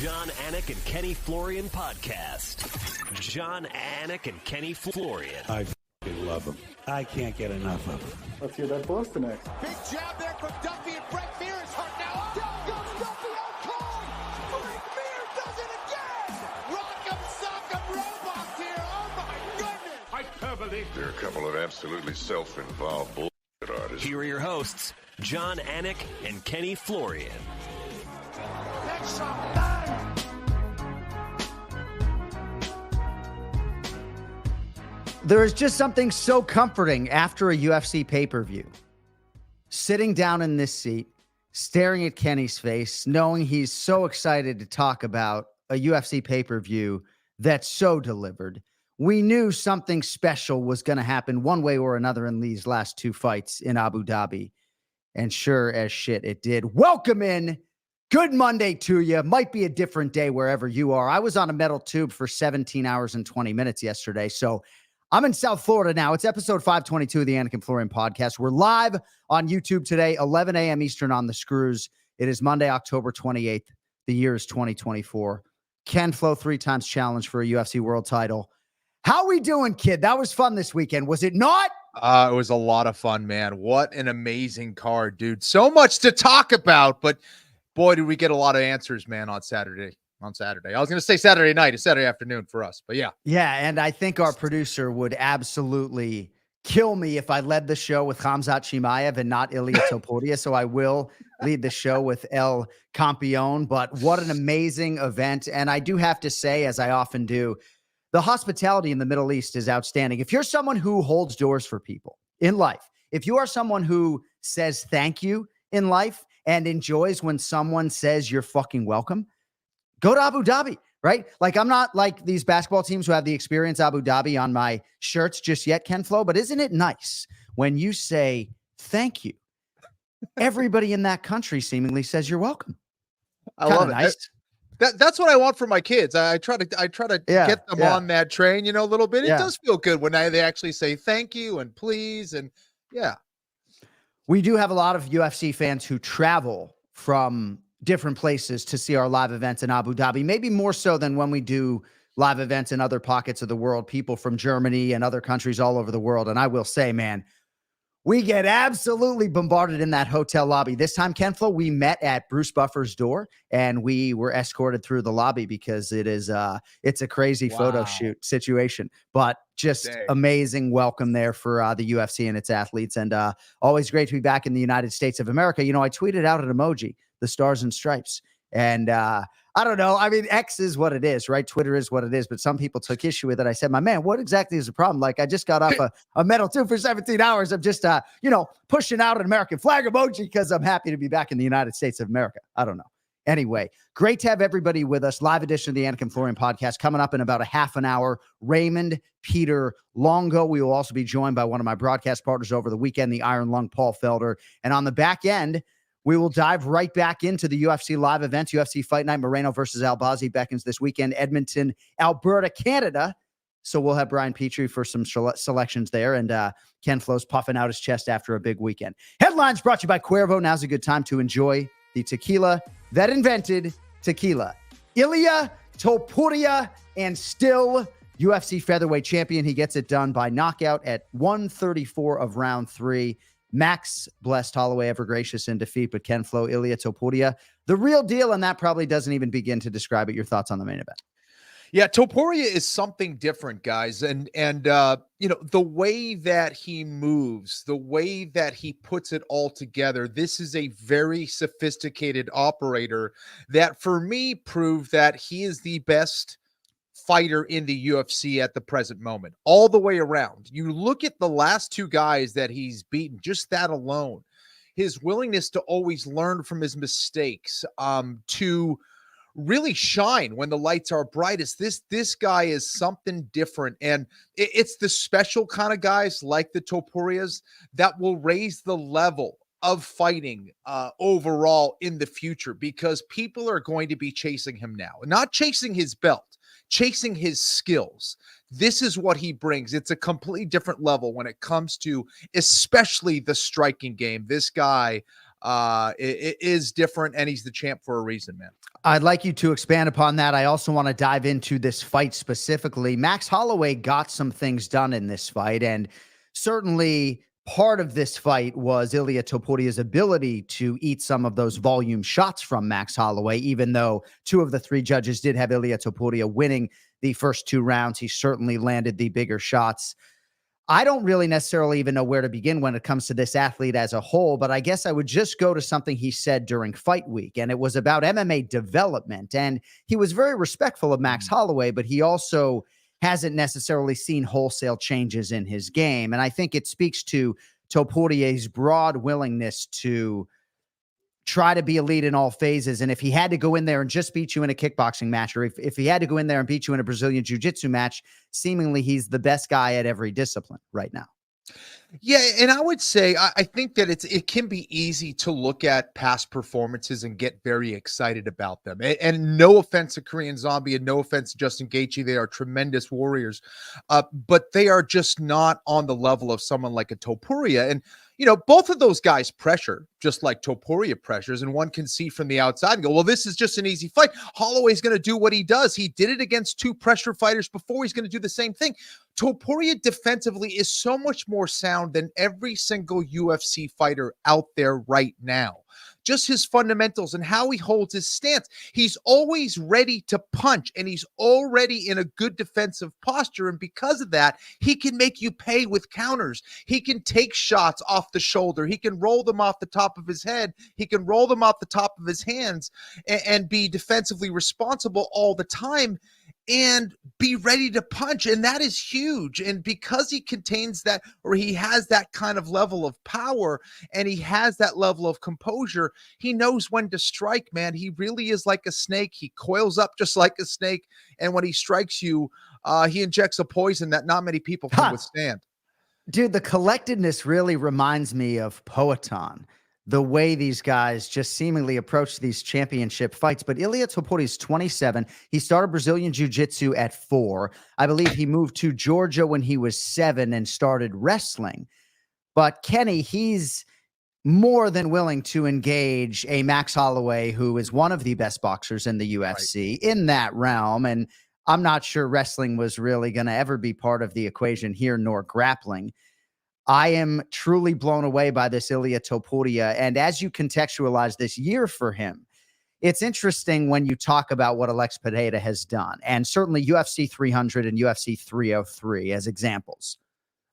John, Anik, and Kenny Florian podcast. John, Anik, and Kenny Florian. I f***ing love them. I can't get enough of them. Let's hear that Boston next. Big jab there from Duffy, and Frank Mir is hurt now. Down goes Duffy, out cold. Frank Mir does it again. Rock'em sock'em robots here. Oh my goodness. Hyperbole. There are a couple of absolutely self-involved bullshit artists. Here are your hosts, John, Anik, and Kenny Florian. Next shot, bang. There is just something so comforting after a UFC pay-per-view. Sitting down in this seat, staring at Kenny's face, knowing he's so excited to talk about a UFC pay-per-view that's so delivered. We knew something special was going to happen one way or another in these last two fights in Abu Dhabi. And sure as shit, it did. Welcome in. Good Monday to you. Might be a different day wherever you are. I was on a metal tube for 17 hours and 20 minutes yesterday, so I'm in South Florida now. It's episode 522 of the Anik Florian podcast. We're live on YouTube today, 11 a.m. Eastern on the screws. It is Monday, October 28th. The year is 2024. Ken Flo 3 times challenge for a UFC world title. How we doing, kid? That was fun this weekend, was it not? It was a lot of fun, man. What an amazing card, dude. So much to talk about, but boy, did we get a lot of answers, man, on Saturday. I was going to say Saturday night. It's Saturday afternoon for us, but yeah. Yeah, and I think our producer would absolutely kill me if I led the show with Khamzat Chimaev and not Ilia Topuria, so I will lead the show with El Campeon, but what an amazing event. And I do have to say, as I often do, the hospitality in the Middle East is outstanding. If you're someone who holds doors for people in life, if you are someone who says thank you in life and enjoys when someone says you're fucking welcome, go to Abu Dhabi, right? Like, I'm not like these basketball teams who have the experience Abu Dhabi on my shirts just yet, Ken Flo, but isn't it nice when you say thank you? Everybody in that country seemingly says you're welcome. I love it. Nice. That's what I want for my kids. I try to get them on that train, a little bit. It does feel good when they actually say thank you and please. And yeah. We do have a lot of UFC fans who travel from different places to see our live events in Abu Dhabi, maybe more so than when we do live events in other pockets of the world, people from Germany and other countries all over the world. And I will say, man, we get absolutely bombarded in that hotel lobby. This time, Ken Flo, we met at Bruce Buffer's door and we were escorted through the lobby because it's a crazy photo shoot situation, but just amazing welcome there for the UFC and its athletes. And always great to be back in the United States of America. I tweeted out an emoji, the stars and stripes. And I don't know. I mean, X is what it is, right? Twitter is what it is. But some people took issue with it. I said, my man, what exactly is the problem? Like, I just got off a metal tube for 17 hours. I'm just, pushing out an American flag emoji because I'm happy to be back in the United States of America. I don't know. Anyway, great to have everybody with us. Live edition of the Anik Florian podcast coming up in about a half an hour. Raymond Peter Longo. We will also be joined by one of my broadcast partners over the weekend, the Iron Lung Paul Felder. And on the back end, we will dive right back into the UFC live events. UFC Fight Night, Moreno versus Albazi beckons this weekend. Edmonton, Alberta, Canada. So we'll have Brian Petrie for some selections there. And Ken Flo's puffing out his chest after a big weekend. Headlines brought to you by Cuervo. Now's a good time to enjoy the tequila that invented tequila. Ilia Topuria, and still UFC featherweight champion. He gets it done by knockout at 134 of round 3. Max blessed Holloway, ever gracious in defeat, but Ken Flo, Ilia Topuria, the real deal, and that probably doesn't even begin to describe it. Your thoughts on the main event? Yeah, Topuria is something different, guys, and the way that he moves, the way that he puts it all together. This is a very sophisticated operator that, for me, proved that he is the best fighter in the UFC at the present moment, all the way around. You look at the last two guys that he's beaten, just that alone, his willingness to always learn from his mistakes, to really shine when the lights are brightest. This guy is something different, and it's the special kind of guys like the Topurias that will raise the level of fighting overall in the future, because people are going to be chasing him now, not chasing his belt, chasing his skills. This is what he brings. It's a completely different level when it comes to especially the striking game. This guy it is different, and he's the champ for a reason, man. I'd like you to expand upon that. I also want to dive into this fight specifically. Max Holloway got some things done in this fight, and certainly part of this fight was Ilia Topuria's ability to eat some of those volume shots from Max Holloway, even though 2 of the 3 judges did have Ilia Topuria winning the first 2 rounds. He certainly landed the bigger shots. I don't really necessarily even know where to begin when it comes to this athlete as a whole, but I guess I would just go to something he said during fight week, and it was about MMA development. And he was very respectful of Max Holloway, but he also hasn't necessarily seen wholesale changes in his game. And I think it speaks to Topuria's broad willingness to try to be elite in all phases. And if he had to go in there and just beat you in a kickboxing match, or if he had to go in there and beat you in a Brazilian jiu-jitsu match, seemingly he's the best guy at every discipline right now. Yeah, and I would say I think that it can be easy to look at past performances and get very excited about them. And no offense to Korean Zombie and no offense to Justin Gaethje, they are tremendous warriors, but they are just not on the level of someone like a Topuria. And both of those guys pressure, just like Topuria pressures, and one can see from the outside and go, well, this is just an easy fight. Holloway's going to do what he does. He did it against 2 pressure fighters before. He's going to do the same thing. Topuria defensively is so much more sound than every single UFC fighter out there right now. Just his fundamentals and how he holds his stance. He's always ready to punch, and he's already in a good defensive posture. And because of that, he can make you pay with counters. He can take shots off the shoulder. He can roll them off the top of his head. He can roll them off the top of his hands and be defensively responsible all the time and be ready to punch. And that is huge. And because he contains that, or he has that kind of level of power, and he has that level of composure, he knows when to strike, man. He really is like a snake. He coils up just like a snake. And when he strikes you, he injects a poison that not many people can withstand. Dude, the collectedness really reminds me of Poatan. The way these guys just seemingly approach these championship fights. But Ilia Topuria is 27. He started Brazilian Jiu-Jitsu at 4. I believe he moved to Georgia when he was 7 and started wrestling. But Kenny, he's more than willing to engage a Max Holloway, who is one of the best boxers in the UFC in that realm. And I'm not sure wrestling was really going to ever be part of the equation here, nor grappling. I am truly blown away by this Ilia Topuria. And as you contextualize this year for him, it's interesting when you talk about what Alex Pereira has done, and certainly UFC 300 and UFC 303 as examples.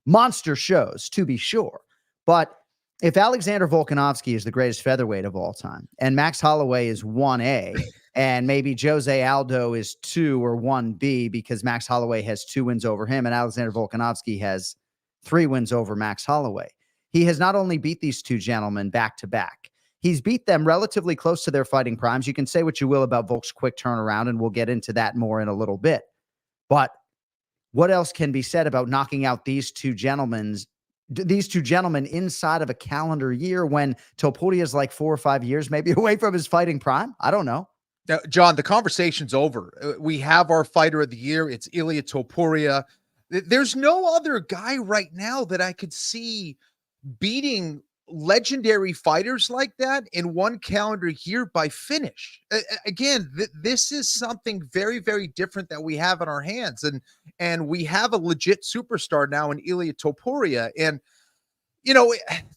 Monster shows, to be sure. But if Alexander Volkanovski is the greatest featherweight of all time, and Max Holloway is 1A, and maybe Jose Aldo is 2 or 1B because Max Holloway has 2 wins over him, and Alexander Volkanovski has 3 wins over Max Holloway. He has not only beat these 2 gentlemen back to back, he's beat them relatively close to their fighting primes. You can say what you will about Volk's quick turnaround, and we'll get into that more in a little bit. But what else can be said about knocking out these two gentlemen inside of a calendar year when Topuria is like 4 or 5 years maybe away from his fighting prime? I don't know. Now, John, the conversation's over. We have our fighter of the year. It's Ilia Topuria. There's no other guy right now that I could see beating legendary fighters like that in 1 calendar year by finish. Again, this is something very, very different that we have in our hands. And we have a legit superstar now in Ilia Topuria. And,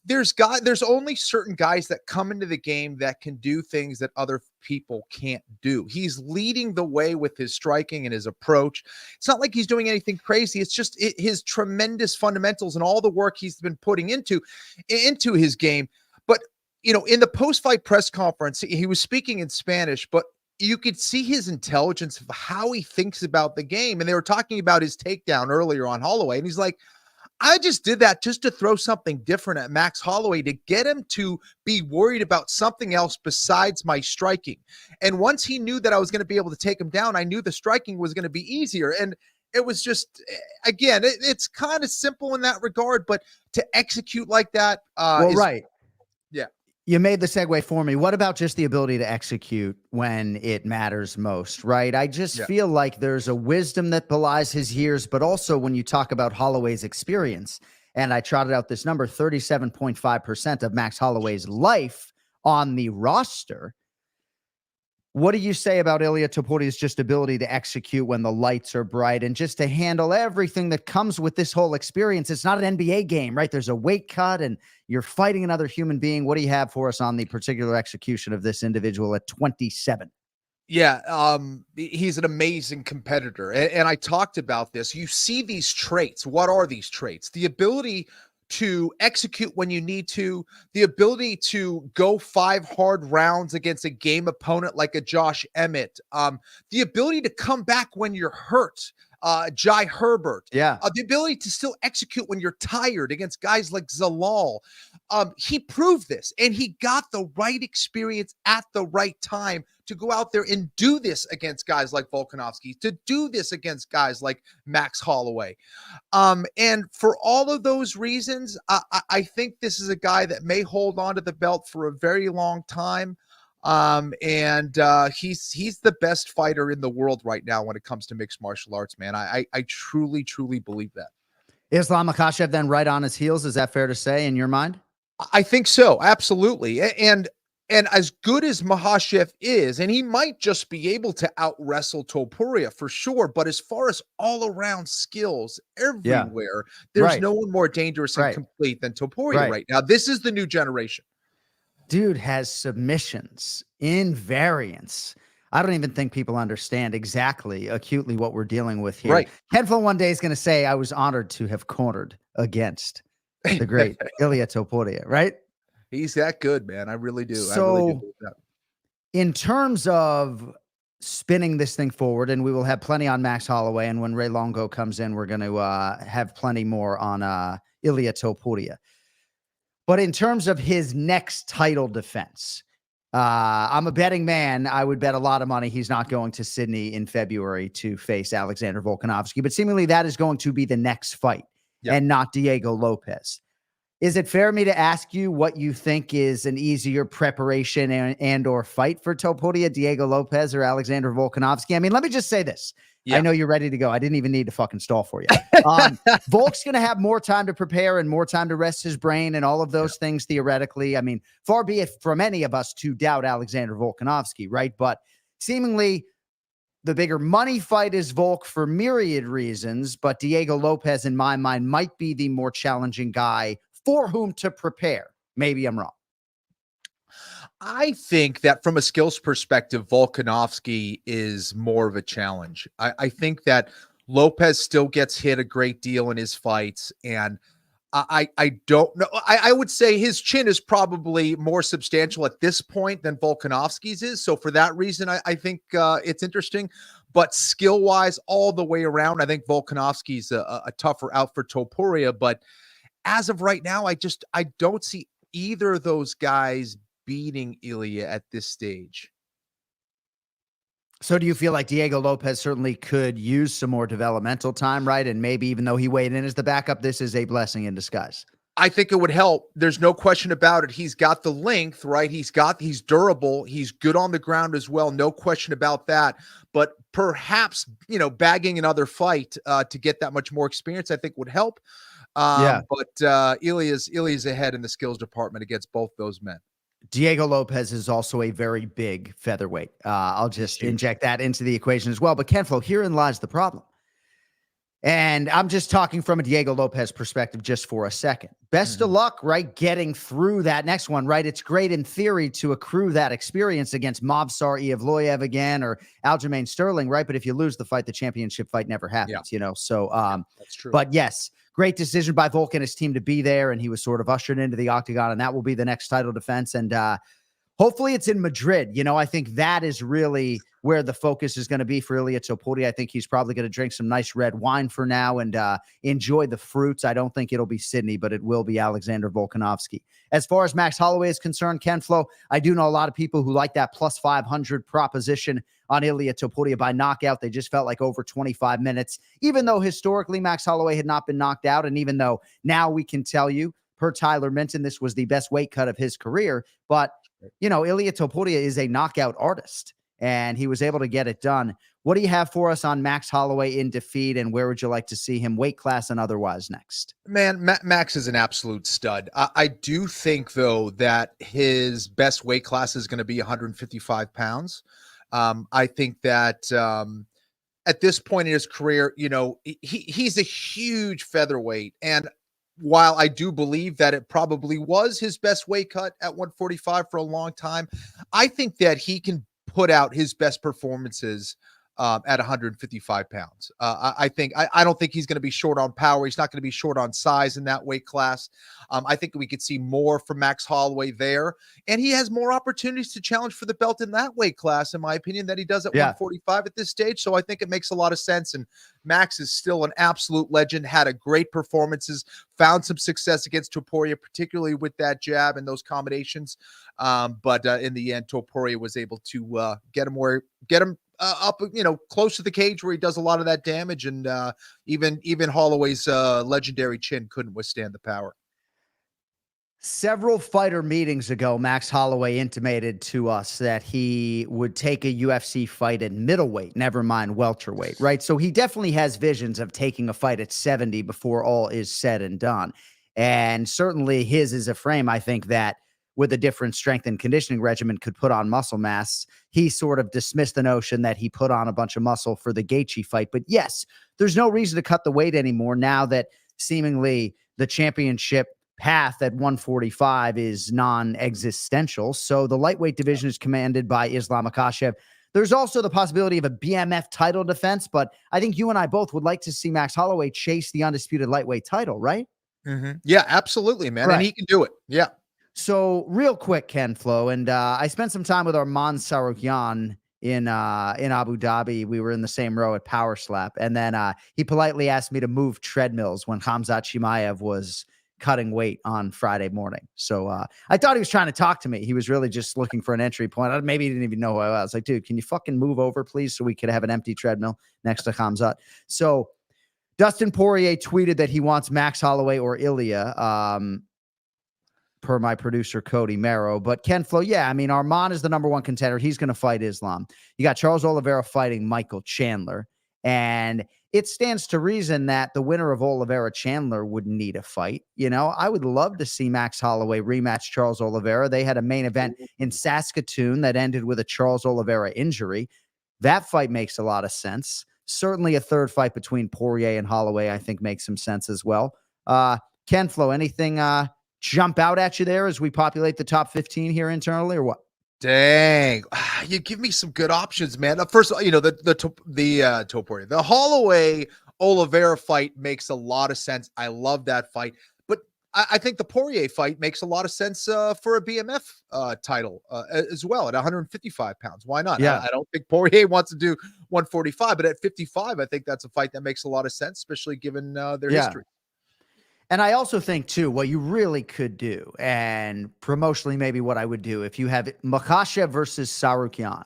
there's only certain guys that come into the game that can do things that other people can't do. He's leading the way with his striking and his approach. It's not like he's doing anything crazy. It's just his tremendous fundamentals and all the work he's been putting into his game. But, in the post-fight press conference, he was speaking in Spanish, but you could see his intelligence of how he thinks about the game. And they were talking about his takedown earlier on Holloway. And he's like, I just did that just to throw something different at Max Holloway, to get him to be worried about something else besides my striking. And once he knew that I was going to be able to take him down, I knew the striking was going to be easier. And it was just, again, it's kind of simple in that regard, but to execute like that. Right. Yeah. You made the segue for me. What about just the ability to execute when it matters most, right? I just feel like there's a wisdom that belies his years, but also when you talk about Holloway's experience, and I trotted out this number, 37.5% of Max Holloway's life on the roster. What do you say about Ilia Topuria's just ability to execute when the lights are bright and just to handle everything that comes with this whole experience? It's not an NBA game, right? There's a weight cut and you're fighting another human being. What do you have for us on the particular execution of this individual at 27? Yeah, he's an amazing competitor. And I talked about this. You see these traits. What are these traits? The ability to execute when you need to, the ability to go 5 hard rounds against a game opponent like a Josh Emmett, the ability to come back when you're hurt, Jai Herbert, the ability to still execute when you're tired against guys like Zalal. He proved this, and he got the right experience at the right time to go out there and do this against guys like Volkanovski, to do this against guys like Max Holloway. And for all of those reasons, I think this is a guy that may hold on to the belt for a very long time. And he's the best fighter in the world right now when it comes to mixed martial arts, man. I truly, truly believe that. Islam Makhachev then right on his heels. Is that fair to say in your mind? I think so. Absolutely. And as good as Makhachev is, and he might just be able to out wrestle Topuria for sure, but as far as all around skills everywhere, there's no one more dangerous and complete than Topuria right now. This is the new generation. Dude has submissions in variance. I don't even think people understand exactly acutely what we're dealing with here. Right. Kenflo one day is going to say, I was honored to have cornered against the great Ilia Topuria, right? He's that good, man. I really do. So, I really do believe that. In terms of spinning this thing forward, and we will have plenty on Max Holloway, and when Ray Longo comes in, we're going to have plenty more on Ilia Topuria. But in terms of his next title defense, I'm a betting man. I would bet a lot of money he's not going to Sydney in February to face Alexander Volkanovski, but seemingly that is going to be the next fight and not Diego Lopez. Is it fair for me to ask you what you think is an easier preparation and or fight for Topuria, Diego Lopez or Alexander Volkanovski? I mean, let me just say this. I know you're ready to go. I didn't even need to fucking stall for you. Volk's going to have more time to prepare and more time to rest his brain and all of those things theoretically. I mean, far be it from any of us to doubt Alexander Volkanovski, right? But seemingly the bigger money fight is Volk for myriad reasons, but Diego Lopez, in my mind, might be the more challenging guy for whom to prepare. Maybe I'm wrong. I think that from a skills perspective, Volkanovski is more of a challenge. I think that Lopez still gets hit a great deal in his fights, and I don't know. I would say his chin is probably more substantial at this point than Volkanovski's is. So for that reason, I think it's interesting. But skill-wise, all the way around, I think Volkanovski's a tougher out for Topuria. But as of right now, I don't see either of those guys beating Ilia at this stage. So do you feel like Diego Lopez certainly could use some more developmental time, right? And maybe even though he weighed in as the backup, this is a blessing in disguise. I think it would help. There's no question about it. He's got the length, right? He's durable. He's good on the ground as well. No question about that. But perhaps, bagging another fight to get that much more experience, I think would help. But Ilia's ahead in the skills department against both those men. Diego Lopez is also a very big featherweight. I'll just inject that into the equation as well. But Kenflo, herein lies the problem. And I'm just talking from a Diego Lopez perspective just for a second. Best of luck, right? Getting through that next one, right? It's great in theory to accrue that experience against Movsar Evloev again or Aljamain Sterling, right? But if you lose the fight, the championship fight never happens, So that's true. But yes, great decision by Volk and his team to be there. And he was sort of ushered into the octagon, and that will be the next title defense. And hopefully it's in Madrid. I think that is really where the focus is going to be for Ilia Topuria. I think he's probably going to drink some nice red wine for now and enjoy the fruits. I don't think it'll be Sydney, but it will be Alexander Volkanovski. As far as Max Holloway is concerned, Kenflo, I do know a lot of people who like that plus 500 proposition on Ilia Topuria by knockout. They just felt like over 25 minutes, even though historically Max Holloway had not been knocked out. And even though now we can tell you, per Tyler Minton, this was the best weight cut of his career. But, Ilia Topuria is a knockout artist. and he was able to get it done. What do you have for us on Max Holloway in defeat, and where would you like to see him weight class and otherwise next? Man, Max is an absolute stud. I do think, though, that his best weight class is going to be 155 pounds. I think that at this point in his career, he's a huge featherweight. And while I do believe that it probably was his best weight cut at 145 for a long time, I think that he can put out his best performances at 155 pounds. I don't think he's going to be short on power. He's not going to be short on size in that weight class. I think we could see more from Max Holloway there, and he has more opportunities to challenge for the belt in that weight class, in my opinion, that he does at 145 at this stage. So I think it makes a lot of sense. And Max is still an absolute legend, had a great performances, found some success against Topuria, particularly with that jab and those combinations. But in the end, Topuria was able to get him up, close to the cage where he does a lot of that damage. And even Holloway's legendary chin couldn't withstand the power. Several fighter meetings ago, Max Holloway intimated to us that he would take a UFC fight at middleweight, never mind welterweight, right? So he definitely has visions of taking a fight at 70 before all is said and done. And certainly his is a frame, I think, that with a different strength and conditioning regimen could put on muscle mass. He sort of dismissed the notion that he put on a bunch of muscle for the Gaethje fight. But yes, there's no reason to cut the weight anymore now that seemingly the championship path at 145 is non-existential. So the lightweight division is commanded by Islam Makhachev. There's also the possibility of a BMF title defense, but I think you and I both would like to see Max Holloway chase the undisputed lightweight title, right? Mm-hmm. Yeah, absolutely, man. Right. And he can do it. Yeah. So real quick, Ken Flo, and I spent some time with Arman Saroukyan in Abu Dhabi. We were in the same row at Power Slap, and then he politely asked me to move treadmills when Khamzat Chimaev was cutting weight on Friday morning. So I thought he was trying to talk to me. He was really just looking for an entry point. Maybe he didn't even know who I was. Like, dude, can you fucking move over, please, so we could have an empty treadmill next to Khamzat? So Dustin Poirier tweeted that he wants Max Holloway or Ilia, per my producer, Cody Merrow. But Ken Flo, yeah, I mean, Arman is the number one contender. He's going to fight Islam. You got Charles Oliveira fighting Michael Chandler. And it stands to reason that the winner of Oliveira Chandler would need a fight. I would love to see Max Holloway rematch Charles Oliveira. They had a main event in Saskatoon that ended with a Charles Oliveira injury. That fight makes a lot of sense. Certainly a third fight between Poirier and Holloway, I think, makes some sense as well. Ken Flo, anything jump out at you there as we populate the top 15 here internally, or what? Dang, you give me some good options, man. First, the Topuria, the Holloway Oliveira fight makes a lot of sense. I love that fight, but I think the Poirier fight makes a lot of sense for a BMF title as well at 155 pounds. Why not? Yeah. I don't think Poirier wants to do 145, but at 55, I think that's a fight that makes a lot of sense, especially given their history. And I also think, too, what you really could do, and promotionally maybe what I would do, if you have Makhachev versus Saroukyan,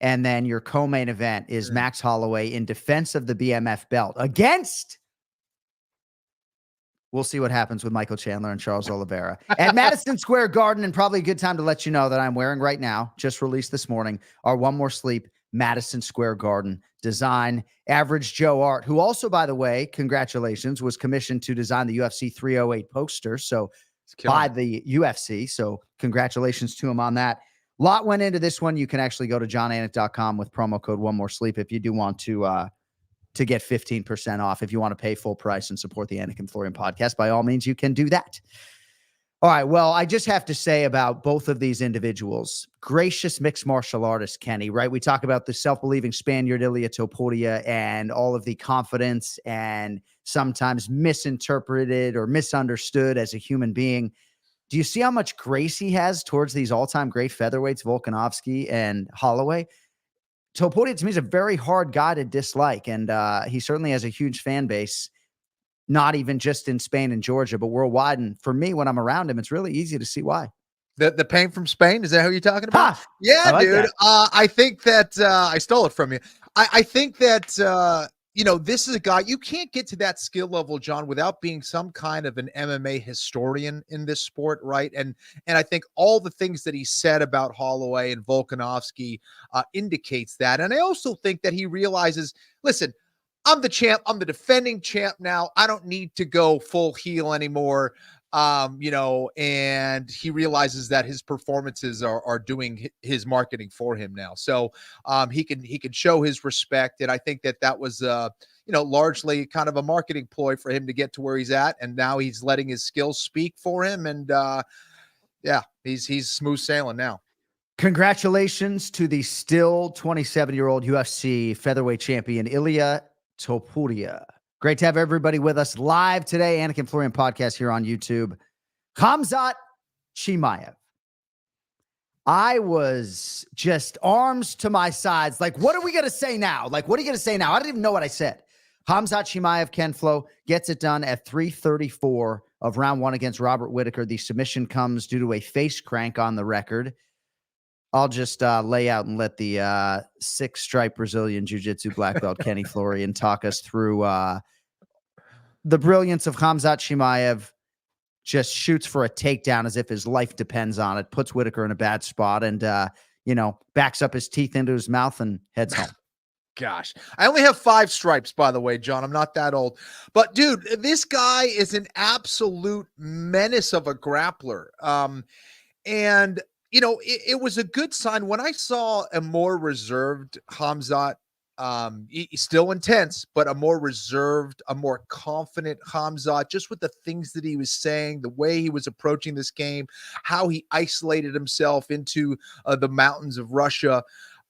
and then your co-main event is Max Holloway in defense of the BMF belt against, we'll see what happens with Michael Chandler and Charles Oliveira, at Madison Square Garden. And probably a good time to let you know that I'm wearing right now, just released this morning, our One More Sleep Madison Square Garden design. Average Joe Art, who also, by the way, congratulations, was commissioned to design the UFC 308 poster. So by the UFC. So congratulations to him on that. Lot went into this one. You can actually go to johnanik.com with promo code One More Sleep if you do want to get 15% off. If you want to pay full price and support the Anik and Florian podcast, by all means, you can do that. All right. Well, I just have to say about both of these individuals, gracious mixed martial artist, Kenny, right? We talk about the self-believing Spaniard, Ilia Topuria, and all of the confidence and sometimes misinterpreted or misunderstood as a human being. Do you see how much grace he has towards these all-time great featherweights, Volkanovski and Holloway? Topuria, to me, is a very hard guy to dislike, and he certainly has a huge fan base. Not even just in Spain and Georgia, but worldwide. And for me, when I'm around him, it's really easy to see why. The pain from Spain, is that who you're talking about? Yeah, like dude. I think that I stole it from you. I think that this is a guy, you can't get to that skill level, John, without being some kind of an MMA historian in this sport, right? And I think all the things that he said about Holloway and Volkanovski indicates that. And I also think that he realizes, listen, I'm the champ. I'm the defending champ now. I don't need to go full heel anymore. And he realizes that his performances are doing his marketing for him now. So he can show his respect. And I think that was, largely kind of a marketing ploy for him to get to where he's at. And now he's letting his skills speak for him. And he's smooth sailing now. Congratulations to the still 27-year-old UFC featherweight champion, Ilia Topuria. Great to have everybody with us live today. Anik and Florian podcast here on YouTube. Khamzat Chimaev. I was just arms to my sides. Like, what are we going to say now? Like, what are you going to say now? I didn't even know what I said. Khamzat Chimaev, Ken Flo, gets it done at 3:34 of round one against Robert Whittaker. The submission comes due to a face crank on the record. I'll just lay out and let the 6-stripe Brazilian Jiu-Jitsu black belt Kenny Florian talk us through the brilliance of Khamzat Chimaev. Just shoots for a takedown as if his life depends on it, puts Whittaker in a bad spot, and backs up his teeth into his mouth and heads home. Gosh, I only have 5 stripes, by the way, John. I'm not that old. But, dude, this guy is an absolute menace of a grappler. It was a good sign when I saw a more reserved Khamzat, he's still intense, but a more reserved, a more confident Khamzat, just with the things that he was saying, the way he was approaching this game, how he isolated himself into the mountains of Russia.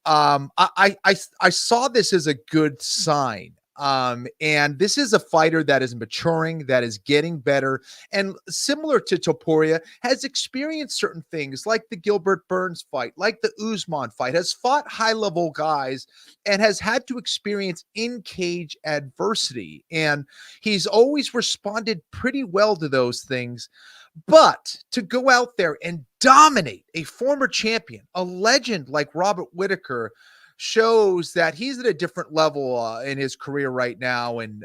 I saw this as a good sign. And this is a fighter that is maturing, that is getting better, and similar to Topuria, has experienced certain things like the Gilbert Burns fight, like the Usman fight, has fought high-level guys, and has had to experience in-cage adversity. And he's always responded pretty well to those things. But to go out there and dominate a former champion, a legend like Robert Whittaker, shows that he's at a different level in his career right now. And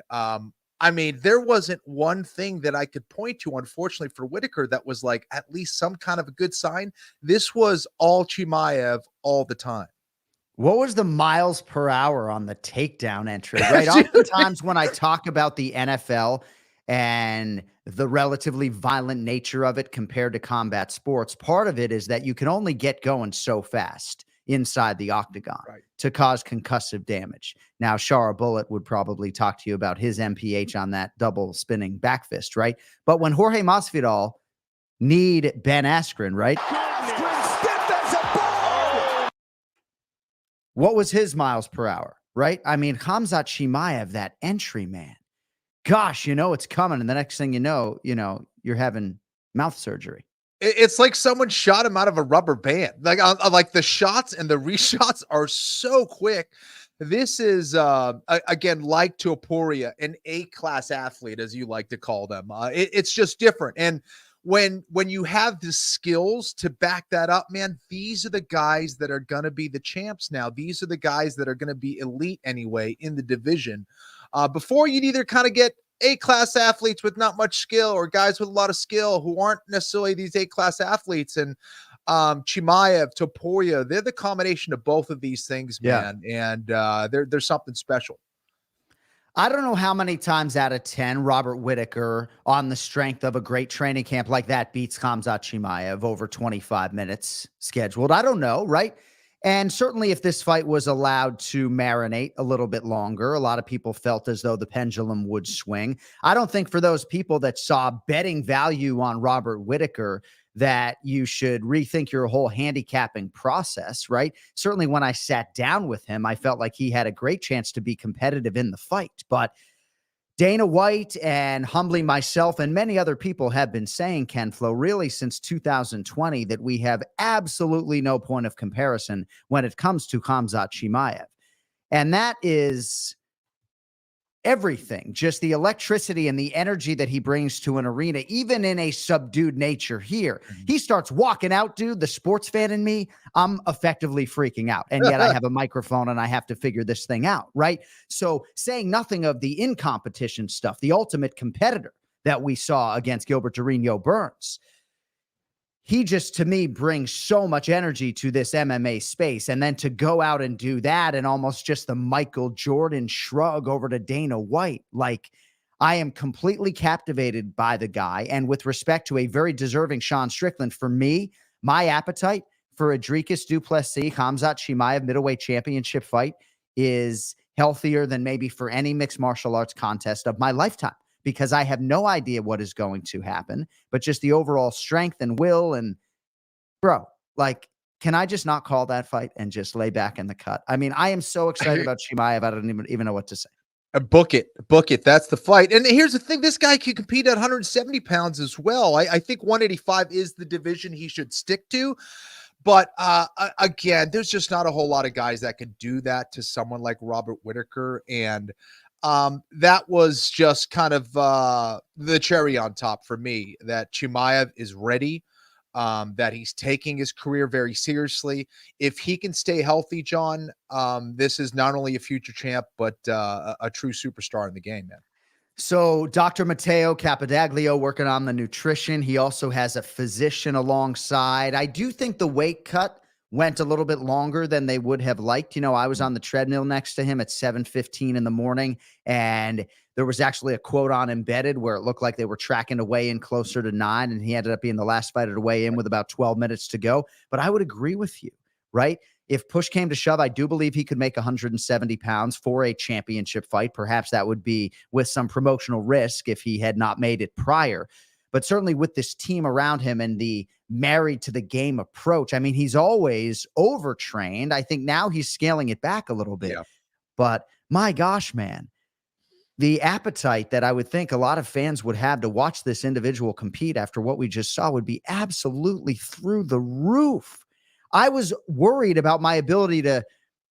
there wasn't one thing that I could point to, unfortunately, for Whittaker that was like at least some kind of a good sign. This was all Chimaev all the time. What was the miles per hour on the takedown entry? Right. Oftentimes when I talk about the NFL and the relatively violent nature of it compared to combat sports, part of it is that you can only get going so fast inside the octagon to cause concussive damage. Now, Shara Bullet would probably talk to you about his MPH on that double spinning back fist, right? But when Jorge Masvidal need Ben Askren, right? What was his miles per hour, right? I mean, Khamzat Chimaev, that entry, man. Gosh, it's coming. And the next thing you know, you're having mouth surgery. It's like someone shot him out of a rubber band. Like the shots and the reshots are so quick. This is, again, like Topuria, an A-class athlete, as you like to call them. It's just different. And when you have the skills to back that up, man, these are the guys that are going to be the champs now. These are the guys that are going to be elite anyway in the division. Before, you'd either kind of get A-class athletes with not much skill or guys with a lot of skill who aren't necessarily these A-class athletes. And Chimaev, Topuria, they're the combination of both of these things, man. Yeah. And there's something special. I don't know how many times out of 10 Robert Whittaker, on the strength of a great training camp like that, beats Khamzat Chimaev over 25 minutes scheduled. I don't know, right? And certainly if this fight was allowed to marinate a little bit longer, a lot of people felt as though the pendulum would swing. I don't think for those people that saw betting value on Robert Whittaker that you should rethink your whole handicapping process, right? Certainly when I sat down with him, I felt like he had a great chance to be competitive in the fight. But Dana White and humbly myself and many other people have been saying, Ken Flo, really since 2020, that we have absolutely no point of comparison when it comes to Khamzat Chimaev. And that is everything, just the electricity and the energy that he brings to an arena, even in a subdued nature here. He starts walking out, dude. The sports fan in me, I'm effectively freaking out. And yet I have a microphone and I have to figure this thing out, right? So saying nothing of the in-competition stuff, the ultimate competitor that we saw against Gilbert Durinho Burns. He just, to me, brings so much energy to this MMA space. And then to go out and do that and almost just the Michael Jordan shrug over to Dana White, like, I am completely captivated by the guy. And with respect to a very deserving Sean Strickland, for me, my appetite for Adrikus Duplessis, Khamzat Chimaev middleweight championship fight is healthier than maybe for any mixed martial arts contest of my lifetime, because I have no idea what is going to happen, but just the overall strength and will. And bro, like, can I just not call that fight and just lay back in the cut? I mean, I am so excited about Chimaev. I don't even know what to say. Book it. That's the fight. And here's the thing. This guy can compete at 170 pounds as well. I think 185 is the division he should stick to. But again, there's just not a whole lot of guys that can do that to someone like Robert Whittaker. And that was just kind of the cherry on top for me, that Chimaev is ready, that he's taking his career very seriously. If he can stay healthy, John, this is not only a future champ, but a true superstar in the game, man. So Dr. Matteo Capadaglio working on the nutrition. He also has a physician alongside. I do think the weight cut went a little bit longer than they would have liked. You know, I was on the treadmill next to him at 7:15 in the morning, and there was actually a quote on Embedded where it looked like they were tracking to weigh in closer to 9, and he ended up being the last fighter to weigh in with about 12 minutes to go. But I would agree with you, right? If push came to shove, I do believe he could make 170 pounds for a championship fight. Perhaps that would be with some promotional risk if he had not made it prior. But certainly with this team around him and the married to the game approach, I mean, he's always overtrained. I think now he's scaling it back a little bit. Yeah. But my gosh, man, the appetite that I would think a lot of fans would have to watch this individual compete after what we just saw would be absolutely through the roof. I was worried about my ability to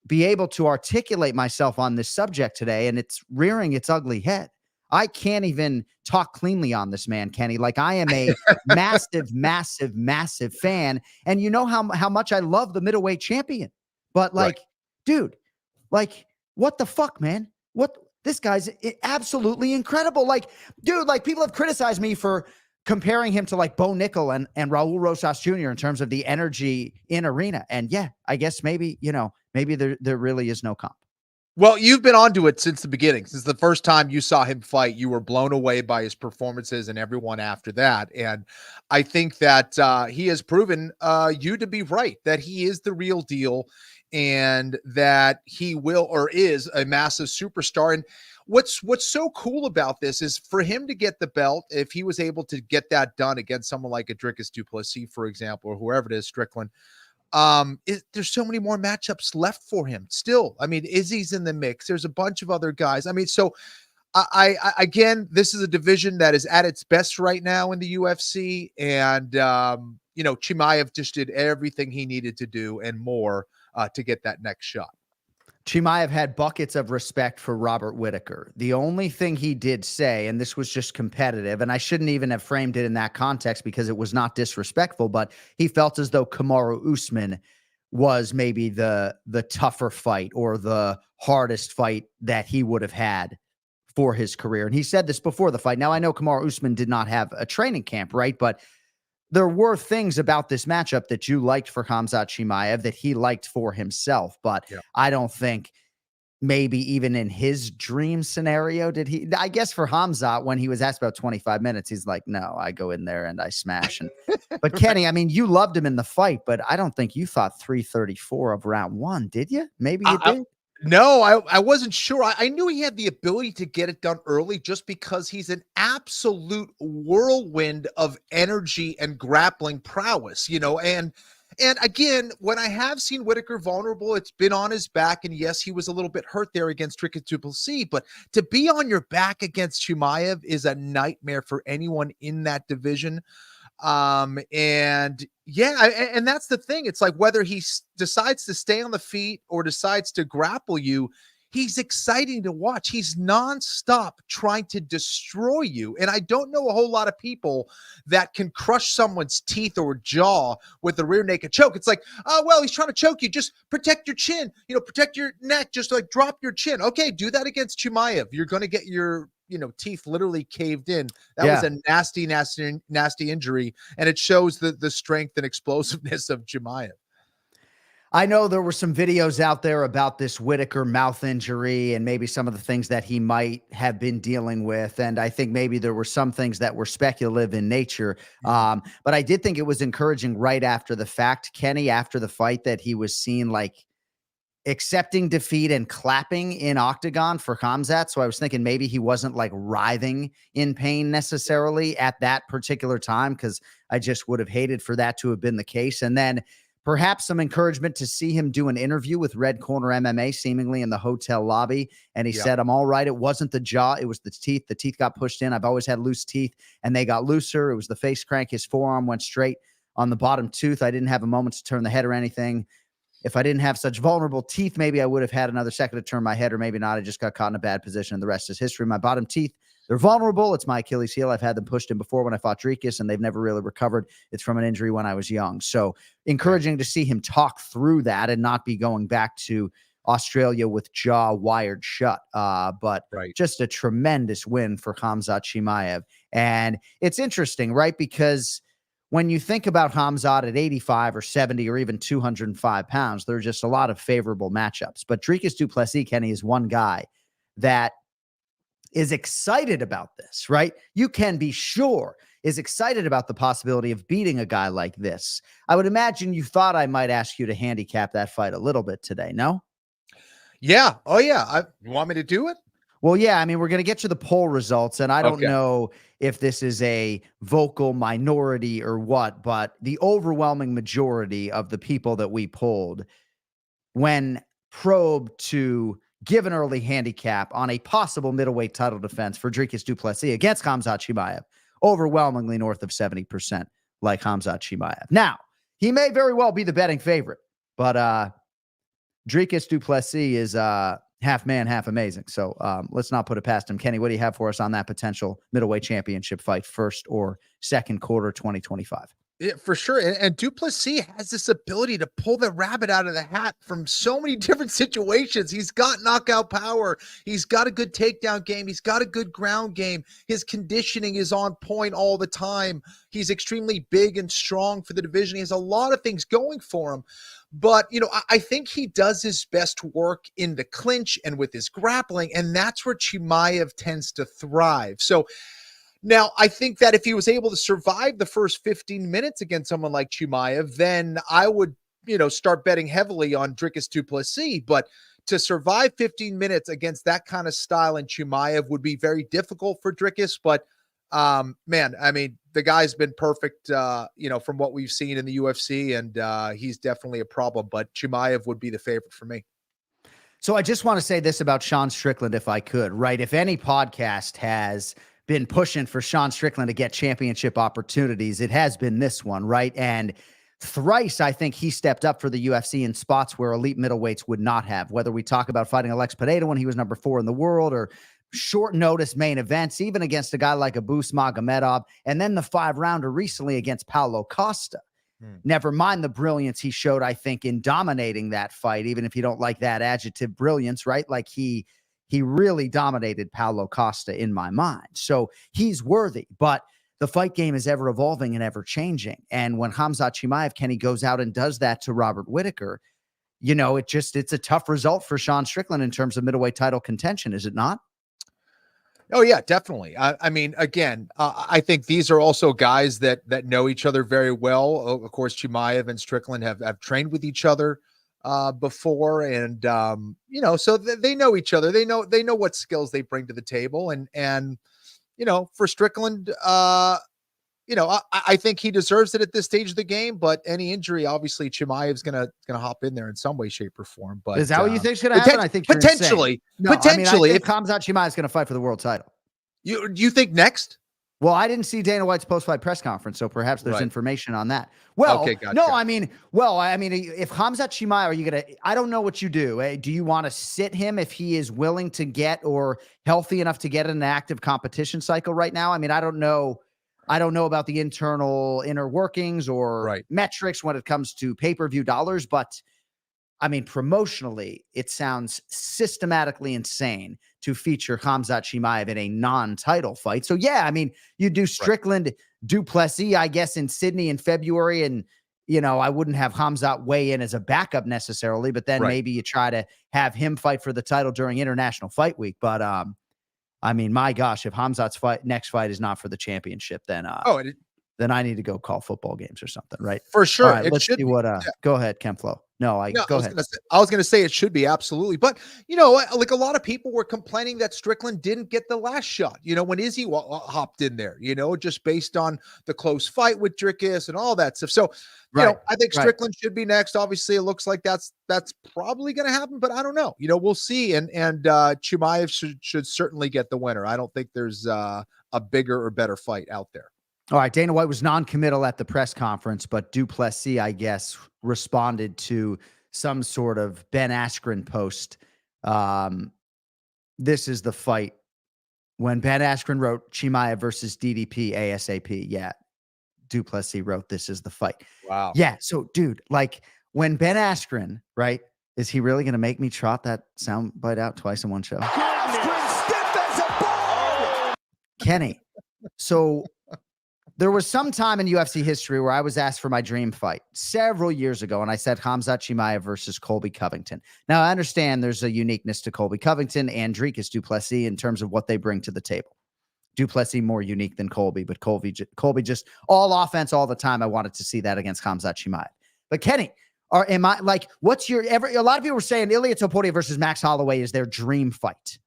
be able to articulate myself on this subject today, and it's rearing its ugly head. I can't even talk cleanly on this man, Kenny. Like, I am a massive, massive, massive fan. And you know how much I love the middleweight champion. But like, right. Dude, like, what the fuck, man? This guy's absolutely incredible. Like, dude, like, people have criticized me for comparing him to like Bo Nickel and Raul Rosas Jr. in terms of the energy in arena. And yeah, I guess maybe there really is no comp. Well, you've been onto it since the beginning. Since the first time you saw him fight, you were blown away by his performances and everyone after that. And I think that he has proven you to be right, that he is the real deal and that he will or is a massive superstar. And what's so cool about this is for him to get the belt, if he was able to get that done against someone like Adrikus Duplessis, for example, or whoever it is, Strickland, there's so many more matchups left for him still. I mean, Izzy's in the mix. There's a bunch of other guys. I mean, so I again, this is a division that is at its best right now in the UFC. And, Chimaev just did everything he needed to do and more to get that next shot. Chimaev had buckets of respect for Robert Whittaker. The only thing he did say, and this was just competitive, and I shouldn't even have framed it in that context because it was not disrespectful, but he felt as though Kamaru Usman was maybe the tougher fight or the hardest fight that he would have had for his career. And he said this before the fight. Now, I know Kamaru Usman did not have a training camp, right? But there were things about this matchup that you liked for Khamzat Chimaev that he liked for himself. But yeah. I don't think maybe even in his dream scenario did he. I guess for Khamzat, when he was asked about 25 minutes, he's like, no, I go in there and I smash. But Kenny, I mean, you loved him in the fight, but I don't think you thought 334 of round one, did you? Maybe you did. No, I wasn't sure. I knew he had the ability to get it done early just because he's an absolute whirlwind of energy and grappling prowess, and again, when I have seen Whittaker vulnerable, it's been on his back. And yes, he was a little bit hurt there against Adrikus Duplessis, but to be on your back against Chimaev is a nightmare for anyone in that division. And that's the thing. It's like whether he decides to stay on the feet or decides to grapple you, he's exciting to watch. He's nonstop trying to destroy you. And I don't know a whole lot of people that can crush someone's teeth or jaw with a rear naked choke. It's like, oh, well, he's trying to choke you. Just protect your chin, protect your neck. Just like drop your chin. Okay, do that against Chimaev. You're going to get your teeth literally caved in. That was a nasty injury. And it shows the strength and explosiveness of Chimaev. I know there were some videos out there about this Whitaker mouth injury and maybe some of the things that he might have been dealing with. And I think maybe there were some things that were speculative in nature. But I did think it was encouraging right after the fact, Kenny, after the fight, that he was seen like accepting defeat and clapping in octagon for Khamzat. So I was thinking maybe he wasn't like writhing in pain necessarily at that particular time, because I just would have hated for that to have been the case. And then perhaps some encouragement to see him do an interview with Red Corner MMA, seemingly in the hotel lobby. And he said, I'm all right. It wasn't the jaw. It was the teeth. The teeth got pushed in. I've always had loose teeth and they got looser. It was the face crank. His forearm went straight on the bottom tooth. I didn't have a moment to turn the head or anything. If I didn't have such vulnerable teeth, maybe I would have had another second to turn my head, or maybe not. I just got caught in a bad position and the rest is history. My bottom teeth, they're vulnerable. It's my Achilles heel. I've had them pushed in before when I fought Dricus, and they've never really recovered. It's from an injury when I was young. So encouraging to see him talk through that and not be going back to Australia with jaw wired shut. But just a tremendous win for Khamzat Chimaev. And it's interesting, right? Because when you think about Khamzat at 85 or 70 or even 205 pounds, there are just a lot of favorable matchups. But Dricus du Plessis, Kenny, is one guy that is excited about this, right? You can be sure is excited about the possibility of beating a guy like this. I would imagine you thought I might ask you to handicap that fight a little bit today, no? Yeah. Oh, yeah. You want me to do it? Well, yeah, I mean, we're going to get to the poll results, and I don't know if this is a vocal minority or what, but the overwhelming majority of the people that we polled, when probed to give an early handicap on a possible middleweight title defense for Dricus du Plessis against Khamzat Chimaev, overwhelmingly north of 70% like Khamzat Chimaev. Now, he may very well be the betting favorite, but Dricus du Plessis is half man, half amazing. So let's not put it past him. Kenny, what do you have for us on that potential middleweight championship fight, first or second quarter 2025? Yeah, for sure. And du Plessis has this ability to pull the rabbit out of the hat from so many different situations. He's got knockout power. He's got a good takedown game. He's got a good ground game. His conditioning is on point all the time. He's extremely big and strong for the division. He has a lot of things going for him. But, I think he does his best work in the clinch and with his grappling, and that's where Chimaev tends to thrive. So now I think that if he was able to survive the first 15 minutes against someone like Chimaev, then I would, start betting heavily on Dricus du Plessis. But to survive 15 minutes against that kind of style in Chimaev would be very difficult for Dricus. But man, I mean, the guy's been perfect, from what we've seen in the UFC, and he's definitely a problem, but Chimaev would be the favorite for me. So I just want to say this about Sean Strickland, if I could, right? If any podcast has been pushing for Sean Strickland to get championship opportunities, it has been this one, right? And thrice, I think he stepped up for the UFC in spots where elite middleweights would not have, whether we talk about fighting Alex Pineda when he was number 4 in the world, or short notice main events, even against a guy like Abus Magomedov, and then the 5-rounder recently against Paulo Costa. Never mind the brilliance he showed, I think, in dominating that fight, even if you don't like that adjective, brilliance, right? Like he really dominated Paulo Costa in my mind. So he's worthy, but the fight game is ever evolving and ever changing. And when Khamzat Chimaev, Kenny, goes out and does that to Robert Whitaker, it's a tough result for Sean Strickland in terms of middleweight title contention, is it not? Oh, yeah, definitely. I mean, again, I think these are also guys that know each other very well. Of course, Chimaev and Strickland have trained with each other before, and so they know each other. They know what skills they bring to the table, and for Strickland, I think he deserves it at this stage of the game. But any injury, obviously, Chimaev's gonna hop in there in some way, shape, or form. But is that what you think is gonna happen? I think potentially. I think Khamzat Chimaev is gonna fight for the world title. You think next? Well, I didn't see Dana White's post-fight press conference, so perhaps there's Right. information on that. Well, Okay, gotcha. no, I mean, if Khamzat Chimaev, are you going to, I don't know what you do. Do you want to sit him if he is willing to get or healthy enough to get in an active competition cycle right now? I mean, I don't know. I don't know about the inner workings or metrics when it comes to pay-per-view dollars, but I mean, promotionally, it sounds systematically insane to feature Khamzat Chimaev in a non-title fight. So, yeah, I mean, you do Strickland Duplessis, I guess, in Sydney in February. And, you know, I wouldn't have Khamzat weigh in as a backup necessarily, but then maybe you try to have him fight for the title during International Fight Week. But, I mean, my gosh, if Khamzat's next fight is not for the championship, then then I need to go call football games or something, right? For sure. All right, let's see what go ahead, Kenflo. Go ahead. I was going to say it should be, absolutely. But, you know, like a lot of people were complaining that Strickland didn't get the last shot, you know, when Izzy hopped in there, you know, just based on the close fight with Dricus and all that stuff. So, you know, I think Strickland should be next. Obviously, it looks like that's probably going to happen, but I don't know. You know, we'll see. And Chimaev should certainly get the winner. I don't think there's a bigger or better fight out there. All right, Dana White was non-committal at the press conference, but Duplessis, I guess, responded to some sort of Ben Askren post. This is the fight. When Ben Askren wrote Chimaev versus DDP ASAP, yeah, Duplessis wrote this is the fight. Wow. Yeah, so, dude, like, when Ben Askren, right, is he really going to make me trot that soundbite out twice in one show? Askren stiff as a board. Kenny, so... There was some time in UFC history where I was asked for my dream fight several years ago, and I said Khamzat Chimaev versus Colby Covington. Now, I understand there's a uniqueness to Colby Covington and Dricus Duplessis in terms of what they bring to the table. Duplessis more unique than Colby, but Colby just all offense all the time. I wanted to see that against Khamzat Chimaev. But Kenny, a lot of people were saying Ilia Topuria versus Max Holloway is their dream fight.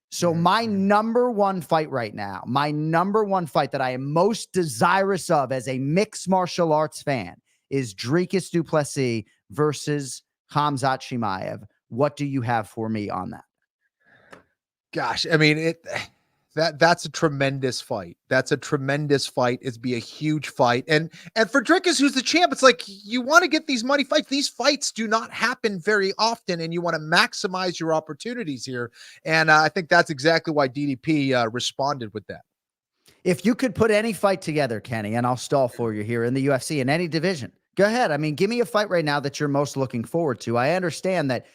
So my number one fight right now, my number one fight that I am most desirous of as a mixed martial arts fan is Dricus Duplessis versus Khamzat Chimaev. What do you have for me on that? Gosh, I mean, that's a tremendous fight. That's a tremendous fight. It'd be a huge fight. And for Dricus, who's the champ, it's like you want to get these money fights. These fights do not happen very often, and you want to maximize your opportunities here. And I think that's exactly why DDP responded with that. If you could put any fight together, Kenny, and I'll stall for you here in the UFC in any division, go ahead. I mean, give me a fight right now that you're most looking forward to. I understand that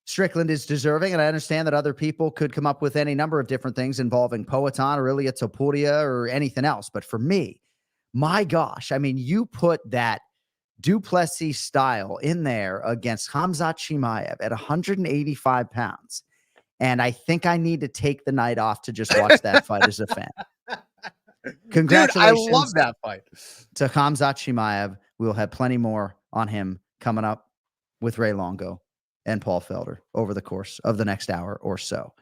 Strickland is deserving, and I understand that other people could come up with any number of different things involving Poatan or Ilia Topuria or anything else. But for me, my gosh, I mean, you put that Duplessis style in there against Khamzat Chimaev at 185 pounds, and I think I need to take the night off to just watch that fight as a fan. Congratulations. Dude, I love that fight. To Khamzat Chimaev. We'll have plenty more on him coming up with Ray Longo and Paul Felder over the course of the next hour or so.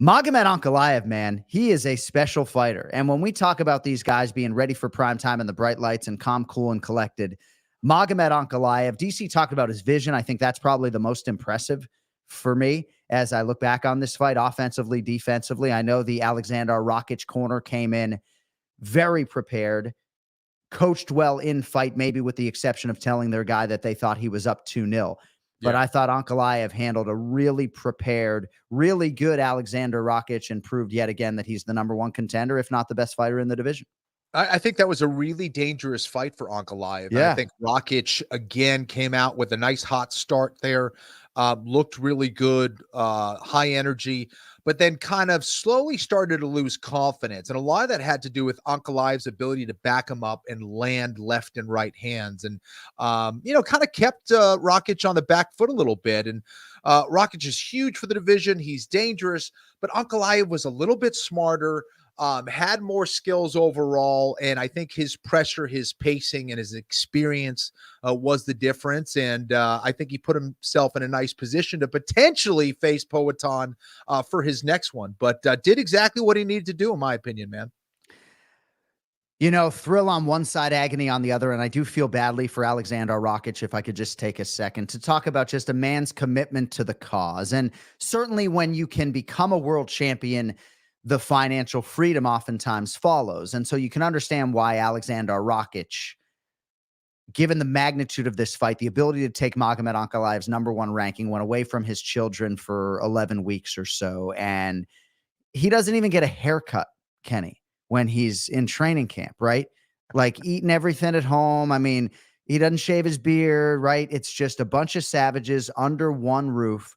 Magomed Ankalaev, man, he is a special fighter. And when we talk about these guys being ready for prime time and the bright lights and calm, cool, and collected, Magomed Ankalaev, DC talked about his vision. I think that's probably the most impressive for me as I look back on this fight, offensively, defensively. I know the Alexander Rakic corner came in very prepared, coached well in fight, maybe with the exception of telling their guy that they thought he was up 2-0. But I thought Ankalaev handled a really prepared, really good Alexander Rakic and proved yet again that he's the number one contender, if not the best fighter in the division. I think that was a really dangerous fight for Ankalaev. Yeah. I think Rakic, again, came out with a nice hot start there, looked really good, high energy, but then kind of slowly started to lose confidence. And a lot of that had to do with Ankalaev's ability to back him up and land left and right hands. And, kind of kept Rakic on the back foot a little bit. And Rakic is huge for the division. He's dangerous, but Ankalaev was a little bit smarter, had more skills overall. And I think his pressure, his pacing, and his experience was the difference. And I think he put himself in a nice position to potentially face Poatan for his next one, but did exactly what he needed to do, in my opinion, man. You know, thrill on one side, agony on the other. And I do feel badly for Alexander Rakic, if I could just take a second to talk about just a man's commitment to the cause. And certainly when you can become a world champion the financial freedom oftentimes follows. And so you can understand why Alexander Rakic, given the magnitude of this fight, the ability to take Magomed Ankalaev's #1 ranking, went away from his children for 11 weeks or so. And he doesn't even get a haircut, Kenny, when he's in training camp, right? Like eating everything at home. I mean, he doesn't shave his beard, right? It's just a bunch of savages under one roof,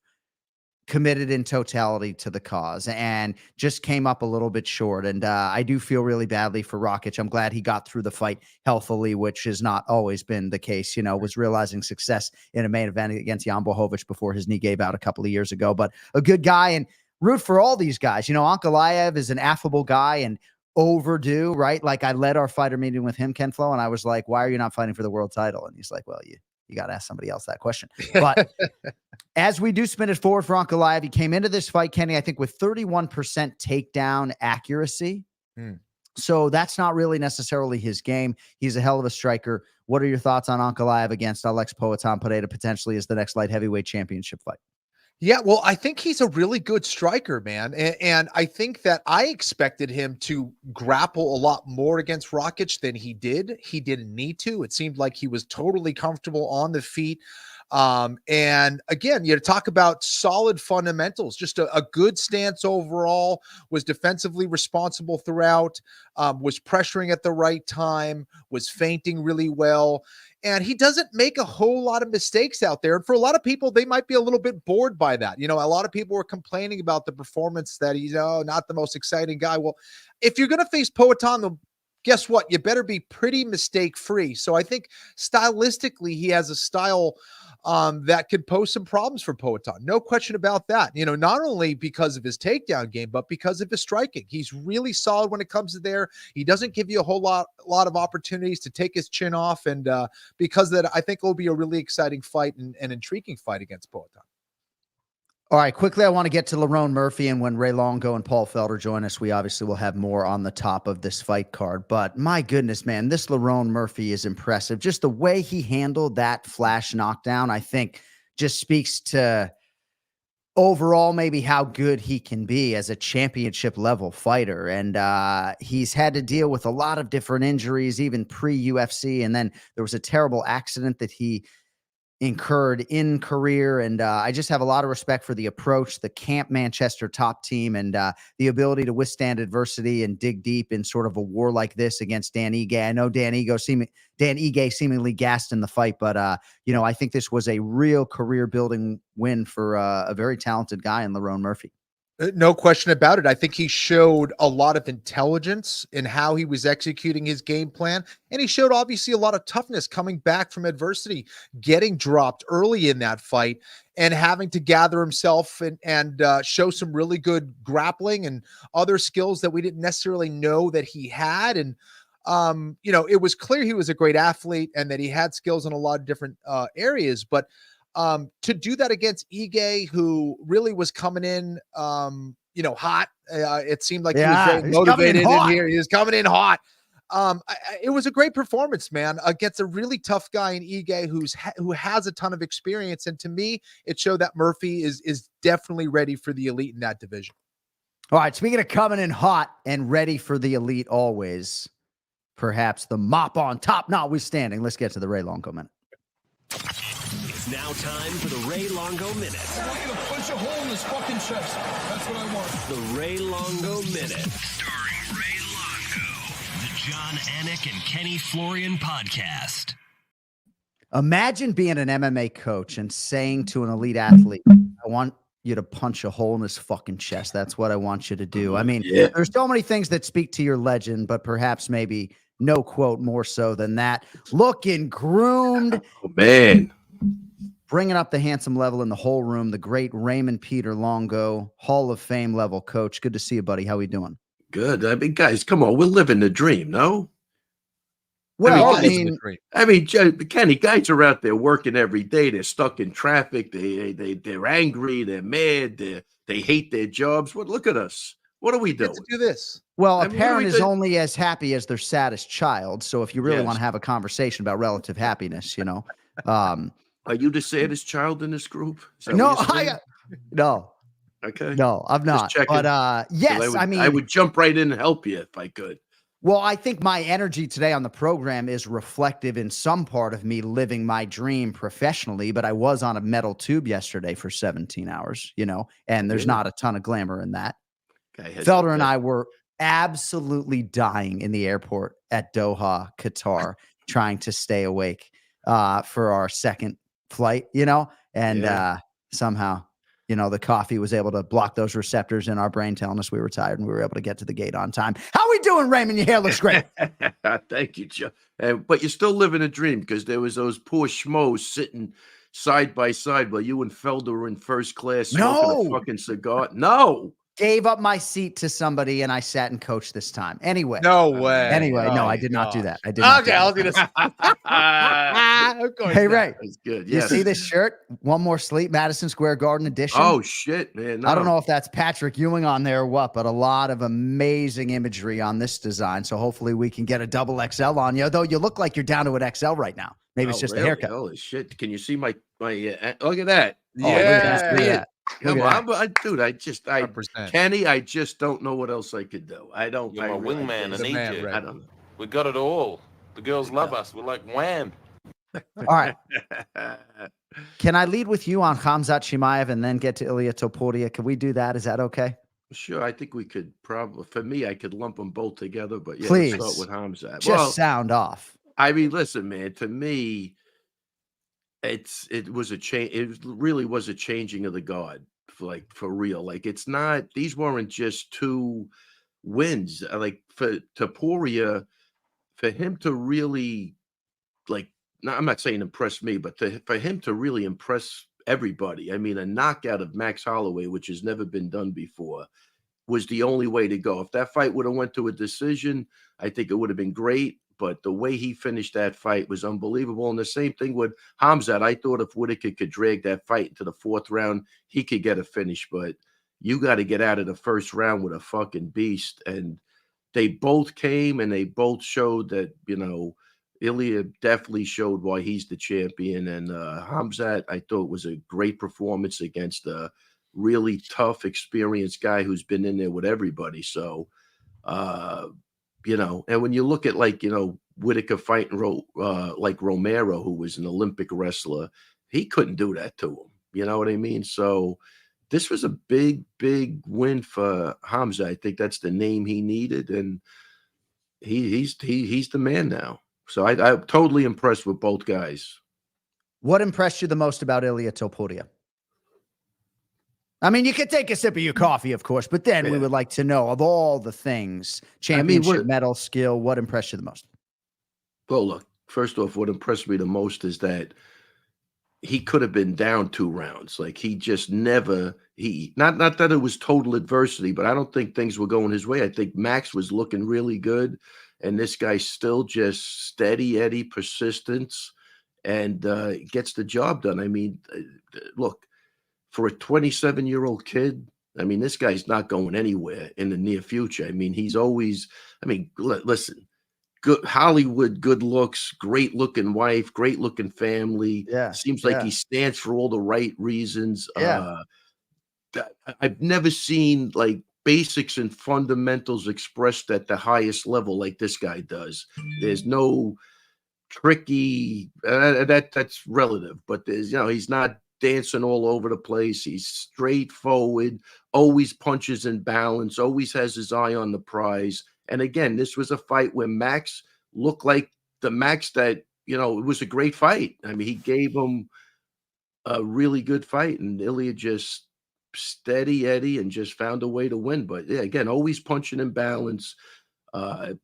committed in totality to the cause, and just came up a little bit short. And I do feel really badly for Rakic. I'm glad he got through the fight healthily, which has not always been the case. Was realizing success in a main event against Jan Blachowicz before his knee gave out a couple of years ago. But a good guy, and root for all these guys. Ankalaev is an affable guy and overdue, right? Like I led our fighter meeting with him, Ken Flo, and I was like, why are you not fighting for the world title? And he's like, well, you got to ask somebody else that question. But as we do spin it forward for Ankalaev, he came into this fight, Kenny, I think with 31% takedown accuracy. So that's not really necessarily his game. He's a hell of a striker. What are your thoughts on Ankalaev against Alex Poatan Pereira potentially as the next light heavyweight championship fight? Yeah, well, I think he's a really good striker, man. And I think that I expected him to grapple a lot more against Rakic than he did. He didn't need to. It seemed like he was totally comfortable on the feet. And again, talk about solid fundamentals, just a good stance overall, was defensively responsible throughout, was pressuring at the right time, was feinting really well. And he doesn't make a whole lot of mistakes out there. And for a lot of people, they might be a little bit bored by that. A lot of people were complaining about the performance that he's not the most exciting guy. Well, if you're going to face Poatan, guess what? You better be pretty mistake-free. So I think stylistically, he has a style that could pose some problems for Poatan. No question about that. Not only because of his takedown game, but because of his striking. He's really solid when it comes to there. He doesn't give you a whole lot of opportunities to take his chin off. And because of that, I think it will be a really exciting fight and intriguing fight against Poatan. All right, quickly, I want to get to Lerone Murphy, and when Ray Longo and Paul Felder join us, we obviously will have more on the top of this fight card. But my goodness, man, this Lerone Murphy is impressive. Just the way he handled that flash knockdown, I think, just speaks to overall maybe how good he can be as a championship level fighter. And he's had to deal with a lot of different injuries, even pre-UFC. And then there was a terrible accident that he incurred in career. And I just have a lot of respect for the approach, the Camp Manchester top team, and the ability to withstand adversity and dig deep in sort of a war like this against Dan Ige. I know Dan Ige seemingly gassed in the fight, but I think this was a real career building win for a very talented guy in Lerone Murphy. No question about it. I think he showed a lot of intelligence in how he was executing his game plan. And he showed obviously a lot of toughness coming back from adversity, getting dropped early in that fight and having to gather himself and show some really good grappling and other skills that we didn't necessarily know that he had. And, it was clear he was a great athlete and that he had skills in a lot of different areas, but to do that against Ige, who really was coming in, hot. It seemed like he was very motivated in here. He was coming in hot. It was a great performance, man, against a really tough guy in Ige who has a ton of experience. And to me, it showed that Murphy is definitely ready for the elite in that division. All right. Speaking of coming in hot and ready for the elite always, perhaps the mop on top notwithstanding, let's get to the Ray Longo minute. It's now time for the Ray Longo Minute. I want you to punch a hole in his fucking chest. That's what I want. The Ray Longo Minute. Starring Ray Longo. The John Anik and Kenny Florian podcast. Imagine being an MMA coach and saying to an elite athlete, I want you to punch a hole in his fucking chest. That's what I want you to do. I mean, There's so many things that speak to your legend, but perhaps maybe no quote more so than that. Looking groomed. Oh, man. Bringing up the handsome level in the whole room, the great Raymond Peter Longo, Hall of Fame level coach. Good to see you, buddy. How we doing? Good. I mean, guys, come on. We're living the dream, no? Well, Kenny, guys are out there working every day. They're stuck in traffic. They're angry. They're mad. They hate their jobs. Look at us. What are we doing? Let's do this. Well, a parent is only as happy as their saddest child. So if you really want to have a conversation about relative happiness, Are you the saddest child in this group? No. Okay. No, I'm Just not. checking. But 'Cause yes, I would jump right in and help you if I could. well, I think my energy today on the program is reflective in some part of me living my dream professionally, but I was on a metal tube yesterday for 17 hours, and there's Yeah. not a ton of glamour in that. Guy has Felder the and best- I were absolutely dying in the airport at Doha, Qatar, trying to stay awake for our second flight, and Yeah. somehow, the coffee was able to block those receptors in our brain telling us we were tired, and we were able to get to the gate on time. How we doing, Raymond? Your hair looks great. Thank you, Joe. But you're still living a dream because there was those poor schmoes sitting side by side while you and Felder were in first class smoking a No. fucking cigar. No. Gave up my seat to somebody, and I sat and coached this time. Anyway. No way. Anyway, no, Oh, I did not do gosh. that. I did not do Okay, I that. was gonna say. Of course Hey, not. Ray, That's good. you Yes. see this shirt? One More Sleep, Madison Square Garden edition. Oh shit, man. I don't know if that's Patrick Ewing on there or what, but a lot of amazing imagery on this design. So hopefully we can get a double XL on you. Though you look like you're down to an XL right now. Maybe it's just really? a haircut. Holy shit. Can you see my look at that? Oh, look at that. Look at Yeah. that. Come Look at on, dude. I 100%. Kenny, I just don't know what else I could do. I don't. You're my really- wingman. I The need man, you. Ray. I don't We got it all. The girls love us. We're like wham. All right. know. Can I lead with you on Khamzat Chimaev and then get to Ilia Topuria? Can we do that? Is that okay? Sure, I think we could probably. For me, I could lump them both together. But yeah, Please. let's start with Khamzat. Just Well, sound off. I mean, listen, man. To me, it was a change. It really was a changing of the guard, for real. Like it's not. These weren't just two wins. Like for Topuria, for him to really like. Now, I'm not saying impress me, but for him to really impress everybody. I mean, a knockout of Max Holloway, which has never been done before, was the only way to go. If that fight would have went to a decision, I think it would have been great. But the way he finished that fight was unbelievable. And the same thing with Khamzat. I thought if Whitaker could drag that fight into the fourth round, he could get a finish. But you got to get out of the first round with a fucking beast. And they both came and they both showed that, Ilia definitely showed why he's the champion. And Khamzat, I thought, was a great performance against a really tough, experienced guy who's been in there with everybody. So, and when you look at Whitaker fighting like Romero, who was an Olympic wrestler, he couldn't do that to him. You know what I mean? So this was a big, big win for Khamzat. I think that's the name he needed, and he's the man now. So I'm totally impressed with both guys. What impressed you the most about Ilia Topuria? I mean, you could take a sip of your coffee, of course, but then we would like to know, of all the things, championship medal, skill, what impressed you the most? Well, look, first off, what impressed me the most is that he could have been down 2 rounds. Like he just never, not that it was total adversity, but I don't think things were going his way. I think Max was looking really good. And this guy still just steady Eddie persistence and gets the job done. I mean, look, for a 27-year-old kid, I mean, this guy's not going anywhere in the near future. I mean, he's always, listen, good Hollywood, good looks, great looking wife, great looking family. Yeah. Seems like he stands for all the right reasons. Yeah. I've never seen basics and fundamentals expressed at the highest level like this guy does. There's no tricky that's relative, but there's he's not dancing all over the place. He's straightforward, always punches in balance, always has his eye on the prize. And again, this was a fight where Max looked like the Max that it was a great fight. I mean, he gave him a really good fight, and Ilia just steady Eddie and just found a way to win. But yeah, again, always punching in balance,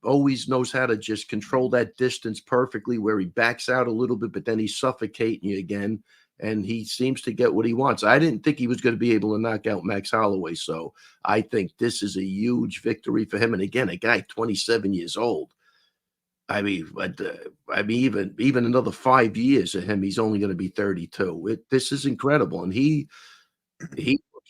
always knows how to just control that distance perfectly, where he backs out a little bit, but then he's suffocating you again, and he seems to get what he wants. I didn't think he was going to be able to knock out Max Holloway, so I think this is a huge victory for him. And again, a guy 27 years old. I mean, even another 5 years of him, he's only going to be 32. This is incredible, and he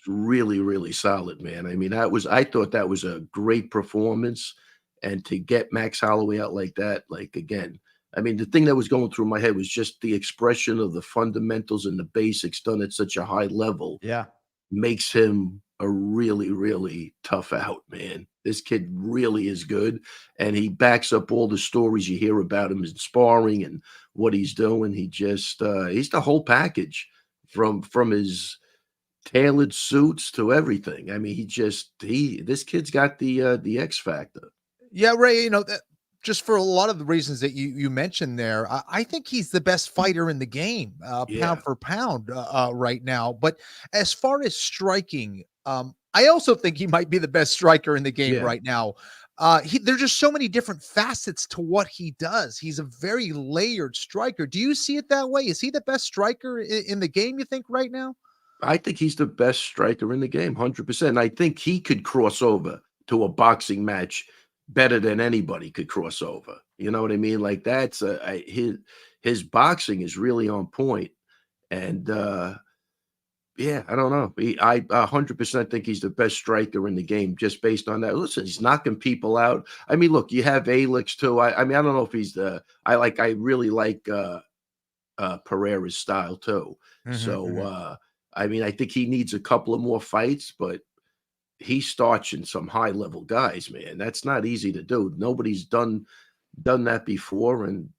really, really solid, man. I mean, I thought that was a great performance. And to get Max Holloway out like that, again, I mean, the thing that was going through my head was just the expression of the fundamentals and the basics done at such a high level. Yeah. Makes him a really, really tough out, man. This kid really is good, and he backs up all the stories you hear about him in sparring and what he's doing. He just he's the whole package from his tailored suits to everything. I mean, this kid's got the X factor. Yeah, Ray, just for a lot of the reasons that you mentioned there, I think he's the best fighter in the game, pound for pound, right now. But as far as striking, I also think he might be the best striker in the game right now. There's just so many different facets to what he does. He's a very layered striker. Do you see it that way? Is he the best striker in the game, you think, right now? I think he's the best striker in the game, 100%. I think he could cross over to a boxing match better than anybody could cross over. You know what I mean? Like that's his boxing is really on point. And yeah, I don't know. I 100% think he's the best striker in the game just based on that. Listen, he's knocking people out. I mean, look, you have Alex too. I mean, I don't know if he's I really like Pereira's style too. So I mean, I think he needs a couple of more fights, but he's starching some high level guys, man. That's not easy to do. Nobody's done that before. And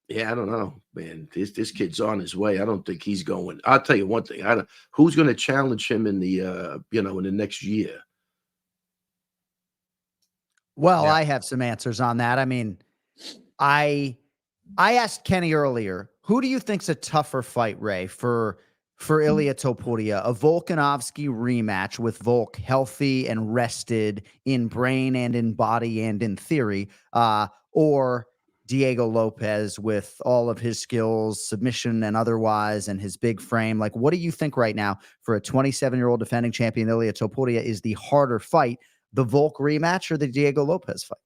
yeah, I don't know, man. This kid's on his way. I don't think he's going. I'll tell you one thing. Who's going to challenge him in the in the next year? Well, I have some answers on that. I mean, I asked Kenny earlier, who do you think's a tougher fight, Ray, for Ilia Topuria? A Volkanovski rematch with Volk healthy and rested in brain and in body and in theory, or Diego Lopez with all of his skills, submission and otherwise, and his big frame? Like, what do you think right now for a 27-year-old defending champion Ilia Topuria is the harder fight, the Volk rematch or the Diego Lopez fight?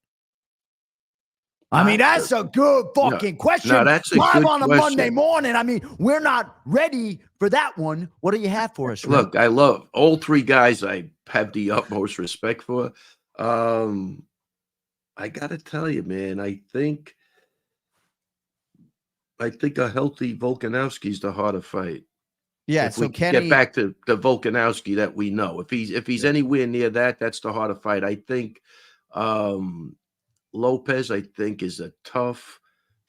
I mean, that's a good fucking question. No, that's a live good on a question. Monday morning. I mean, we're not ready for that one. What do you have for us, Ray? Look, I love all three guys. I have the utmost respect for. I got to tell you, man, I think a healthy Volkanovski is the harder fight. Yeah, if so we Kenny, get back to the Volkanovski that we know. If he's anywhere near that, that's the harder fight. I think Lopez, I think, is a tough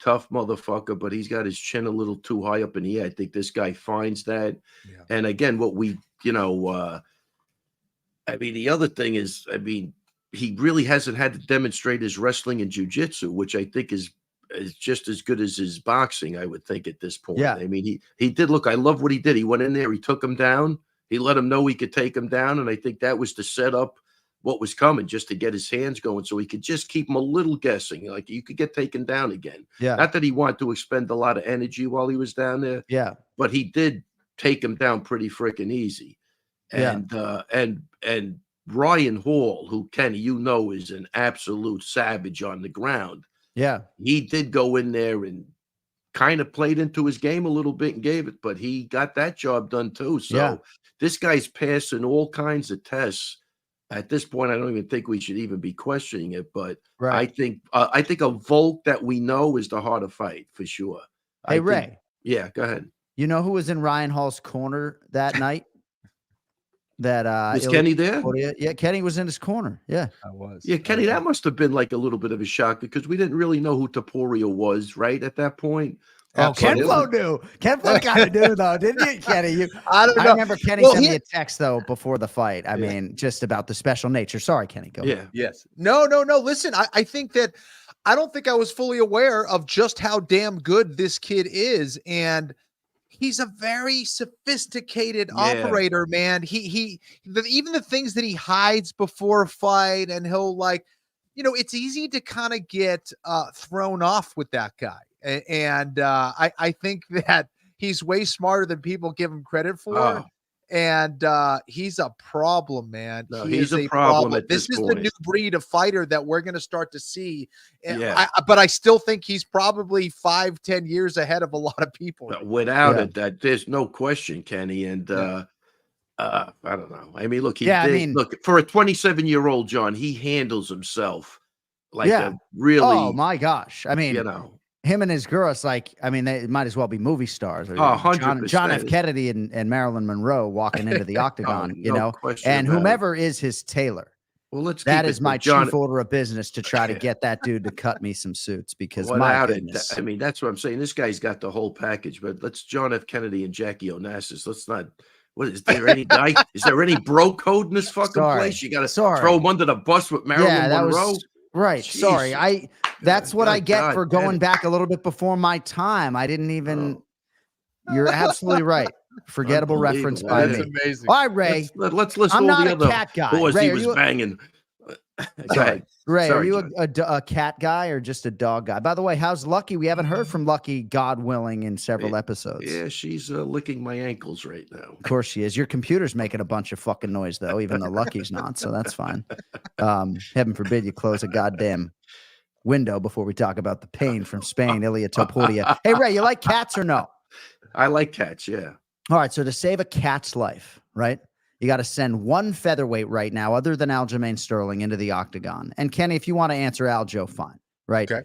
motherfucker, but he's got his chin a little too high up in the air. I think this guy finds that. Yeah. And again, what we, I mean, the other thing is, I mean, he really hasn't had to demonstrate his wrestling and jiu-jitsu, which I think is just as good as his boxing, I would think, at this point. Yeah. I mean, he did look, I love what he did. He went in there, he took him down, he let him know he could take him down, and I think that was to set up what was coming, just to get his hands going so he could just keep him a little guessing. Like, you could get taken down again. Yeah. Not that he wanted to expend a lot of energy while he was down there. Yeah. But he did take him down pretty freaking easy. And and Ryan Hall, who, Kenny, is an absolute savage on the ground. Yeah. He did go in there and kind of played into his game a little bit and gave it, but he got that job done too. So this guy's passing all kinds of tests. At this point, I don't even think we should even be questioning it. But I think a Volk that we know is the harder fight for sure. Hey, Ray. Yeah, go ahead. You know who was in Ryan Hall's corner that night? That was Kenny there? Yeah, Kenny was in his corner. Yeah, I was. Yeah, Kenny, that must have been like a little bit of a shock because we didn't really know who Topuria was, right, at that point. Oh, Ken Flo knew. Ken Flo kind of knew, though, didn't you, Kenny? I don't know. I remember Kenny sent me a text, though, before the fight. I mean, just about the special nature. Sorry, Kenny. Go ahead. Yes. No. Listen, I think that I don't think I was fully aware of just how damn good this kid is. And he's a very sophisticated operator, man. Even the things that he hides before a fight, and he'll it's easy to kind of get thrown off with that guy. And I think that he's way smarter than people give him credit for. And he's a problem, man. No, he's a problem. This is the new breed of fighter that we're going to start to see. But I still think he's probably 5-10 years ahead of a lot of people. Without it, that there's no question, Kenny. And I don't know. I mean, look, look, for a 27-year-old John, he handles himself like a really. Oh my gosh! I mean, him and his girl, it's like, I mean, they might as well be movie stars. Or 100%. John F. Kennedy and Marilyn Monroe walking into the octagon, you know, and whomever is his tailor. Well, that is my chief order of business to try to get that dude to cut me some suits because my goodness. I mean, that's what I'm saying. This guy's got the whole package, but let's John F. Kennedy and Jackie Onassis. Let's not. What is there any guy? Is there any bro code in this fucking place? You got to throw him under the bus with Marilyn Monroe. Right. Jeez. Sorry. That's what I get for going back a little bit before my time. I didn't even. You're absolutely right. Forgettable reference by me. Amazing. All right, Ray. Let's list I'm all not the a other cat guy. boys Ray, he was banging. Sorry. Ray, Sorry, are you a cat guy or just a dog guy? By the way, how's Lucky? We haven't heard from Lucky, God willing, in several episodes. Yeah, she's licking my ankles right now. Of course she is. Your computer's making a bunch of fucking noise, though, even though Lucky's not, so that's fine. Heaven forbid you close a goddamn window before we talk about the pain from Spain, Ilia Topuria. Hey, Ray, you like cats or no? I like cats, yeah. All right, so to save a cat's life, right? You got to send one featherweight right now, other than Aljamain Sterling, into the octagon. And Kenny, if you want to answer Aljo, fine, right? Okay.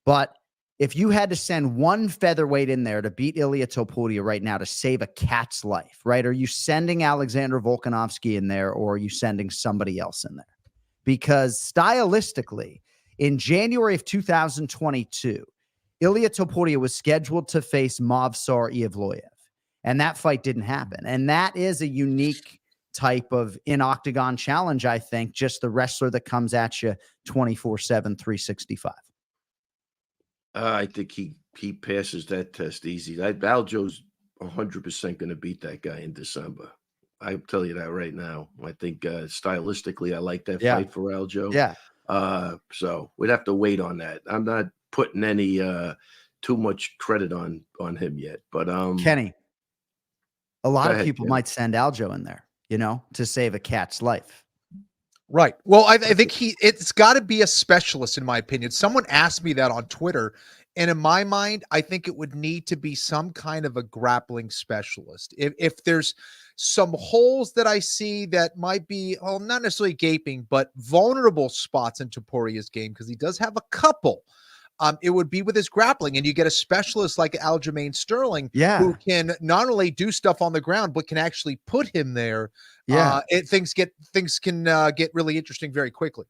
But if you had to send one featherweight in there to beat Ilia Topuria right now to save a cat's life, right? Are you sending Alexander Volkanovski in there, or are you sending somebody else in there? Because stylistically, in January of 2022, Ilia Topuria was scheduled to face Movsar Evloev, and that fight didn't happen. And that is a unique type of in-octagon challenge, I think, just the wrestler that comes at you 24/7, 365. I think he passes that test easy. Aljo's 100% going to beat that guy in December. I tell you that right now. I think stylistically, I like that fight for Aljo. Yeah. So we'd have to wait on that. I'm not putting any too much credit on him yet. But Kenny, a lot of people might send Aljo in there, you know, to save a cat's life. Right. Well, I think it's got to be a specialist, in my opinion. Someone asked me that on Twitter, and in my mind, I think it would need to be some kind of a grappling specialist. If there's some holes that I see that might be, not necessarily gaping, but vulnerable spots in Topuria's game, because he does have a couple. It would be with his grappling, and you get a specialist like Aljamain Sterling, who can not only do stuff on the ground, but can actually put him there. Things can get really interesting very quickly.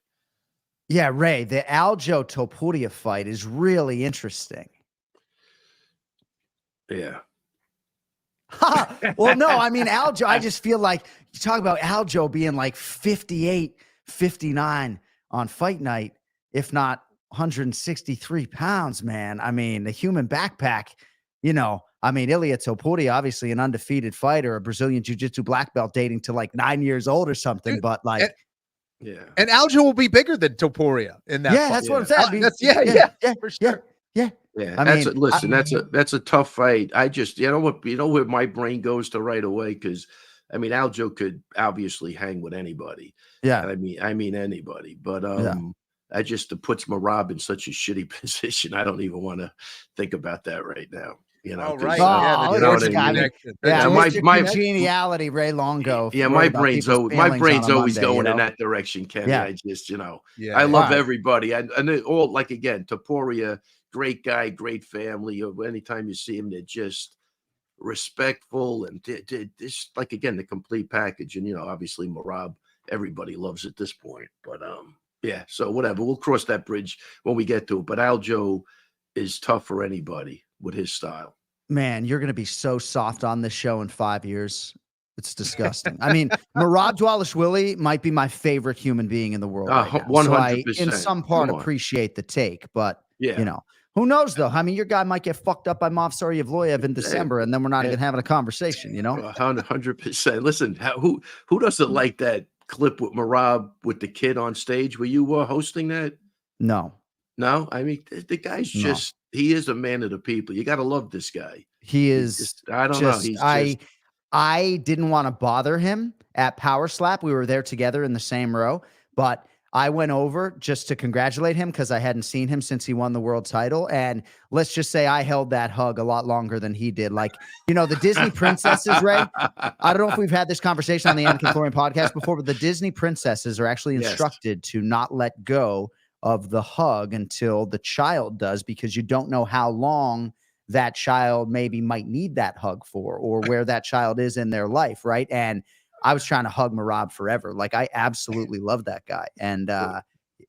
Yeah, Ray, the Aljo Topuria fight is really interesting. Yeah. Well, no, I mean, Aljo, I just feel like you talk about Aljo being like 58, 59 on fight night, if not 163 pounds, man. I mean, the human backpack, you know, I mean, Ilia Topuria, obviously an undefeated fighter, a Brazilian jiu-jitsu black belt dating to like 9 years old or something, but like, and Aljo will be bigger than Topuria in that. Yeah, that's what I'm saying. Yeah, for sure. Yeah. That's a tough fight. I just, you know where my brain goes to right away, because I mean, Aljo could obviously hang with anybody. Yeah, I mean anybody, but I just, it puts Merab in such a shitty position. I don't even want to think about that right now. You know, my geniality, Ray Longo. Yeah, my brain's always going in that direction, Kenny. I just, I love everybody. And they all, like, again, Topuria, great guy, great family. Anytime you see him, they're just respectful and just, like, again, the complete package. And obviously Merab, everybody loves at this point. But yeah, so whatever, we'll cross that bridge when we get to it. But Aljo is tough for anybody with his style. Man, you're going to be so soft on this show in 5 years. It's disgusting. I mean, Merab Dvalishvili might be my favorite human being in the world. Right now. 100%. So I, in some part, appreciate the take, but who knows though? I mean, your guy might get fucked up by Movsar Evloev in December, and then we're not even having a conversation. 100%. Listen, who doesn't like that clip with Merab with the kid on stage? Were you hosting that? No. I mean, the guy's he is a man of the people. You got to love this guy. He is. I don't know. I didn't want to bother him at Power Slap. We were there together in the same row, but I went over just to congratulate him because I hadn't seen him since he won the world title. And let's just say I held that hug a lot longer than he did. Like, the Disney princesses, Ray, I don't know if we've had this conversation on the ANIKFLORIAN podcast before, but the Disney princesses are actually instructed to not let go of the hug until the child does, because you don't know how long that child maybe might need that hug for, or where that child is in their life, right? And I was trying to hug Merab forever. Like, I absolutely love that guy. And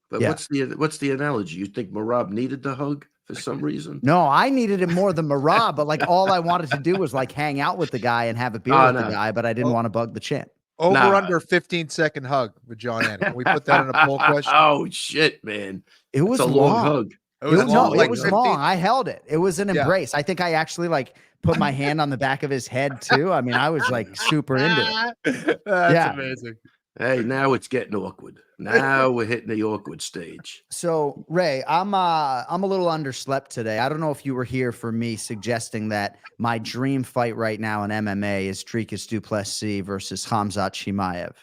But yeah. what's the analogy? You think Merab needed the hug for some reason? No, I needed it more than Merab, but like all I wanted to do was like hang out with the guy and have a beer with the guy, but I didn't want to bug the champ. Over under 15-second hug with John Anik. Can we put that in a poll question? Oh shit, man. It was a long hug. It was long. It was long. I held it. It was an embrace. I think I actually like put my hand on the back of his head too. I mean, I was like super into it. That's amazing. Hey, now it's getting awkward. Now we're hitting the awkward stage. So, Ray, I'm a little underslept today. I don't know if you were here for me suggesting that my dream fight right now in MMA is Dricus du Plessis versus Khamzat Chimaev.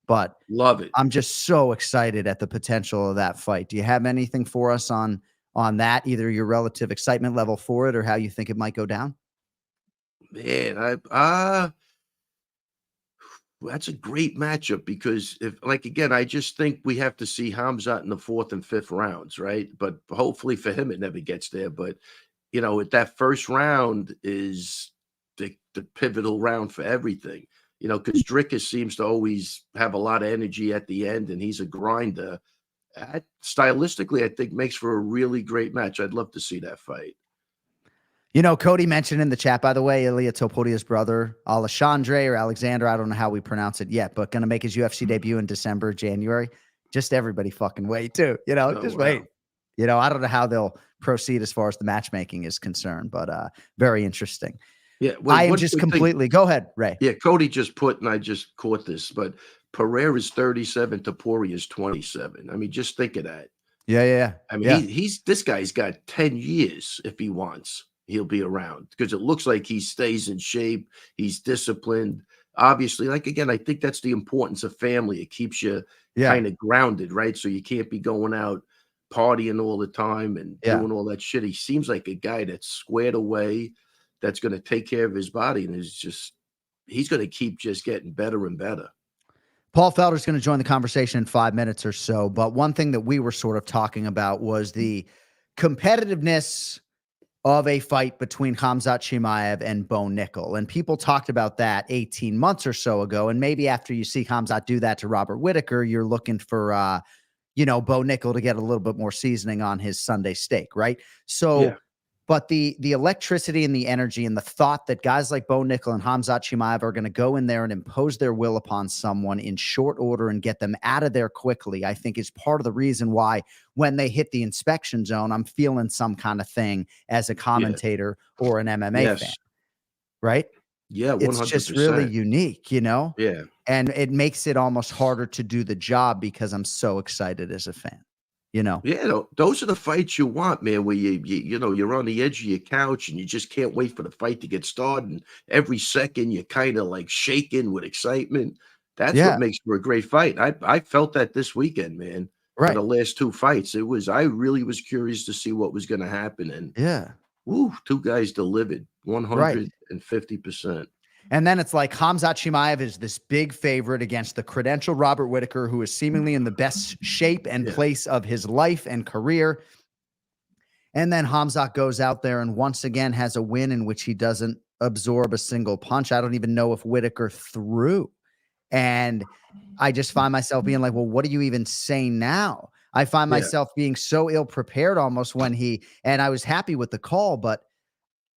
But love it. I'm just so excited at the potential of that fight. Do you have anything for us on that, either your relative excitement level for it or how you think it might go down? Man, that's a great matchup, because I just think we have to see Khamzat in the 4th and 5th rounds, right? But hopefully for him, it never gets there. But, that first round is the pivotal round for everything, because Dricus seems to always have a lot of energy at the end, and he's a grinder. Stylistically, I think makes for a really great match. I'd love to see that fight. Cody mentioned in the chat, by the way, Ilia Topuria's brother, Alexander, I don't know how we pronounce it yet, but going to make his UFC debut in December, January. Just everybody fucking wait too, wait. I don't know how they'll proceed as far as the matchmaking is concerned, but very interesting. Yeah. I am just completely, go ahead, Ray. Yeah. Cody just put, and I just caught this, but Pereira is 37, Topuria is 27. I mean, just think of that. Yeah. I mean, this guy's got 10 years if he wants. He'll be around, because it looks like he stays in shape. He's disciplined. Obviously, I think that's the importance of family. It keeps you kind of grounded, right? So you can't be going out partying all the time and doing all that shit. He seems like a guy that's squared away, that's going to take care of his body, and he's going to keep just getting better and better. Paul Felder is going to join the conversation in 5 minutes or so. But one thing that we were sort of talking about was the competitiveness of a fight between Khamzat Chimaev and Bo Nickel. And people talked about that 18 months or so ago. And maybe after you see Khamzat do that to Robert Whittaker, you're looking for, Bo Nickel to get a little bit more seasoning on his Sunday steak, right? So, but the electricity and the energy and the thought that guys like Bo Nickel and Khamzat Chimaev are going to go in there and impose their will upon someone in short order and get them out of there quickly, I think is part of the reason why when they hit the inspection zone, I'm feeling some kind of thing as a commentator or an MMA fan, right? Yeah, 100%. It's just really unique, Yeah. And it makes it almost harder to do the job because I'm so excited as a fan. Yeah, those are the fights you want, man, where you're on the edge of your couch and you just can't wait for the fight to get started. And every second you're kind of like shaking with excitement. That's what makes for a great fight. I felt that this weekend, man. Right. For the last 2 fights. I really was curious to see what was going to happen. And 2 guys delivered 150%. And then it's like Khamzat Chimaev is this big favorite against the credentialed Robert Whittaker, who is seemingly in the best shape and place of his life and career. And then Khamzat goes out there and once again has a win in which he doesn't absorb a single punch. I don't even know if Whittaker threw. And I just find myself being like, well, what do you even say now? I find myself being so ill-prepared almost and I was happy with the call, but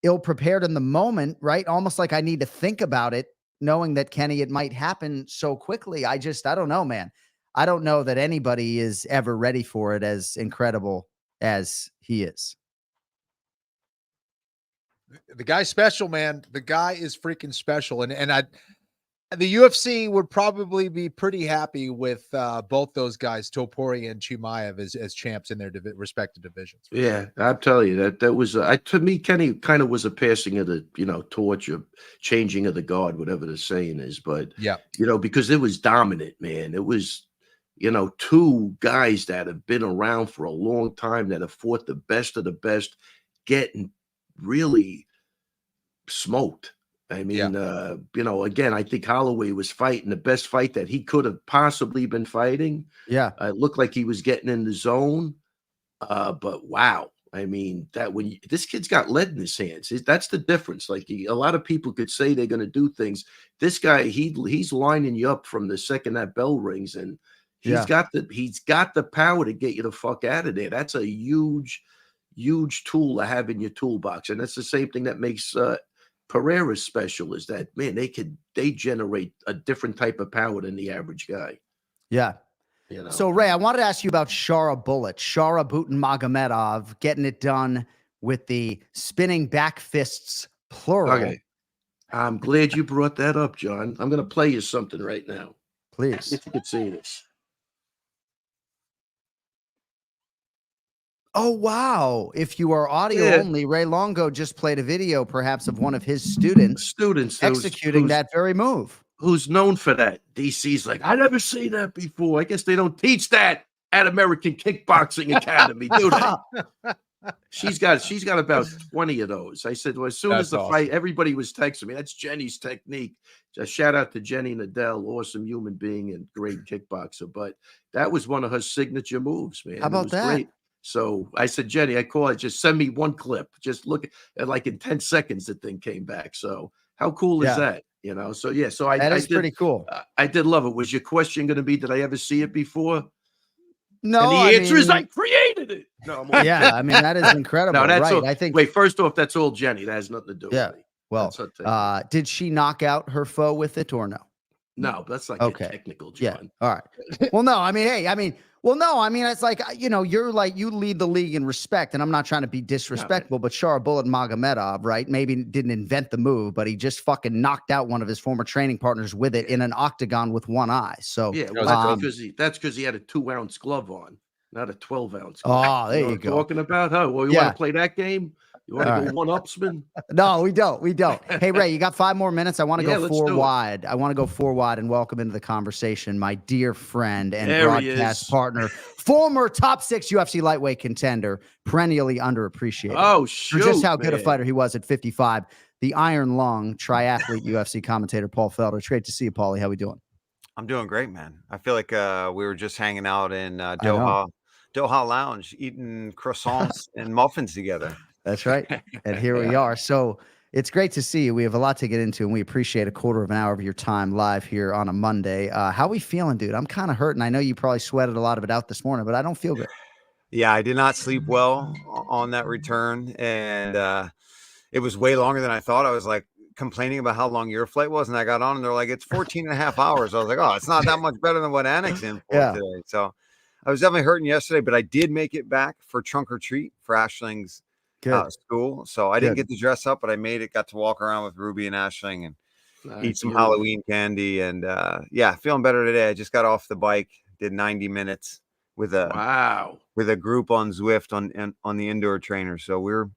ill-prepared in the moment, right? Almost like I need to think about it, knowing that, Kenny, it might happen so quickly. I don't know, man. I don't know that anybody is ever ready for it as incredible as he is. The guy's special, man. The guy is freaking special. And the UFC would probably be pretty happy with both those guys, Topuria and Chimaev, as champs in their respective divisions. Yeah, I'll tell you that was to me, Kenny kind of was a passing of the torch, or changing of the guard, whatever the saying is. But because it was dominant, man. It was 2 guys that have been around for a long time, that have fought the best of the best, getting really smoked. I mean, again, I think Holloway was fighting the best fight that he could have possibly been fighting. Yeah. It looked like he was getting in the zone. But wow, I mean, this kid's got lead in his hands. That's the difference. Like a lot of people could say they're going to do things. This guy, he's lining you up from the second that bell rings, and he's got the power to get you the fuck out of there. That's a huge tool to have in your toolbox, and that's the same thing that makes Pereira special. Is that, man, they generate a different type of power than the average guy. Yeah. You know? So, Ray, I wanted to ask you about Shara Bullet, Shara Butin-Magomedov, getting it done with the spinning back fists, plural. Okay. I'm glad you brought that up, John. I'm going to play you something right now. Please. If you could see this. Oh, wow. If you are audio only, Ray Longo just played a video, perhaps, of one of his students executing that very move. Who's known for that. DC's like, I never seen that before. I guess they don't teach that at American Kickboxing Academy, do they? She's got about 20 of those. I said, well, as soon as the fight, everybody was texting me. That's Jenny's technique. Just shout out to Jenny Nadell, awesome human being and great kickboxer. But that was one of her signature moves, man. How about that? Great. So I said, Jenny, I call it, just send me one clip. Just look at like in 10 seconds, the thing came back. So how cool is that? You know, so yeah, so that is pretty cool. I did love it. Was your question going to be, did I ever see it before? No, and the answer is I created it. No, yeah, I mean, that is incredible. No, that's right. all, I think. Wait, first off, that's all Jenny. That has nothing to do with me. Well, did she knock out her foe with it or no? No, that's like technical, John. Yeah. All right. Well, no, I mean, hey, it's like, you know, you're like, you lead the league in respect, and I'm not trying to be disrespectful, but Shara Butin-Magomedov, right? Maybe didn't invent the move, but he just fucking knocked out one of his former training partners with it in an octagon with one eye. So yeah, well, that's because he had a 2-ounce glove on, not a 12-ounce glove. Oh, there you go. Talking about, well, you want to play that game? You want to go one-upsman? No, we don't. Hey, Ray, you got 5 more minutes? I want to go 4 wide. I want to go 4 wide and welcome into the conversation my dear friend and broadcast partner, former top 6 UFC lightweight contender, perennially underappreciated. Oh, shoot, for just how good a fighter he was at 55. The iron lung triathlete UFC commentator, Paul Felder. It's great to see you, Paulie. How we doing? I'm doing great, man. I feel like we were just hanging out in Doha Lounge, eating croissants and muffins together. That's right. And here we are. So it's great to see you. We have a lot to get into, and we appreciate a quarter of an hour of your time live here on a Monday. How we feeling, dude? I'm kind of hurting. I know you probably sweated a lot of it out this morning, but I don't feel good. Yeah, I did not sleep well on that return, and it was way longer than I thought. I was like complaining about how long your flight was, and I got on, and they're like, it's 14 and a half hours. I was like, oh, it's not that much better than what Anik's in for today. So I was definitely hurting yesterday, but I did make it back for trunk or treat for Ashling's school. So I didn't get to dress up, but I made it, got to walk around with Ruby and Ashling and eat some Halloween candy. And feeling better today. I just got off the bike, did 90 minutes with a group on Zwift on the indoor trainer. So we were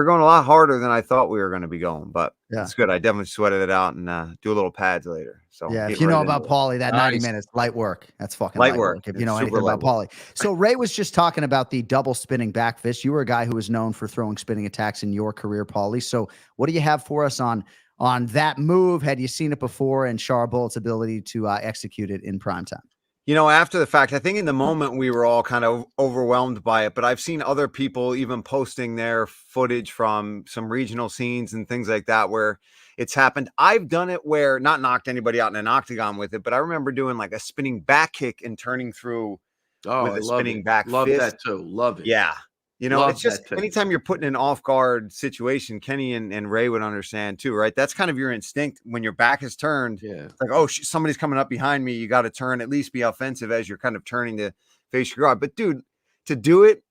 going a lot harder than I thought we were going to be going, but it's good. I definitely sweated it out and do a little pads later. So if you know about Paulie, that 90 minutes, light work. That's fucking light work. If you know anything about Paulie. So Ray was just talking about the double spinning back fist. You were a guy who was known for throwing spinning attacks in your career, Paulie. So what do you have for us on that move? Had you seen it before, and Shara Bullet's ability to execute it in prime time? You know, after the fact, I think in the moment we were all kind of overwhelmed by it, but I've seen other people even posting their footage from some regional scenes and things like that where it's happened. I've done it where not knocked anybody out in an octagon with it, but I remember doing like a spinning back kick and turning through with a spinning back fist. Love that too. Love it. Yeah. You know, it's just anytime you're put in an off guard situation, Kenny and Ray would understand too, right? That's kind of your instinct when your back is turned. Yeah. It's like, oh, somebody's coming up behind me. You got to turn, at least be offensive as you're kind of turning to face your guard. But dude, to do it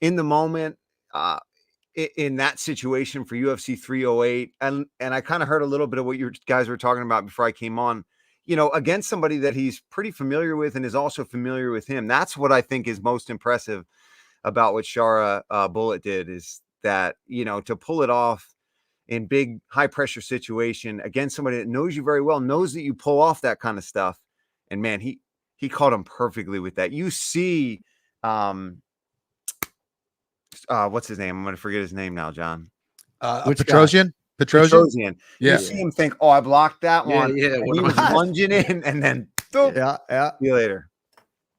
in the moment, in that situation for UFC 308, and I kind of heard a little bit of what you guys were talking about before I came on, you know, against somebody that he's pretty familiar with and is also familiar with him. That's what I think is most impressive about what Shara Bullet did, is that, you know, to pull it off in big high pressure situation against somebody that knows you very well, knows that you pull off that kind of stuff. And man, he caught him perfectly with that. You see, what's his name? I'm going to forget his name now, John. Petrosian. Yeah. You see him think, oh, I blocked that one. Yeah. And he was lunging in and then boom. Yeah. See you later.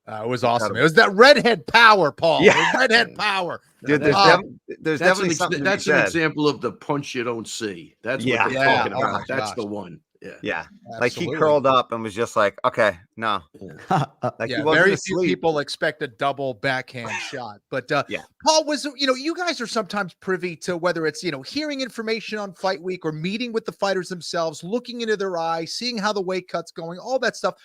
It was awesome. It was that redhead power, Paul. Yeah. Redhead power. Dude, there's definitely something that's an example of the punch you don't see. That's what they're talking about. Oh That's the one. Yeah. Absolutely. Like he curled up and was just like, okay, no. Like he wasn't very asleep. few people expect a double backhand shot. But Paul, you guys are sometimes privy to whether it's, hearing information on fight week or meeting with the fighters themselves, looking into their eyes, seeing how the weight cut's going, all that stuff.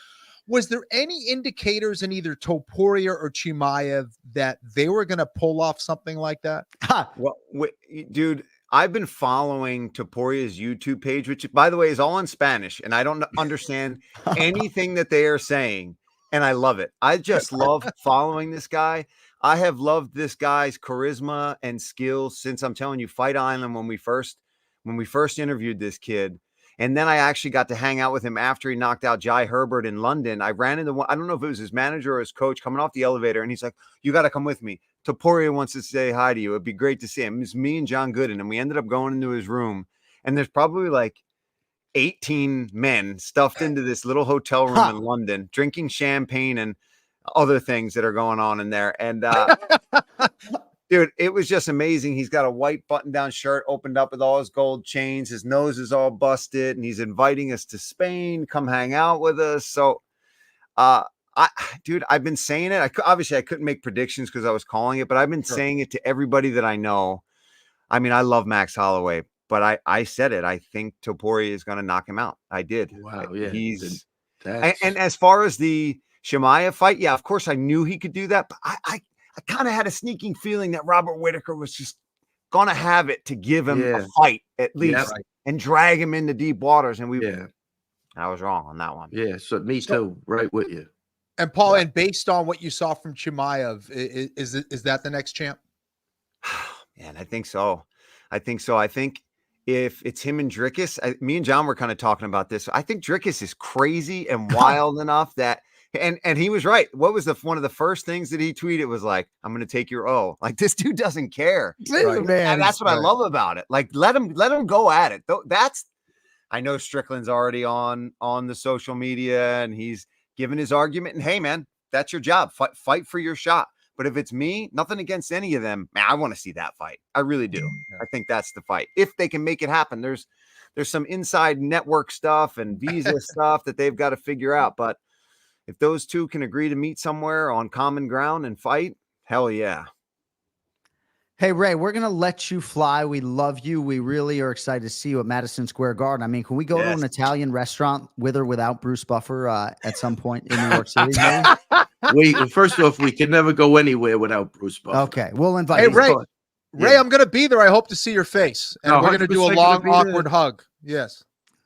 Was there any indicators in either Topuria or Chimaev that they were going to pull off something like that? Well, dude, I've been following Topuria's YouTube page, which, by the way, is all in Spanish, and I don't understand anything that they are saying, and I love it. I just love following this guy. I have loved this guy's charisma and skills since, I'm telling you, Fight Island, when we first interviewed this kid. And then I actually got to hang out with him after he knocked out Jai Herbert in London. I ran into one, I don't know if it was his manager or his coach, coming off the elevator, and he's like, you got to come with me. Topuria wants to say hi to you. It'd be great to see him. It's me and John Gooden. And we ended up going into his room, and there's probably like 18 men stuffed into this little hotel room in London, drinking champagne and other things that are going on in there. And dude, it was just amazing. He's got a white button-down shirt opened up with all his gold chains. His nose is all busted, and he's inviting us to Spain. Come hang out with us. So, dude, I've been saying it. Obviously, I couldn't make predictions because I was calling it, but I've been saying it to everybody that I know. I mean, I love Max Holloway, but I said it. I think Topuria is going to knock him out. I did. Wow, yeah. And as far as the Chimaev fight, yeah, of course I knew he could do that, but I kind of had a sneaking feeling that Robert Whitaker was just going to have it to give him a fight at least and drag him into deep waters. And I was wrong on that one. Yeah. So me too. Right with you. And Paul, and based on what you saw from Chimaev, is that the next champ? Man, I think so. I think if it's him and Dricus, me and John were kind of talking about this. I think Dricus is crazy and wild enough that, and he was right. What was one of the first things that he tweeted was like, I'm going to take your O. Like, this dude doesn't care. Right. Man, and that's what I love about it. Like, let him go at it. I know Strickland's already on the social media and he's giving his argument, and hey man, that's your job. Fight for your shot. But if it's me, nothing against any of them, man, I want to see that fight. I really do. I think that's the fight. If they can make it happen, there's some inside network stuff and visa stuff that they've got to figure out. But if those two can agree to meet somewhere on common ground and fight, hell yeah. Hey, Ray, we're going to let you fly. We love you. We really are excited to see you at Madison Square Garden. I mean, can we go to an Italian restaurant with or without Bruce Buffer at some point in New York City? First off, we can never go anywhere without Bruce Buffer. Okay, we'll invite you. Ray, Ray, I'm going to be there. I hope to see your face. And we're going to do a long, awkward hug. Yes.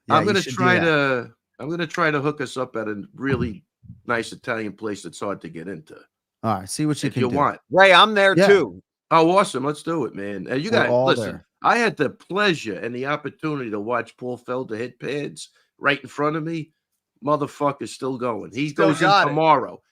Yeah, I'm going to try to hook us up at a really nice Italian place that's hard to get into. All right, see what you can do. Want. Ray, I'm there too. Oh, awesome. Let's do it, man. You guys, listen, there. I had the pleasure and the opportunity to watch Paul Felder hit pads right in front of me. Motherfucker's still going. He goes in tomorrow.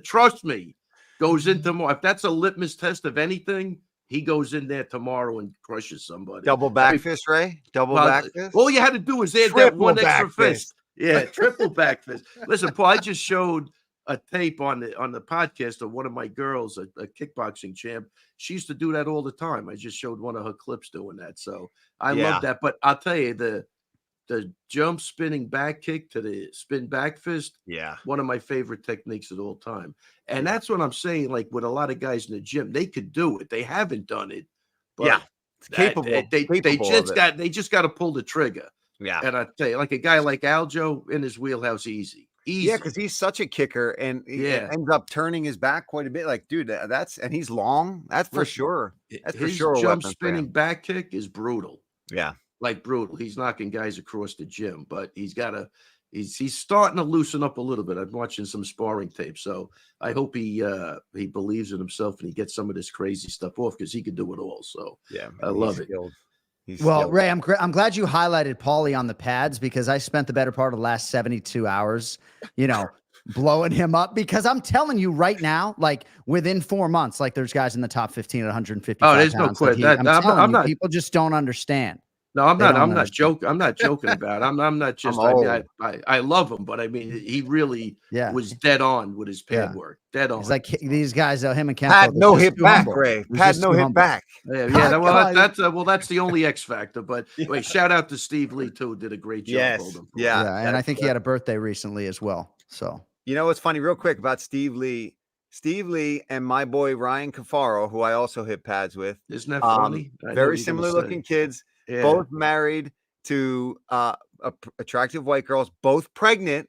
Trust me, goes in tomorrow. If that's a litmus test of anything, he goes in there tomorrow and crushes somebody. Double back fist, Ray? Back fist? All you had to do was add that one extra fist. Yeah, triple back fist. Listen, Paul, I just showed a tape on the podcast of one of my girls, a kickboxing champ. She used to do that all the time. I just showed one of her clips doing that. So I love that. But I'll tell you, the jump spinning back kick to the spin back fist, one of my favorite techniques of all time. And that's what I'm saying, like with a lot of guys in the gym, they could do it. They haven't done it. But it's capable. They just got to pull the trigger. Yeah. And I tell you, like a guy like Aljo in his wheelhouse, easy. Yeah, because he's such a kicker, and he ends up turning his back quite a bit. Like, dude, and he's long. That's for sure. That's for sure. Jump spinning back kick is brutal. Yeah, like brutal. He's knocking guys across the gym, but he's starting to loosen up a little bit. I'm watching some sparring tape, so I hope he believes in himself and he gets some of this crazy stuff off because he could do it all. So yeah, I love it. Well, Ray, I'm glad you highlighted Paulie on the pads because I spent the better part of the last 72 hours, blowing him up because I'm telling you right now, like within 4 months, like there's guys in the top 15 at 150. Oh, there's no question. I'm telling you, people just don't understand. No, I'm They not. don't I'm not understand. joking. I'm not joking about it. I'm not just. I'm I mean, old. I love him, but I mean, he really Yeah. was dead on with his pad Yeah. work. Dead on. It's like these guys, him and Campbell, Had they're no just hit too back, humble. Ray. They're Had just no too hit humble. back. Yeah. Well, God. that's the only X factor. But wait, shout out to Steve Lee too. Did a great job. Yes. Holding for Yeah. him. Yeah, and I think he had a birthday recently as well. So You know what's funny, real quick about Steve Lee? Steve Lee and my boy Ryan Cafaro, who I also hit pads with. Isn't that funny? I know what Very you're gonna similar looking say. kids, Yeah. both married to attractive white girls, both pregnant,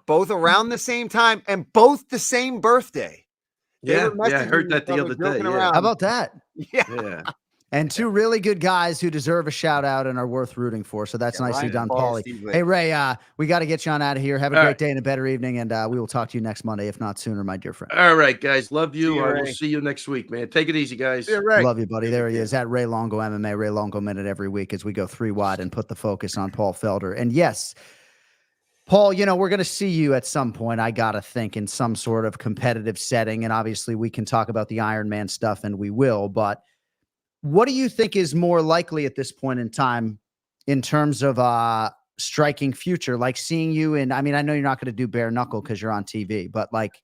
both around the same time, and both the same birthday. They were I heard messaging that each the other, other day. joking Yeah. around. how about that? Yeah. And two really good guys who deserve a shout out and are worth rooting for. So that's nicely Ryan done, Paul, Paulie. Steve Lee. Hey, Ray, we got to get you on out of here. Have a All great right. day and a better evening. And we will talk to you next Monday, if not sooner, my dear friend. All right, guys. Love you. you, I will Ray. see you next week, man. Take it easy, guys. Love you, buddy. There he is at Ray Longo MMA, Ray Longo Minute every week as we go 3 wide and put the focus on Paul Felder. And yes, Paul, we're going to see you at some point, I got to think, in some sort of competitive setting. And obviously we can talk about the Iron Man stuff, and we will. But what do you think is more likely at this point in time in terms of striking future? Like seeing you in, I mean, I know you're not going to do bare knuckle because you're on TV, but like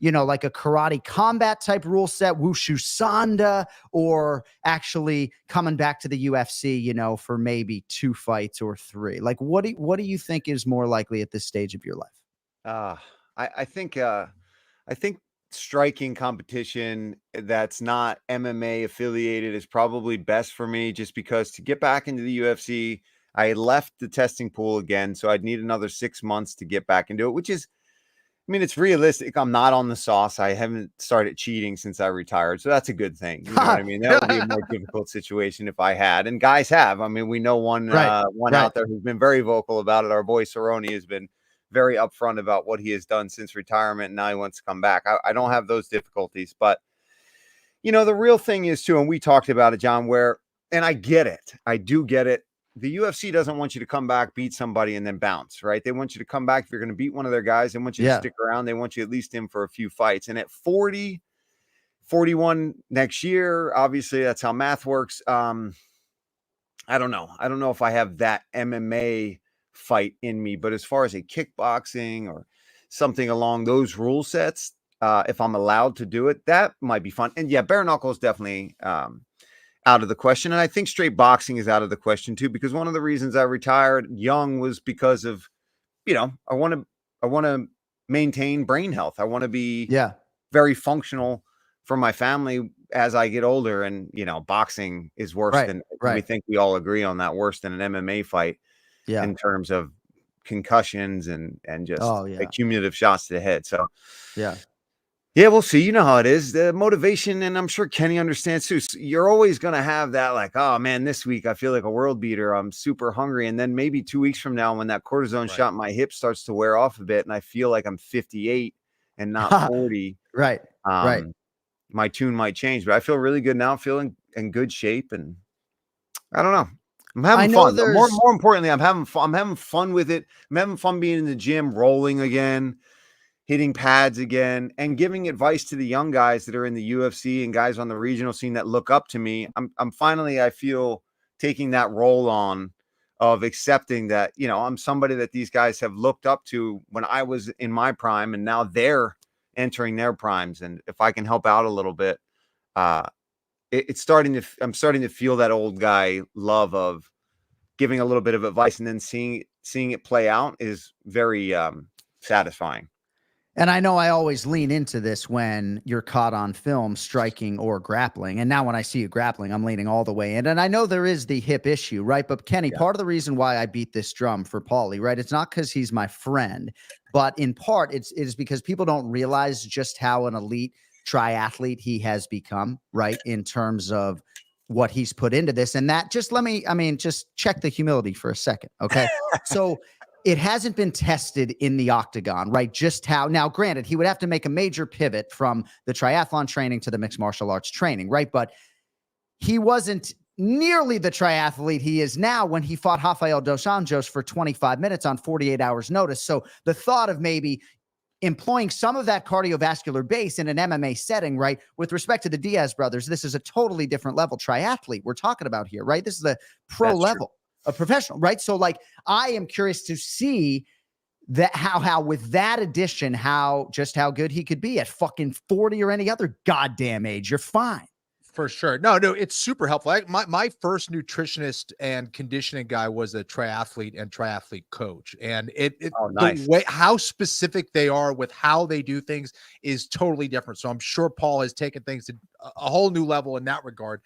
a karate combat type rule set, wushu sanda, or actually coming back to the UFC, for maybe 2 fights or 3. Like, what do you think is more likely at this stage of your life? I think striking competition that's not MMA affiliated is probably best for me, just because to get back into the UFC, I left the testing pool again, so I'd need another 6 months to get back into it, which is, I mean, it's realistic. I'm not on the sauce. I haven't started cheating since I retired, so that's a good thing. You know what I mean? That would be a more difficult situation if I had, and guys have. I mean, we know one out there who's been very vocal about it. Our boy Cerrone has been very upfront about what he has done since retirement, and now he wants to come back. I don't have those difficulties, but the real thing is too, and we talked about it, John, and I get it. I do get it. The UFC doesn't want you to come back, beat somebody, and then bounce, right? They want you to come back. If you're going to beat one of their guys, they want you to stick around. They want you at least in for a few fights. And at 40, 41 next year, obviously that's how math works. I don't know. I don't know if I have that MMA fight in me, but as far as a kickboxing or something along those rule sets, if I'm allowed to do it, that might be fun. And yeah, bare knuckle is definitely out of the question. And I think straight boxing is out of the question too, because one of the reasons I retired young was because of, I want to maintain brain health. I want to be very functional for my family as I get older. And, boxing is worse than we think. We all agree on that, worse than an MMA fight in terms of concussions and just cumulative shots to the head. So yeah, we'll see. You know how it is. The motivation, and I'm sure Kenny understands too. You're always going to have that, like, oh man, this week I feel like a world beater. I'm super hungry. And then maybe 2 weeks from now, when that cortisone shot in my hip starts to wear off a bit and I feel like I'm 58 and not 40. Right. My tune might change, but I feel really good now, feeling in good shape. And I don't know. I'm having fun. More importantly, I'm having fun. I'm having fun with it. I'm having fun being in the gym, rolling again, hitting pads again, and giving advice to the young guys that are in the UFC and guys on the regional scene that look up to me. I'm finally, I feel, taking that role on of accepting that, I'm somebody that these guys have looked up to when I was in my prime, and now they're entering their primes. And if I can help out a little bit, I'm starting to feel that old guy love of giving a little bit of advice and then seeing it play out is very satisfying. And I know I always lean into this when you're caught on film striking or grappling. And now when I see you grappling, I'm leaning all the way in. And I know there is the hip issue, right? But Kenny, part of the reason why I beat this drum for Paulie, right? It's not because he's my friend, but in part it is because people don't realize just how an elite triathlete he has become, right? In terms of what he's put into this. And that just just check the humility for a second. Okay. So it hasn't been tested in the octagon, right? Just how, now granted, he would have to make a major pivot from the triathlon training to the mixed martial arts training, right? But he wasn't nearly the triathlete he is now when he fought Rafael dos Anjos for 25 minutes on 48 hours notice. So the thought of maybe employing some of that cardiovascular base in an MMA setting, right? With respect to the Diaz brothers, this is a totally different level triathlete we're talking about here, right? This is a pro level, a professional, right? So like, I am curious to see that how with that addition, how good he could be at fucking 40 or any other goddamn age. You're fine. For sure. No, it's super helpful. My first nutritionist and conditioning guy was a triathlete and triathlete coach. And the way how specific they are with how they do things is totally different. So I'm sure Paul has taken things to a whole new level in that regard.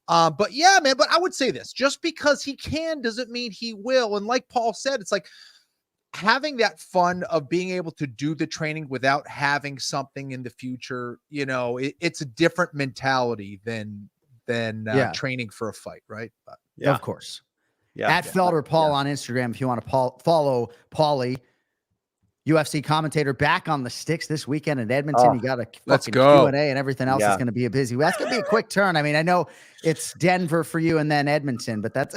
But yeah, man, but I would say this, just because he can doesn't mean he will. And like Paul said, it's like having that fun of being able to do the training without having something in the future, it's a different mentality than training for a fight, right? But, of course. At Felder Paul on Instagram, if you want to follow Paulie, UFC commentator, back on the sticks this weekend in Edmonton. You got a fucking Q&A and everything else is going to be a busy. That's going to be a quick turn. I mean, I know it's Denver for you and then Edmonton, but that's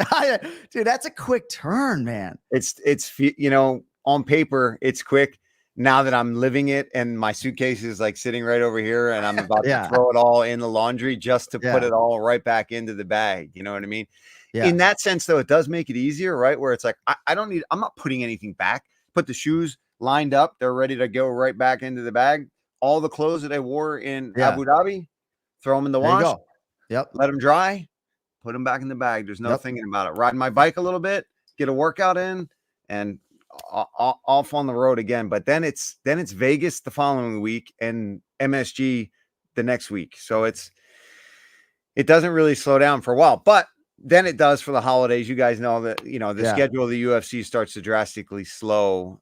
dude, that's a quick turn, man. It's on paper it's quick. Now that I'm living it and my suitcase is like sitting right over here and I'm about to throw it all in the laundry just to put it all right back into the bag. You know what I mean? Yeah. In that sense, though, it does make it easier, right? Where it's like, I'm not putting anything back. Put the shoes lined up. They're ready to go right back into the bag. All the clothes that I wore in Abu Dhabi, throw them in the wash. Yep. Let them dry. Put them back in the bag. There's no thinking about it. Riding my bike a little bit, get a workout in, and off on the road again. But then it's Vegas the following week and MSG the next week. So it doesn't really slow down for a while, but then it does for the holidays. You guys know that, the schedule of the UFC starts to drastically slow,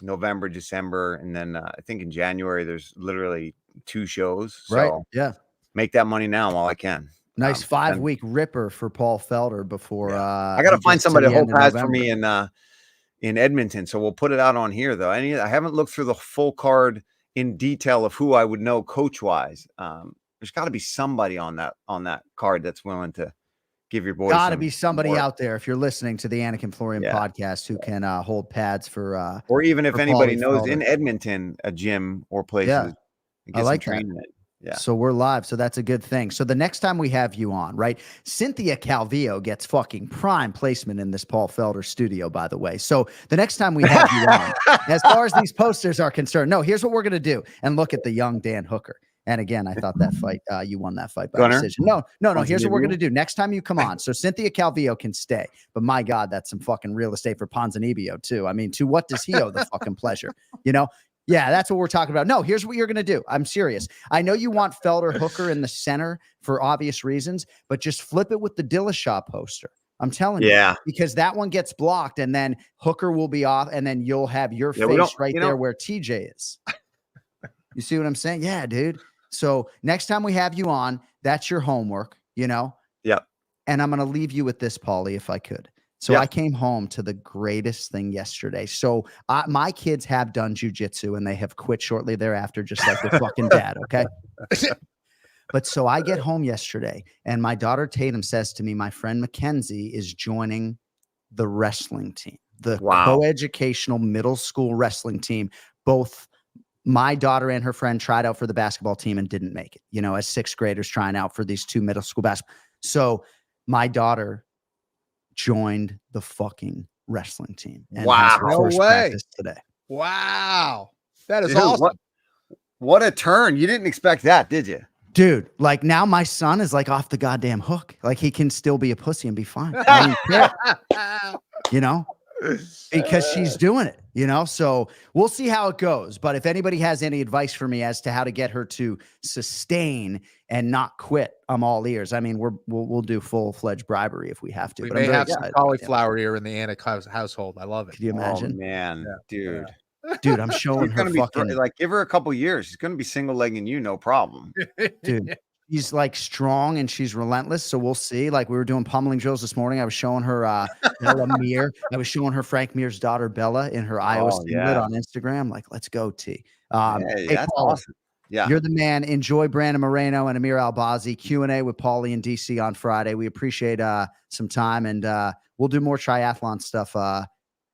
November, December. And then I think in January, there's literally 2 shows. So right. Make that money now while I can. Nice 5-week ripper for Paul Felder before, I got to find somebody to hold pads for me in Edmonton. So we'll put it out on here though. I haven't looked through the full card in detail of who I would know coach wise. There's got to be somebody on that card that's willing to give your boys. Got to be somebody out there if you're listening to the Anik and Florian podcast who can hold pads for or even if anybody knows Felder. In Edmonton a gym or place. I like that. Yeah. So we're live. So that's a good thing. So the next time we have you on, right? Cynthia Calvillo gets fucking prime placement in this Paul Felder studio, by the way. So the next time we have you on, as far as these posters are concerned, here's what we're going to do. And look at the young Dan Hooker. And again, I thought that fight, you won that fight by decision. No. Here's what we're going to do. Next time you come on. So Cynthia Calvillo can stay. But my God, that's some fucking real estate for Ponzinibbio too. I mean, to what does he owe the fucking pleasure? Yeah, that's what we're talking about. No, here's what you're going to do. I'm serious. I know you want Felder Hooker in the center for obvious reasons, but just flip it with the Dillashaw poster. I'm telling you. Because that one gets blocked and then Hooker will be off and then you'll have your face right there where TJ is. You see what I'm saying? Yeah, dude. So next time we have you on, that's your homework, Yep. And I'm going to leave you with this, Paulie, if I could. So I came home to the greatest thing yesterday. So my kids have done jujitsu and they have quit shortly thereafter, just like their fucking dad. Okay. But so I get home yesterday and my daughter Tatum says to me, my friend Mackenzie is joining the wrestling team, the coeducational middle school wrestling team. Both my daughter and her friend tried out for the basketball team and didn't make it, as 6th graders trying out for these 2 middle school basketball. So my daughter joined the fucking wrestling team. And has her first practice today. Wow. That is awesome. What a turn. You didn't expect that, did you? Dude, like now my son is like off the goddamn hook. Like he can still be a pussy and be fine. I don't care. Because she's doing it, so we'll see how it goes. But if anybody has any advice for me as to how to get her to sustain and not quit, I'm all ears. I mean, we'll do full-fledged bribery if we have to. We may have some cauliflower here in the Anik household. I love it. Can you imagine? Oh, man, dude. Dude, I'm showing her fucking give her a couple years. She's gonna be single-legging you, no problem. Dude. She's like strong and she's relentless. So we'll see. Like we were doing pummeling drills this morning. I was showing her Bella Mir. I was showing her Frank Mir's daughter Bella in her Iowa singlet on Instagram. Like, let's go, T. Hey, that's Paul, awesome. Yeah, you're the man. Enjoy Brandon Moreno and Amir Albazi Q&A with Paulie and DC on Friday. We appreciate some time and we'll do more triathlon stuff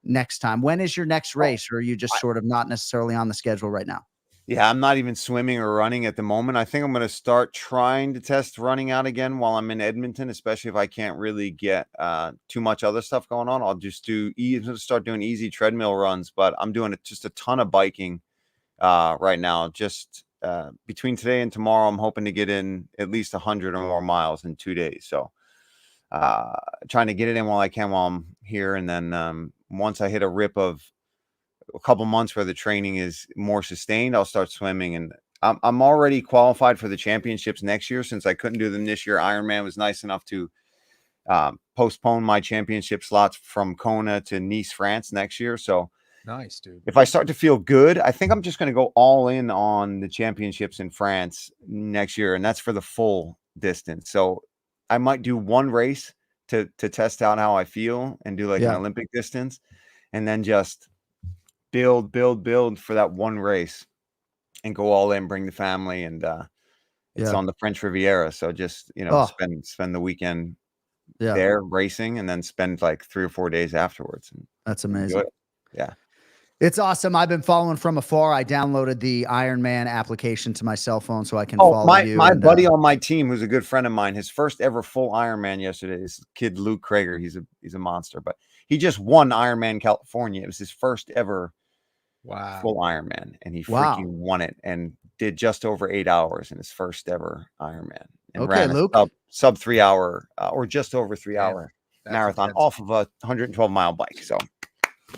next time. When is your next race, or are you just sort of not necessarily on the schedule right now? Yeah, I'm not even swimming or running at the moment. I think I'm going to start trying to test running out again while I'm in Edmonton, especially if I can't really get too much other stuff going on. I'll just start doing easy treadmill runs, but I'm doing just a ton of biking right now. Just between today and tomorrow, I'm hoping to get in at least 100 or more miles in 2 days. So trying to get it in while I can while I'm here. And then once I hit a rip of a couple months where the training is more sustained, I'll start swimming. And I'm already qualified for the championships next year. Since I couldn't do them this year, Ironman was nice enough to postpone my championship slots from Kona to Nice, France next year. So nice, dude. If I start to feel good, I think I'm just going to go all in on the championships in France next year. And that's for the full distance. So I might do one race to test out how I feel and do like an Olympic distance, and then just build for that one race and go all in, bring the family. And it's on the French Riviera. So just, spend the weekend there racing, and then spend like 3 or 4 days afterwards. And that's amazing. Yeah. It's awesome. I've been following from afar. I downloaded the Ironman application to my cell phone so I can follow you. My buddy on my team, who's a good friend of mine, his first ever full Ironman yesterday, this kid Luke Krager. He's a monster, but he just won Ironman California. It was his first ever full Ironman, and he freaking won it and did just over 8 hours in his first ever Ironman. And ran Luke. a sub 3 hour or just over 3 hour marathon off of a 112-mile bike. So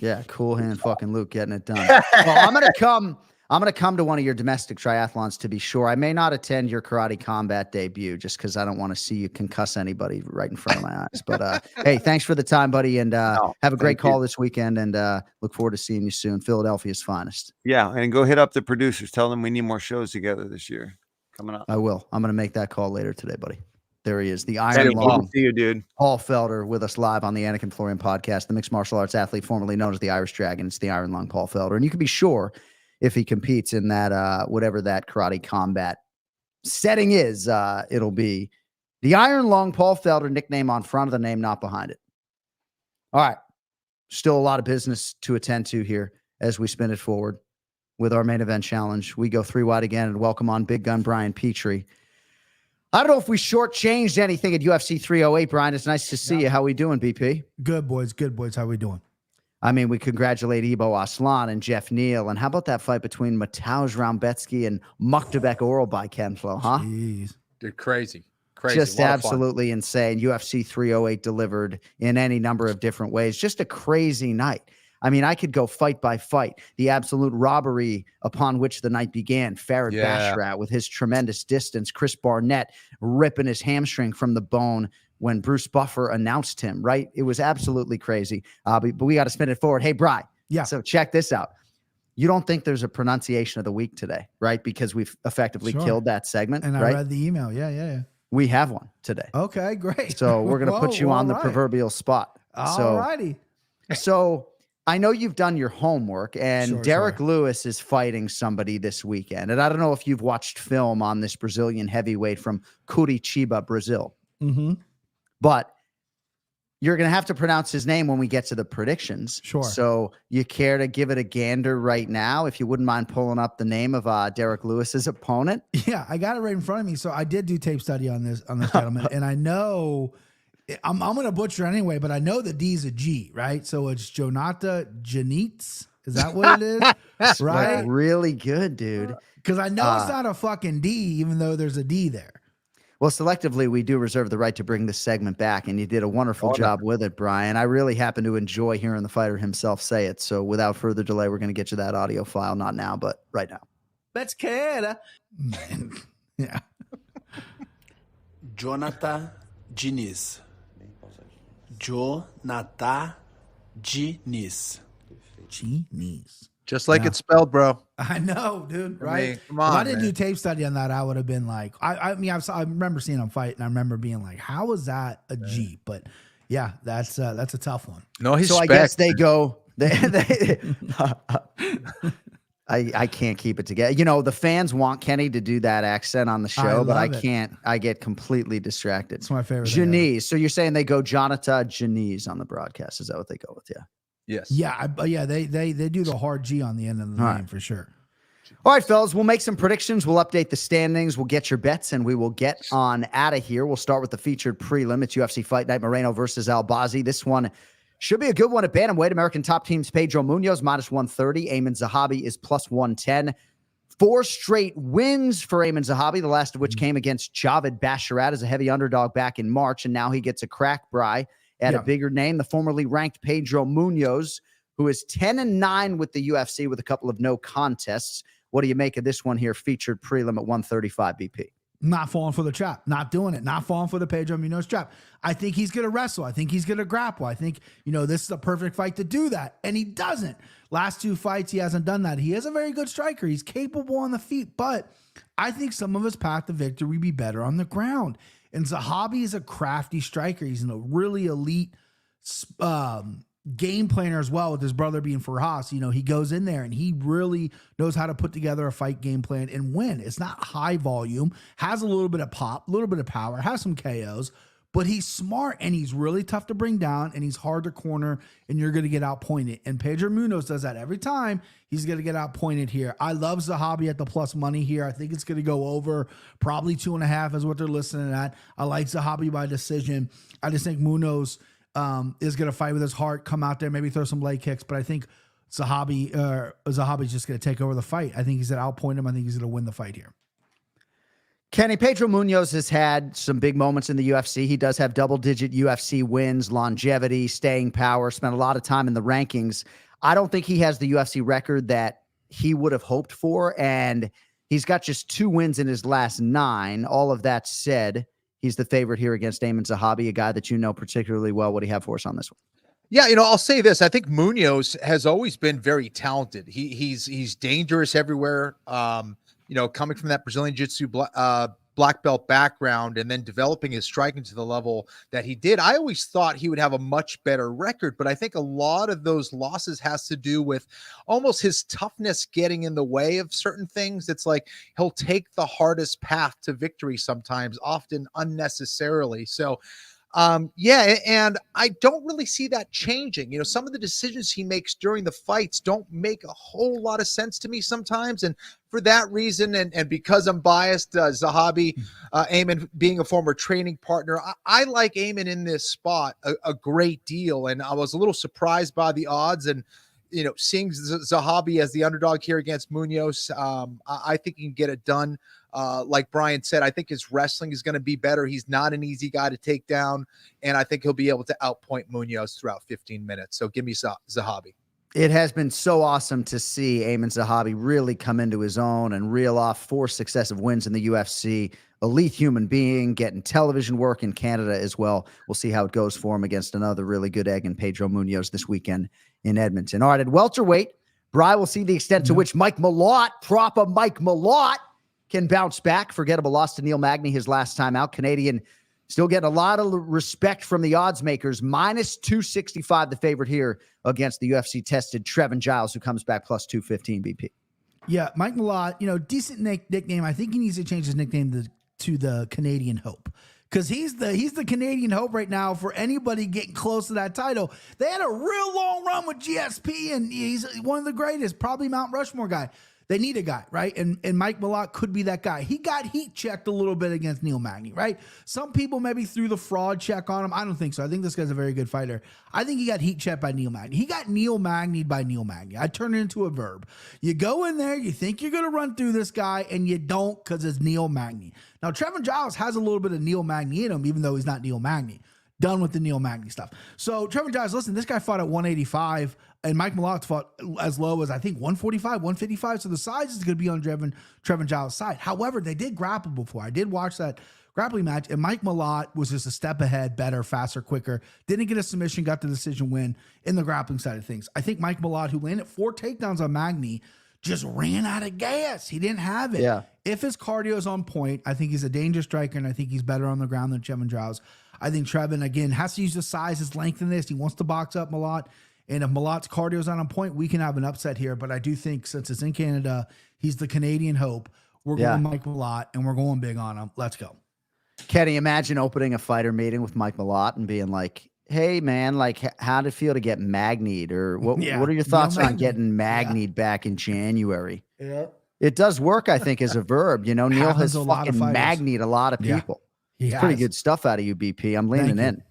yeah, cool hand fucking Luke getting it done. Well, I'm gonna come to one of your domestic triathlons to be sure. I may not attend your karate combat debut just because I don't want to see you concuss anybody right in front of my eyes. But hey, thanks for the time, buddy, and have a great call this weekend, and look forward to seeing you soon. Philadelphia's finest. Yeah, and go hit up the producers. Tell them we need more shows together this year coming up. I will. I'm gonna make that call later today, buddy. There he is, the Iron Long. See you, dude. Paul Felder with us live on the Anik and Florian podcast, the mixed martial arts athlete formerly known as the Irish Dragon. It's the Iron Long Paul Felder. And you can be sure if he competes in that, whatever that karate combat setting is, it'll be the Iron Long Paul Felder, nickname on front of the name, not behind it. All right. Still a lot of business to attend to here as we spin it forward with our main event challenge. We go 3 wide again and welcome on Big Gun Brian Petrie. I don't know if we shortchanged anything at UFC 308, Brian. It's nice to see you. How we doing, BP? Good, boys. Good, boys. How we doing? I mean, we congratulate Ibo Aslan and Jeff Neal. And how about that fight between Mateusz Raumbetsky and Muktabek Oral by Kenflo, huh? Jeez. Dude, crazy. Just absolutely insane. UFC 308 delivered in any number of different ways. Just a crazy night. I mean, I could go fight by fight. The absolute robbery upon which the night began. Farid Bashrat with his tremendous distance. Chris Barnett ripping his hamstring from the bone when Bruce Buffer announced him, right? It was absolutely crazy. But we got to spin it forward. Hey, Bri. Yeah. So check this out. You don't think there's a pronunciation of the week today, right? Because we've effectively killed that segment, and I right? read the email. Yeah. We have one today. Okay, great. So we're going to put you on the proverbial spot. All righty. So I know you've done your homework, and Derek Lewis is fighting somebody this weekend. And I don't know if you've watched film on this Brazilian heavyweight from Curitiba, Brazil. Mm-hmm. But you're going to have to pronounce his name when we get to the predictions. Sure. So you care to give it a gander right now, if you wouldn't mind pulling up the name of Derek Lewis's opponent? Yeah, I got it right in front of me. So I did do tape study on this gentleman, and I know I'm going to butcher it anyway, but I know the D is a G, right? So it's Jonata Janitz. Is that what it is? Right? Like really good, dude. Because I know it's not a fucking D, even though there's a D there. Well, selectively, we do reserve the right to bring this segment back, and you did a wonderful job with it, Brian. I really happen to enjoy hearing the fighter himself say it. So without further delay, we're going to get you that audio file, not now, but right now. Let's get man. Yeah. Jonata Diniz. Jonata Diniz. Diniz. Just like it's spelled, bro. I know, dude. Right? mean, come on, if I didn't man. do tape study on that, I would have been like, I remember seeing him fight, and I remember being like, how is that a G? But yeah, that's a tough one. No, he's so I guess they go. I can't keep it together. You know, the fans want Kenny to do that accent on the show, but I can't. I get completely distracted. It's my favorite. Janice. So you're saying they go Jonata Janice on the broadcast? Is that what they go with? Yeah. Yes. Yeah. They do the hard G on the end of the name for sure. All right, fellas, we'll make some predictions. We'll update the standings. We'll get your bets, and we will get on out of here. We'll start with the featured prelim. It's UFC Fight Night, Moreno versus Albazi. This one should be a good one at bantamweight. American top teams, Pedro Munoz, -130. Ayman Zahabi is +110. 4 straight wins for Ayman Zahabi, the last of which came against Javid Basharat as a heavy underdog back in March, and now he gets a crack, Bry, at a bigger name, the formerly ranked Pedro Munoz, who is 10-9 with the UFC with a couple of no contests. What do you make of this one here, featured prelim at 135 BP? Not falling for the trap, not doing it, not falling for the Pedro Munoz trap. I think he's going to wrestle. I think he's going to grapple. I think, this is a perfect fight to do that. And he doesn't. Last 2 fights, he hasn't done that. He is a very good striker. He's capable on the feet, but I think some of his path to victory would be better on the ground. And Zahabi is a crafty striker. He's a really elite game planner as well, with his brother being Farhas. He goes in there and he really knows how to put together a fight game plan and win. It's not high volume, has a little bit of pop, a little bit of power, has some KOs, but he's smart and he's really tough to bring down and he's hard to corner and you're going to get outpointed. And Pedro Munoz does that every time. He's going to get outpointed here. I love Zahabi at the plus money here. I think it's going to go over probably 2.5 is what they're listening at. I like Zahabi by decision. I just think Munoz is going to fight with his heart, come out there, maybe throw some leg kicks. But I think Zahabi's just going to take over the fight. I think he's going to outpoint him. I think he's going to win the fight here. Kenny, Pedro Munoz has had some big moments in the UFC. He does have double-digit UFC wins, longevity, staying power, spent a lot of time in the rankings. I don't think he has the UFC record that he would have hoped for, and he's got just 2 wins in his last 9. All of that said, he's the favorite here against Ayman Zahabi, a guy that you know particularly well. What do you have for us on this one? Yeah, I'll say this. I think Munoz has always been very talented. He's dangerous everywhere. Coming from that Brazilian Jiu-Jitsu black belt background and then developing his striking to the level that he did, I always thought he would have a much better record. But I think a lot of those losses has to do with almost his toughness getting in the way of certain things. It's like he'll take the hardest path to victory sometimes, often unnecessarily. So and I don't really see that changing. Some of the decisions he makes during the fights don't make a whole lot of sense to me sometimes. And for that reason, and because I'm biased, Zahabi, Ayman being a former training partner, I like Ayman in this spot a great deal. And I was a little surprised by the odds and, seeing Zahabi as the underdog here against Munoz. I think he can get it done. Like Brian said, I think his wrestling is going to be better. He's not an easy guy to take down, and I think he'll be able to outpoint Munoz throughout 15 minutes. So give me Zahabi. It has been so awesome to see Ayman Zahabi really come into his own and reel off 4 successive wins in the UFC. Elite human being, getting television work in Canada as well. We'll see how it goes for him against another really good egg in Pedro Munoz this weekend in Edmonton. All right, at welterweight, Bry will see the extent to which Mike Malott, proper Mike Malott, can bounce back. Forgettable loss to Neil Magny his last time out. Canadian still getting a lot of respect from the odds makers. -265 the favorite here against the UFC-tested Trevin Giles, who comes back +215 BP. Yeah, Mike Malott, decent nickname. I think he needs to change his nickname to the Canadian Hope, because he's the Canadian Hope right now for anybody getting close to that title. They had a real long run with GSP, and he's one of the greatest, probably Mount Rushmore guy. They need a guy, right? And Mike Malott could be that guy. He got heat checked a little bit against Neil Magny, right? Some people maybe threw the fraud check on him. I don't think so. I think this guy's a very good fighter. I think he got heat checked by Neil Magny. He got Neil Magny'd by Neil Magny. I turn it into a verb. You go in there, you think you're going to run through this guy, and you don't, because it's Neil Magny. Now, Trevin Giles has a little bit of Neil Magny in him, even though he's not Neil Magny. Done with the Neil Magny stuff. So Trevin Giles, listen, this guy fought at 185, and Mike Malott fought as low as, I think, 145, 155. So the size is going to be on Trevin Giles' side. However, they did grapple before. I did watch that grappling match, and Mike Malott was just a step ahead, better, faster, quicker. Didn't get a submission, got the decision win in the grappling side of things. I think Mike Malott, who landed 4 takedowns on Magny, just ran out of gas. He didn't have it. Yeah. If his cardio is on point, I think he's a dangerous striker, and I think he's better on the ground than Trevin Giles. I think Trevin, again, has to use his size, his length in this. He wants to box up Malott. And if Malott's cardio is not on point, we can have an upset here. But I do think, since it's in Canada, he's the Canadian Hope. We're going Mike Malott, and we're going big on him. Let's go. Kenny, imagine opening a fighter meeting with Mike Malott and being like, hey man, like how did it feel to get magnied, or what Yeah. what are your thoughts on Magnied. getting magnied back in January? Yeah. It does work, I think, as a verb. You know, Neil Happens has to a lot of fucking fighters. magnied a lot of Yeah. people. He It's pretty has. good stuff out of you, BP. I'm leaning Thank you. in.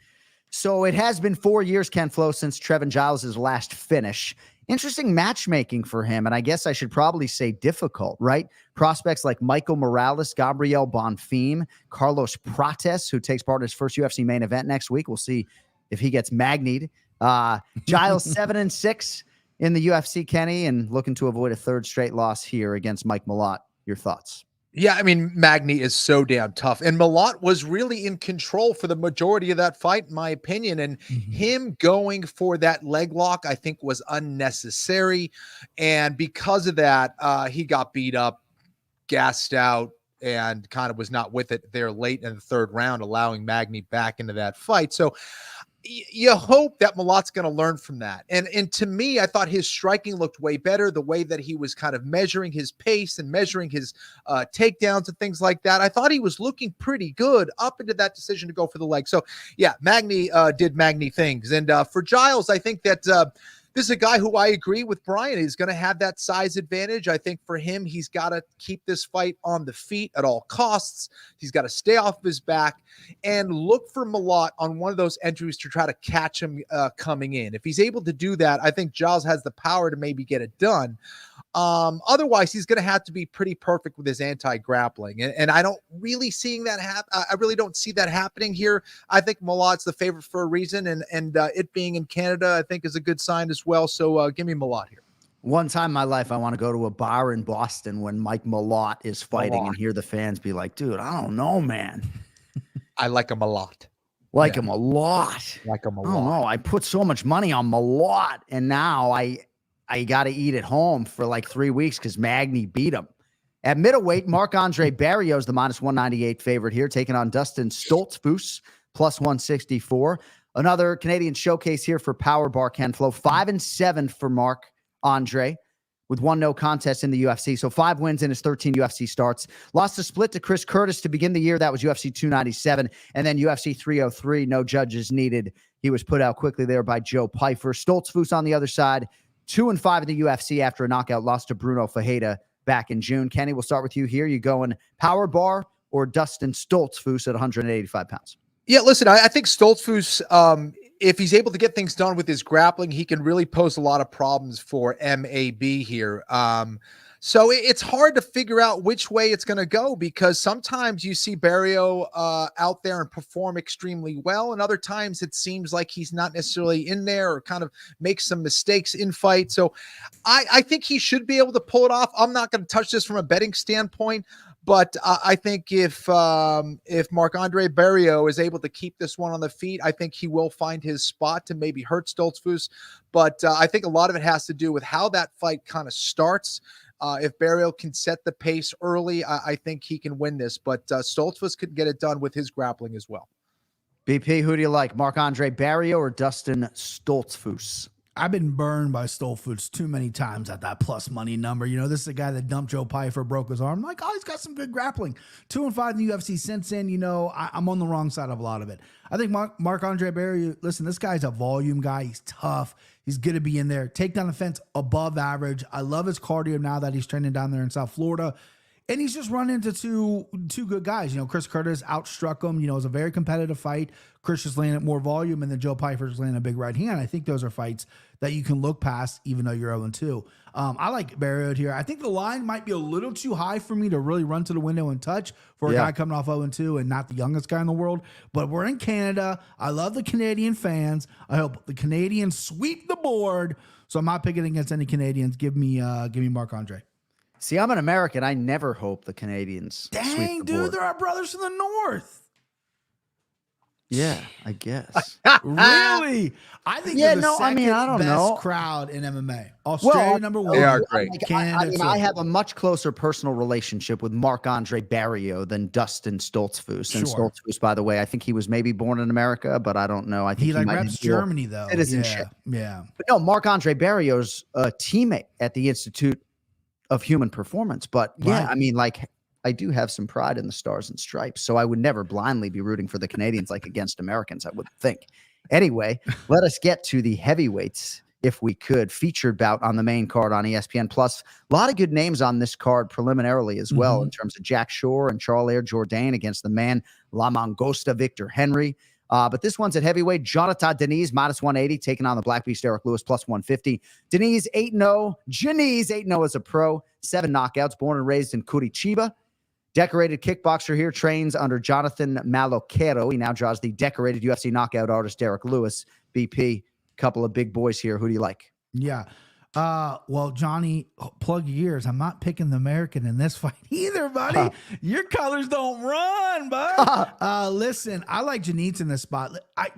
So it has been 4 years, Ken Flo, since Trevin Giles' last finish. Interesting matchmaking for him, and I guess I should probably say difficult, right? Prospects like Michael Morales, Gabriel Bonfim, Carlos Prates, who takes part in his first UFC main event next week. We'll see if he gets magnied. Giles 7-6 in the UFC, Kenny, and looking to avoid a third straight loss here against Mike Malott. Your thoughts? Yeah, I mean, Magny is so damn tough. And Malott was really in control for the majority of that fight, in my opinion. And him going for that leg lock, I think, was unnecessary. And because of that, he got beat up, gassed out, and kind of was not with it there late in the third round, allowing Magny back into that fight. So you hope that Malott's going to learn from that. And to me, I thought his striking looked way better. The way that he was kind of measuring his pace and measuring his takedowns and things like that. I thought he was looking pretty good up into that decision to go for the leg. So yeah, Magny did Magny things. And for Giles, I think that this is a guy who I agree with Brian. He's going to have that size advantage. I think for him, he's got to keep this fight on the feet at all costs. He's got to stay off his back and look for Malott on one of those entries to try to catch him coming in. If he's able to do that, I think Giles has the power to maybe get it done. Otherwise, he's going to have to be pretty perfect with his anti-grappling. And I don't really seeing that happen. I really don't see that happening here. I think Malott's the favorite for a reason. And it being in Canada, I think is a good sign as well. So give me Malott here. One time in my life, I want to go to a bar in Boston when Mike Malott is fighting and hear the fans be like, dude, I don't know, man. I like him a lot. Like him a lot. Like him a I don't lot. know. I put so much money on Malott, and now I got to eat at home for like 3 weeks because Magny beat him. At middleweight, Marc-Andre Barrios, the -198 favorite here, taking on Dustin Stoltzfus, +164. Another Canadian showcase here for Power Bar Ken Flo. 5-7 for Marc-Andre with 1 no contest in the UFC. So 5 wins in his 13 UFC starts. Lost a split to Chris Curtis to begin the year. That was UFC 297. And then UFC 303, no judges needed. He was put out quickly there by Joe Pyfer. Stoltzfus on the other side, 2-5 in the UFC after a knockout loss to Bruno Fajeda back in June. Kenny, we'll start with you here. You going Power Bar or Dustin Stoltzfus at 185 pounds? Yeah, listen, I think Stoltzfus, if he's able to get things done with his grappling, he can really pose a lot of problems for MAB here. So it's hard to figure out which way it's going to go because sometimes you see Barrio out there and perform extremely well. And other times it seems like he's not necessarily in there or kind of makes some mistakes in fight. So I think he should be able to pull it off. I'm not going to touch this from a betting standpoint, but I think if Marc-Andre Barrio is able to keep this one on the feet, I think he will find his spot to maybe hurt Stoltzfus. But I think a lot of it has to do with how that fight kind of starts. If Barrio can set the pace early, I think he can win this. But Stoltzfus could get it done with his grappling as well. BP, who do you like, Marc-Andre Barrio or Dustin Stoltzfus? I've been burned by Stoltzfus too many times at that plus money number. You know, this is a guy that dumped Joe Pyfer, broke his arm. I'm like, oh, he's got some good grappling. 2-5 in the UFC since then. You know, I'm on the wrong side of a lot of it. I think Marc-Andre Barrio, listen, this guy's a volume guy. He's tough. He's going to be in there. Take down the fence above average. I love his cardio now that he's training down there in South Florida. And he's just run into two good guys. You know, Chris Curtis outstruck him. You know, it was a very competitive fight. Chris just laying at more volume, and then Joe Pyfer's laying a big right hand. I think those are fights that you can look past, even though you're 0-2. I like Barrio here. I think the line might be a little too high for me to really run to the window and touch for a guy coming off 0-2 and not the youngest guy in the world. But we're in Canada. I love the Canadian fans. I hope the Canadians sweep the board. So I'm not picking against any Canadians. Give me Marc-Andre. See, I'm an American. I never hope the Canadians Dang, sweep the dude, board. they're our brothers from the north. Yeah, I guess. Really? I think Yeah, they're the no, I mean, I don't best know. crowd in MMA. Australia, number one. They are great. Canada, I have a much closer personal relationship with Marc-Andre Barrio than Dustin Stoltzfus. And Sure. Stoltzfus, by the way, I think he was maybe born in America, but I don't know. I think he like might reps have dual Germany though. citizenship. Yeah. But no, Marc-Andre Barrio's a teammate at the Institute of Human Performance. But yeah, Right. I mean, like, I do have some pride in the Stars and Stripes, so I would never blindly be rooting for the Canadians like against Americans, I would think. Anyway, let us get to the heavyweights, if we could. Featured bout on the main card on ESPN Plus. A lot of good names on this card preliminarily as well, in terms of Jack Shore and Charles Air Jourdain against the man La Mangosta Victor Henry. But this one's at heavyweight. Jonathan Deniz, minus 180, taking on the Black Beast Derek Lewis, plus 150. Deniz 8-0. Deniz 8-0 as a pro. 7 knockouts, born and raised in Curitiba. Decorated kickboxer here, trains under Jonathan Malocchero. He now draws the decorated UFC knockout artist Derek Lewis. BP, couple of big boys here. Who do you like? Yeah. Well, Johnny, plug your ears. I'm not picking the American in this fight either, buddy. Your colors don't run, bud. Listen, I like Janitz in this spot.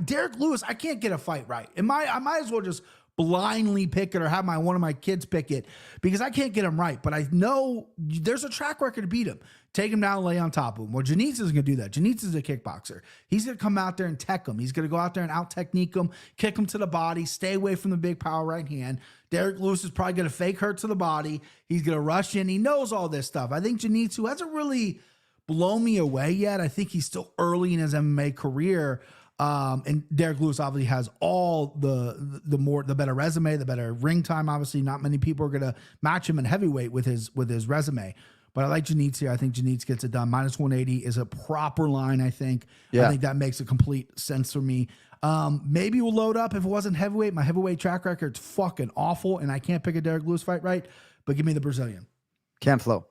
Derek Lewis, I can't get a fight right. I might as well just blindly pick it or have one of my kids pick it because I can't get him right. But I know there's a track record to beat him. Take him down, lay on top of him. Well, Janitz isn't going to do that. Janitz is a kickboxer. He's going to come out there and tech him. He's going to go out there and out-technique him, kick him to the body, stay away from the big power right hand. Derek Lewis is probably going to fake hurt to the body. He's going to rush in. He knows all this stuff. I think Janitz, who hasn't really blown me away yet, I think he's still early in his MMA career. And Derek Lewis obviously has all the better resume, the better ring time. Obviously, not many people are going to match him in heavyweight with his resume. But I like Janitz here. I think Janitz gets it done. Minus 180 is a proper line, I think. Yeah. I think that makes a complete sense for me. Maybe we'll load up if it wasn't heavyweight. My heavyweight track record's fucking awful, and I can't pick a Derek Lewis fight right. But give me the Brazilian. Camflo.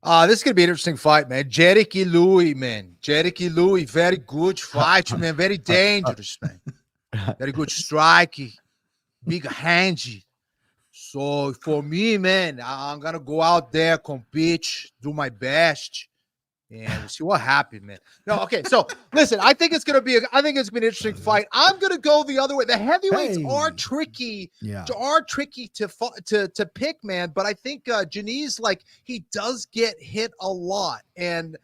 This is going to be an interesting fight, man. Jerick Louis, man. Jerick Louis, very good fight, man. Very dangerous, man. Very good strike. Big handy. So for me, man, I'm going to go out there, compete, do my best, and we'll see what happens, man. No, okay. So listen, I think it's going to be an interesting fight. I'm going to go the other way. The heavyweights are tricky. Yeah. Are tricky to pick, man. But I think Janitz, he does get hit a lot. And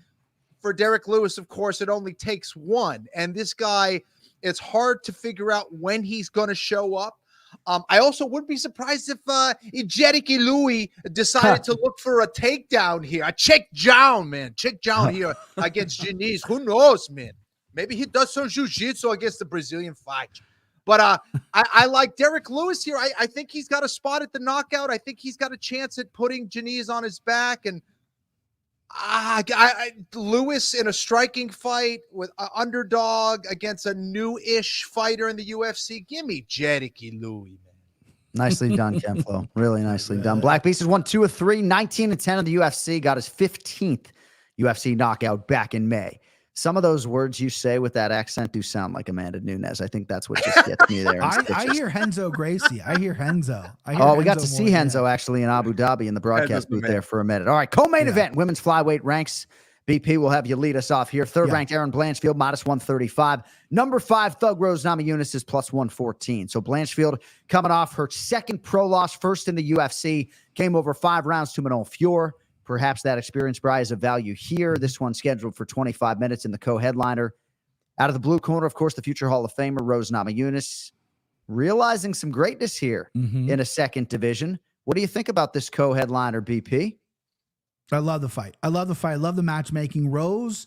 for Derek Lewis, of course, it only takes one. And this guy, it's hard to figure out when he's going to show up. I also wouldn't be surprised if Jerick Louis decided to look for a takedown here. I check down, man. Check down here against Janitz. Who knows, man? Maybe he does some jiu-jitsu against the Brazilian fight. But I like Derek Lewis here. I think he's got a spot at the knockout. I think he's got a chance at putting Janitz on his back. And Lewis in a striking fight with an underdog against a new-ish fighter in the UFC. Give me Jerick Louis, man. Nicely done, Camflo. Really nicely done. Black Beast has won 2 of 3, 19-10 of the UFC. Got his 15th UFC knockout back in May. Some of those words you say with that accent do sound like Amanda Nunes. I think that's what just gets me there. I hear Renzo Gracie. I hear Renzo. We got to see Renzo actually in Abu Dhabi in the broadcast booth there for a minute. All right, co-main event, women's flyweight ranks. BP will have you lead us off here. Third-ranked Erin Blanchfield, minus 135. Number 5, Thug Rose Namajunas is plus 114. So Blanchfield coming off her second pro loss, first in the UFC, came over 5 rounds to Manon Fior. Perhaps that experience is of value here. This one scheduled for 25 minutes in the co-headliner. Out of the blue corner, of course, the future Hall of Famer, Rose Namajunas, realizing some greatness here in a second division. What do you think about this co-headliner, BP? I love the fight. I love the matchmaking. Rose,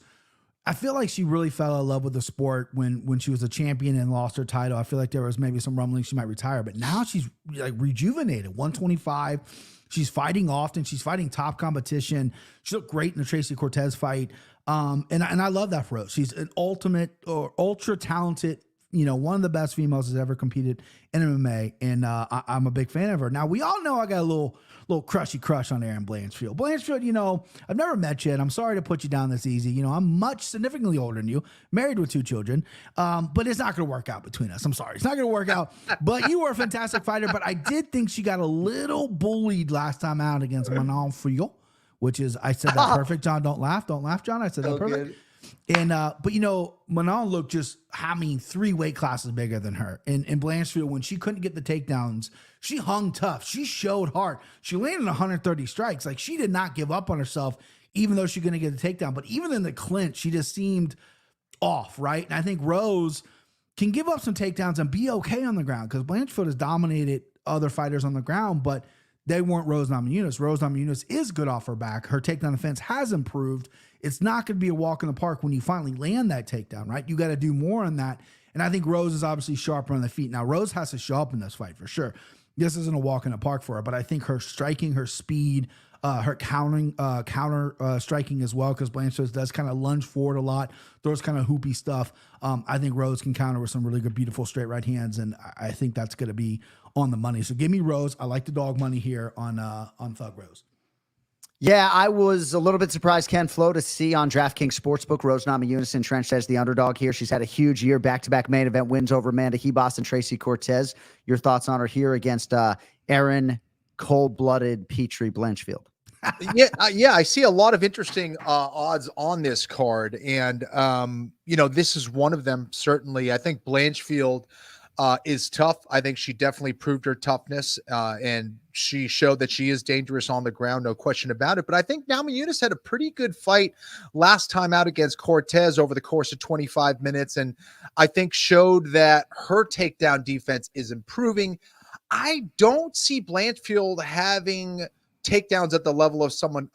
I feel like she really fell in love with the sport when she was a champion and lost her title. I feel like there was maybe some rumbling she might retire, but now she's like rejuvenated. 125. She's fighting often. She's fighting top competition. She looked great in the Tracy Cortez fight. And I love that for Rose. She's an ultimate or ultra talented, one of the best females that's ever competed in MMA. And I'm a big fan of her. Now, we all know I got a little crushy crush on Erin Blanchfield. Blanchfield, I've never met you, and I'm sorry to put you down this easy. I'm much significantly older than you, married with 2 children, but it's not going to work out between us. I'm sorry. It's not going to work out, but you were a fantastic fighter, but I did think she got a little bullied last time out against Manon Fior, which is, I said that perfect, John. Don't laugh, John. I said that perfect. Good. And, but Manon looked just, 3 weight classes bigger than her. And Blanchfield, when she couldn't get the takedowns, she hung tough. She showed heart. She landed 130 strikes. Like, she did not give up on herself, even though she's going to get the takedown. But even in the clinch, she just seemed off, right? And I think Rose can give up some takedowns and be okay on the ground, because Blanchfield has dominated other fighters on the ground, but they weren't Rose Namajunas. Rose Namajunas is good off her back. Her takedown defense has improved. It's not going to be a walk in the park when you finally land that takedown, right? You got to do more on that. And I think Rose is obviously sharper on the feet. Now, Rose has to show up in this fight for sure. This isn't a walk in the park for her, but I think her striking, her speed, her counter striking as well, because Blanchard does kind of lunge forward a lot, throws kind of hoopy stuff. I think Rose can counter with some really good, beautiful straight right hands, and I think that's going to be on the money. So give me Rose. I like the dog money here on Thug Rose. Yeah, I was a little bit surprised, Ken Flo, to see on DraftKings Sportsbook Rose Namajunas entrenched as the underdog here. She's had a huge year, back-to-back main event wins over Amanda Hebos and Tracy Cortez. Your thoughts on her here against Erin cold-blooded Petrie Blanchfield? Yeah, I see a lot of interesting odds on this card, and this is one of them. Certainly, I think Blanchfield is tough. I think she definitely proved her toughness, and she showed that she is dangerous on the ground, no question about it. But I think Namajunas had a pretty good fight last time out against Cortez over the course of 25 minutes, and I think showed that her takedown defense is improving. I don't see Blanchfield having takedowns at the level of someone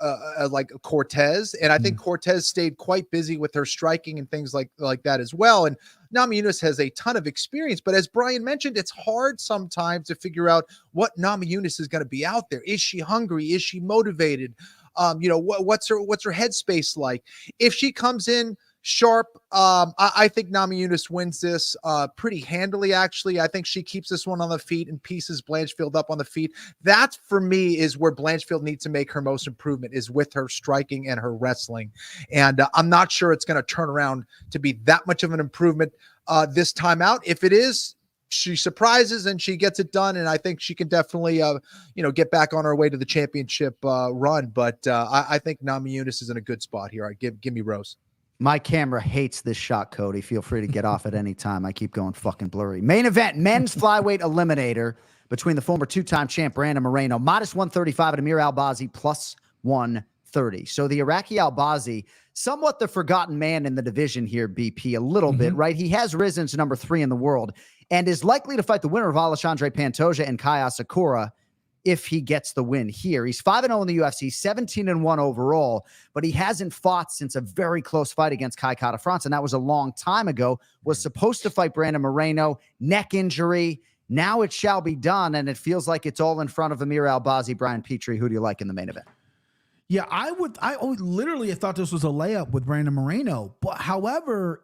like Cortez, and I think Cortez stayed quite busy with her striking and things like that as well. And Namajunas has a ton of experience, but as Brian mentioned, it's hard sometimes to figure out what Namajunas is going to be out there. Is she hungry? Is she motivated? What's her headspace like? If she comes in sharp, I think Namajunas wins this pretty handily, actually. I think she keeps this one on the feet and pieces Blanchfield up on the feet. That, for me, is where Blanchfield needs to make her most improvement, is with her striking and her wrestling. And I'm not sure it's going to turn around to be that much of an improvement this time out. If it is, she surprises and she gets it done, and I think she can definitely, get back on her way to the championship run. But I think Namajunas is in a good spot here. Give me Rose. My camera hates this shot, Cody. Feel free to get off at any time. I keep going fucking blurry. Main event, men's flyweight eliminator between the former two-time champ Brandon Moreno, minus 135, and Amir Albazi, plus 130. So the Iraqi Albazi, somewhat the forgotten man in the division here, BP, a little bit, right? He has risen to number 3 in the world and is likely to fight the winner of Alexandre Pantoja and Kai Asakura if he gets the win here. He's 5-0 in the UFC, 17-1 overall, but he hasn't fought since a very close fight against Kai Kara-France, and that was a long time ago. Was supposed to fight Brandon Moreno, neck injury. Now it shall be done, and it feels like it's all in front of Amir Albazi. Brian Petrie, who do you like in the main event? Yeah, I literally thought this was a layup with Brandon Moreno. But however,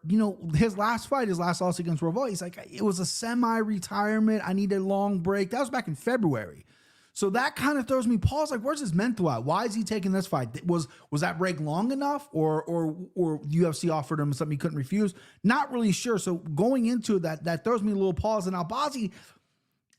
his last loss against Royval, he's like, it was a semi-retirement. I need a long break. That was back in February. So that kind of throws me pause. Like, where's his mental at? Why is he taking this fight? Was that break long enough, or UFC offered him something he couldn't refuse? Not really sure. So going into that throws me a little pause. And Albazi,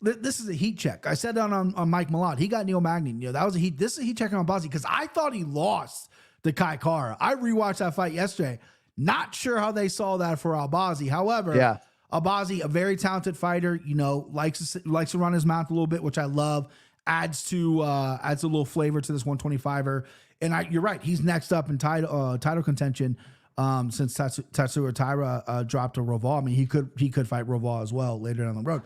this is a heat check. I said that on Mike Malott. He got Neil Magny. That was a heat. This is a heat check on Albazi because I thought he lost to Kai Kara. I rewatched that fight yesterday. Not sure how they saw that for Albazi. However, Albazi, a very talented fighter. Likes to run his mouth a little bit, which I love. Adds a little flavor to this 125er. And you're right. He's next up in title contention since Tatsuya Taira dropped to Royval. I mean, he could fight Royval as well later down the road.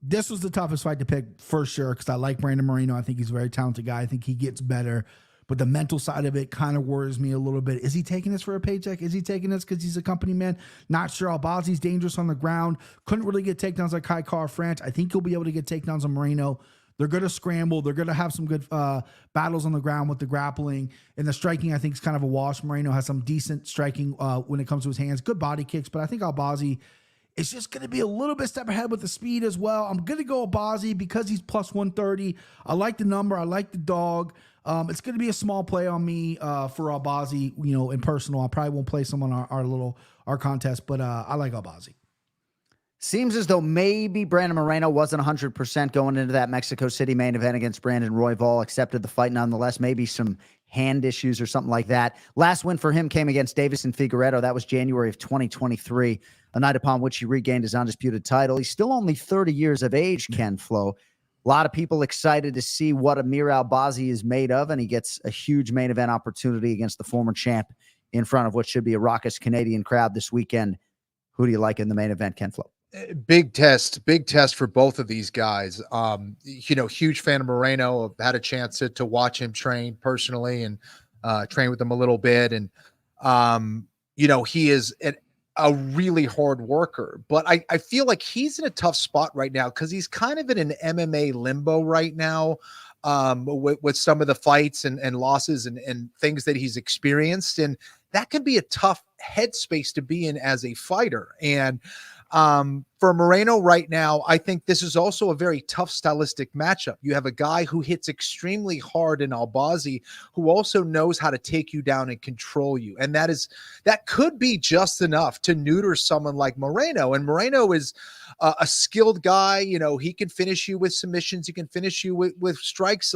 This was the toughest fight to pick for sure because I like Brandon Moreno. I think he's a very talented guy. I think he gets better. But the mental side of it kind of worries me a little bit. Is he taking this for a paycheck? Is he taking this because he's a company man? Not sure. Albazi's dangerous on the ground. Couldn't really get takedowns like Kai Kara-France. I think he'll be able to get takedowns on Moreno. They're going to scramble. They're going to have some good battles on the ground with the grappling. And the striking, I think, is kind of a wash. Moreno has some decent striking when it comes to his hands. Good body kicks. But I think Albazi is just going to be a little bit step ahead with the speed as well. I'm going to go Albazi because he's plus 130. I like the number. I like the dog. It's going to be a small play on me for Albazi, in personal. I probably won't play some on our contest, but I like Albazi. Seems as though maybe Brandon Moreno wasn't 100% going into that Mexico City main event against Brandon Royval, accepted the fight nonetheless, maybe some hand issues or something like that. Last win for him came against Davison Figueiredo. That was January of 2023, a night upon which he regained his undisputed title. He's still only 30 years of age, Ken Flo. A lot of people excited to see what Amir Albazi is made of, and he gets a huge main event opportunity against the former champ in front of what should be a raucous Canadian crowd this weekend. Who do you like in the main event, Ken Flo? Big test for both of these guys. Huge fan of Moreno. I've had a chance to watch him train personally and train with him a little bit. And, he is a really hard worker. But I feel like he's in a tough spot right now because he's kind of in an MMA limbo right now, with some of the fights and losses and things that he's experienced. And that can be a tough headspace to be in as a fighter. And for Moreno right now, I think this is also a very tough stylistic matchup. You have a guy who hits extremely hard in Albazi, who also knows how to take you down and control you. And that could be just enough to neuter someone like Moreno. And Moreno is a skilled guy. You know, he can finish you with submissions. He can finish you with strikes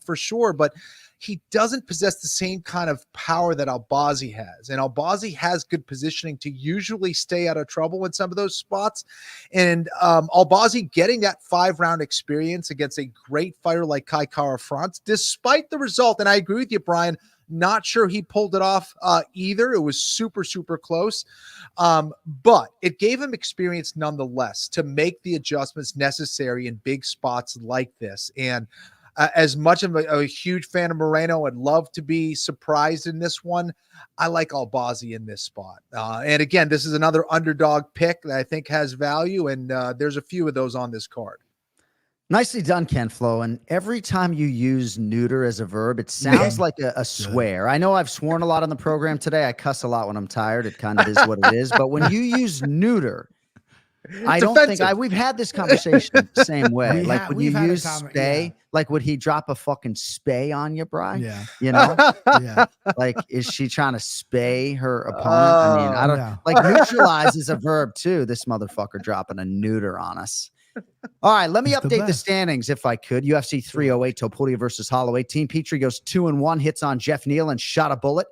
for sure. But he doesn't possess the same kind of power that Albazi has. And Albazi has good positioning to usually stay out of trouble in some of those spots. And Albazi getting that 5-round experience against a great fighter like Kai Kara-France, despite the result, and I agree with you, Brian, not sure he pulled it off either. It was super, super close. But it gave him experience nonetheless to make the adjustments necessary in big spots like this. And as much of a huge fan of Moreno, I'd love to be surprised in this one. I like Albazi in this spot. And again, this is another underdog pick that I think has value, and there's a few of those on this card. Nicely done, Ken Flo. And every time you use neuter as a verb, it sounds like a swear. I know I've sworn a lot on the program today. I cuss a lot when I'm tired. It kind of is what it is. But when you use neuter, I don't think we've had this conversation the same way. Would you use spay? Yeah. Like, would he drop a fucking spay on you, Brian? Yeah. You know? Yeah. Like, is she trying to spay her opponent? I mean, I don't like neutralize is a verb too. This motherfucker dropping a neuter on us. All right, let me update the standings if I could. UFC 308, Topuria versus Holloway. Team Petrie goes 2-1, hits on Jeff Neal and shot a bullet.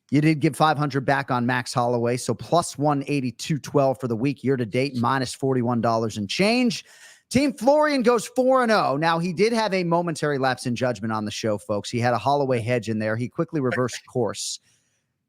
You did give 500 back on Max Holloway, so plus 182.12 for the week year to date, minus $41 and change. Team Florian goes 4-0. Now, he did have a momentary lapse in judgment on the show, folks. He had a Holloway hedge in there. He quickly reversed course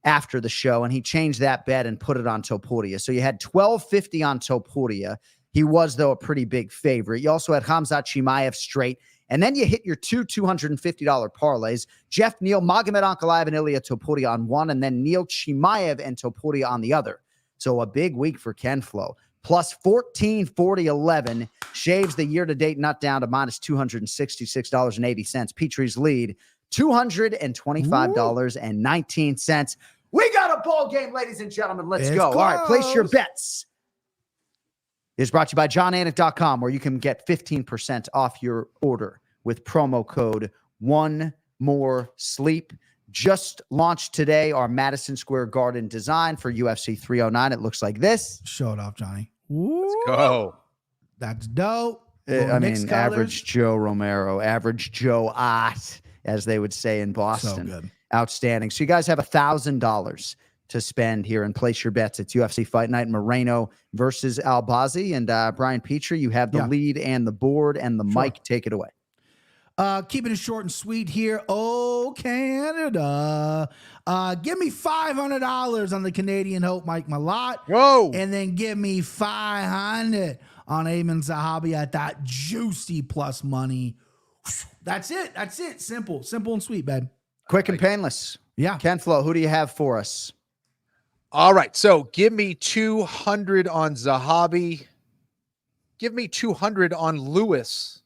after the show, and he changed that bet and put it on Topuria. So you had $12.50 on Topuria. He was, though, a pretty big favorite. You also had Khamzat Chimaev straight. And then you hit your two $250 parlays. Jeff Neal, Magomed Ankalaev, and Ilia Topuria on one, and then Neal Chimaev and Topuria on the other. So a big week for Ken Flo. Plus 14.40.11 shaves the year-to-date nut down to minus $266.80. Petrie's lead, $225.19. We got a ball game, ladies and gentlemen. Let's go. Close. All right, place your bets. Is brought to you by JohnAnik.com, where you can get 15% off your order with promo code ONEMORESLEEP. Just launched today our Madison Square Garden design for UFC 309. It looks like this. Show it off, Johnny. Let's go. That's dope. I mean, average Joe Romero, average Joe Ott, as they would say in Boston. So good. Outstanding. So you guys have $1,000 to spend here and place your bets. It's UFC Fight Night, Moreno versus Albazi. And Brian Petrie, you have the lead and the board and the mic. Take it away. Keeping it short and sweet here. Oh, Canada. Give me $500 on the Canadian Hope, Mike Malott. Whoa. And then give me $500 on Ayman Zahabi at that juicy plus money. That's it. That's it. Simple and sweet, babe. Quick and painless. Yeah. Ken Flo, who do you have for us? All right. So give me 200 on Zahabi. Give me 200 on Lewis.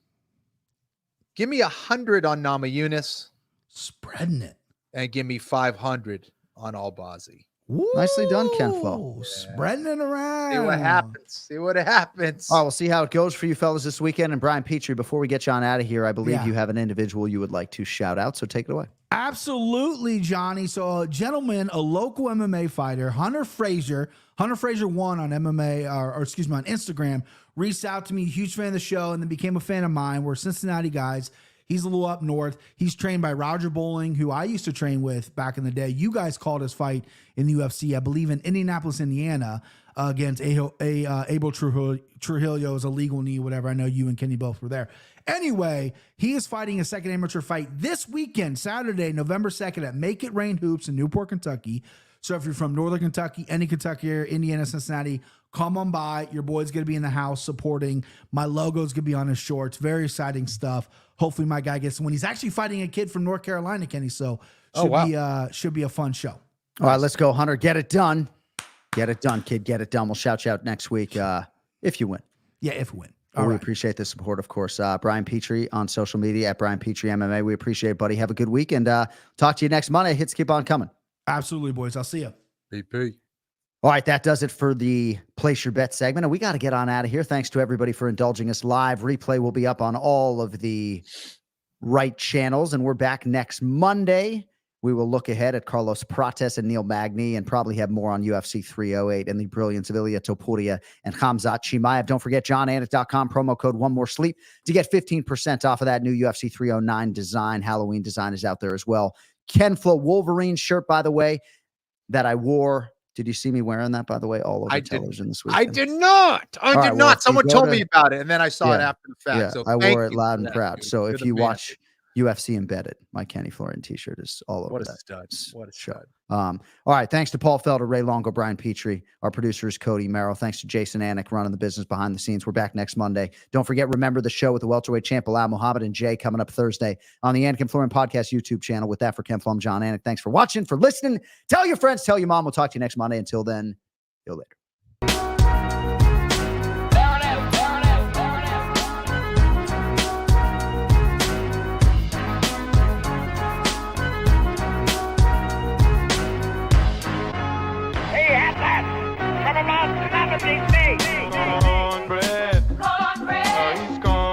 Give me 100 on Namajunas. Spreading it. And give me 500 on Albazi. Nicely done, Ken Flo. Spreading it around. See what happens. See what happens. All right, we'll see how it goes for you fellas this weekend. And Brian Petrie, before we get you on out of here, I believe you have an individual you would like to shout out. So take it away. Absolutely, Johnny. So a gentleman, a local MMA fighter, Hunter Frazier 1 on MMA, or excuse me, on Instagram, reached out to me, huge fan of the show, and then became a fan of mine. We're Cincinnati guys. He's a little up north. He's trained by Roger Bowling, who I used to train with back in the day. You guys called his fight in the UFC, I believe in Indianapolis, Indiana, against Abel Trujillo as a legal knee, whatever. I know you and Kenny both were there. Anyway, he is fighting a second amateur fight this weekend, Saturday, November 2nd at Make It Rain Hoops in Newport, Kentucky. So if you're from Northern Kentucky, any Kentucky area, Indiana, Cincinnati, come on by. Your boy's going to be in the house supporting. My logo's going to be on his shorts. Very exciting stuff. Hopefully my guy gets the win. He's actually fighting a kid from North Carolina, Kenny, so should be a fun show. All right, let's go, Hunter. Get it done. Get it done, kid. Get it done. We'll shout you out next week if you win. Yeah, if we win. We appreciate the support, of course. Brian Petrie on social media at Brian Petrie MMA. We appreciate it, buddy. Have a good week, and talk to you next Monday. Hits keep on coming. Absolutely, boys. I'll see you. BP. All right, that does it for the Place Your Bet segment, and we got to get on out of here. Thanks to everybody for indulging us live. Replay will be up on all of the right channels, and we're back next Monday. We will look ahead at Carlos Prates and Neil Magny and probably have more on UFC 308 and the brilliance of Ilia Topuria and Khamzat Chimaev. Don't forget, JohnAnik.com, promo code One More Sleep to get 15% off of that new UFC 309 design. Halloween design is out there as well. Ken Flo Wolverine shirt, by the way, that I wore. Did you see me wearing that, by the way, all over television this week? I did not. I did not. Someone told me about it, and then I saw it after the fact. Yeah, so I wore it loud and proud. Dude. So You're if the you man. watch UFC Embedded, my Kenny Florian t-shirt is all over What a that. stud. What a show. stud. All right. Thanks to Paul Felder, Ray Longo, Brian Petrie. Our producer is Cody Merrill. Thanks to Jason Anik running the business behind the scenes. We're back next Monday. Don't forget, remember the show with the welterweight champ, Bilal Muhammad and Jay, coming up Thursday on the Anik and Florian Podcast YouTube channel. With that, for Ken Flom, John Anik. Thanks for watching, for listening. Tell your friends, tell your mom. We'll talk to you next Monday. Until then, see you later.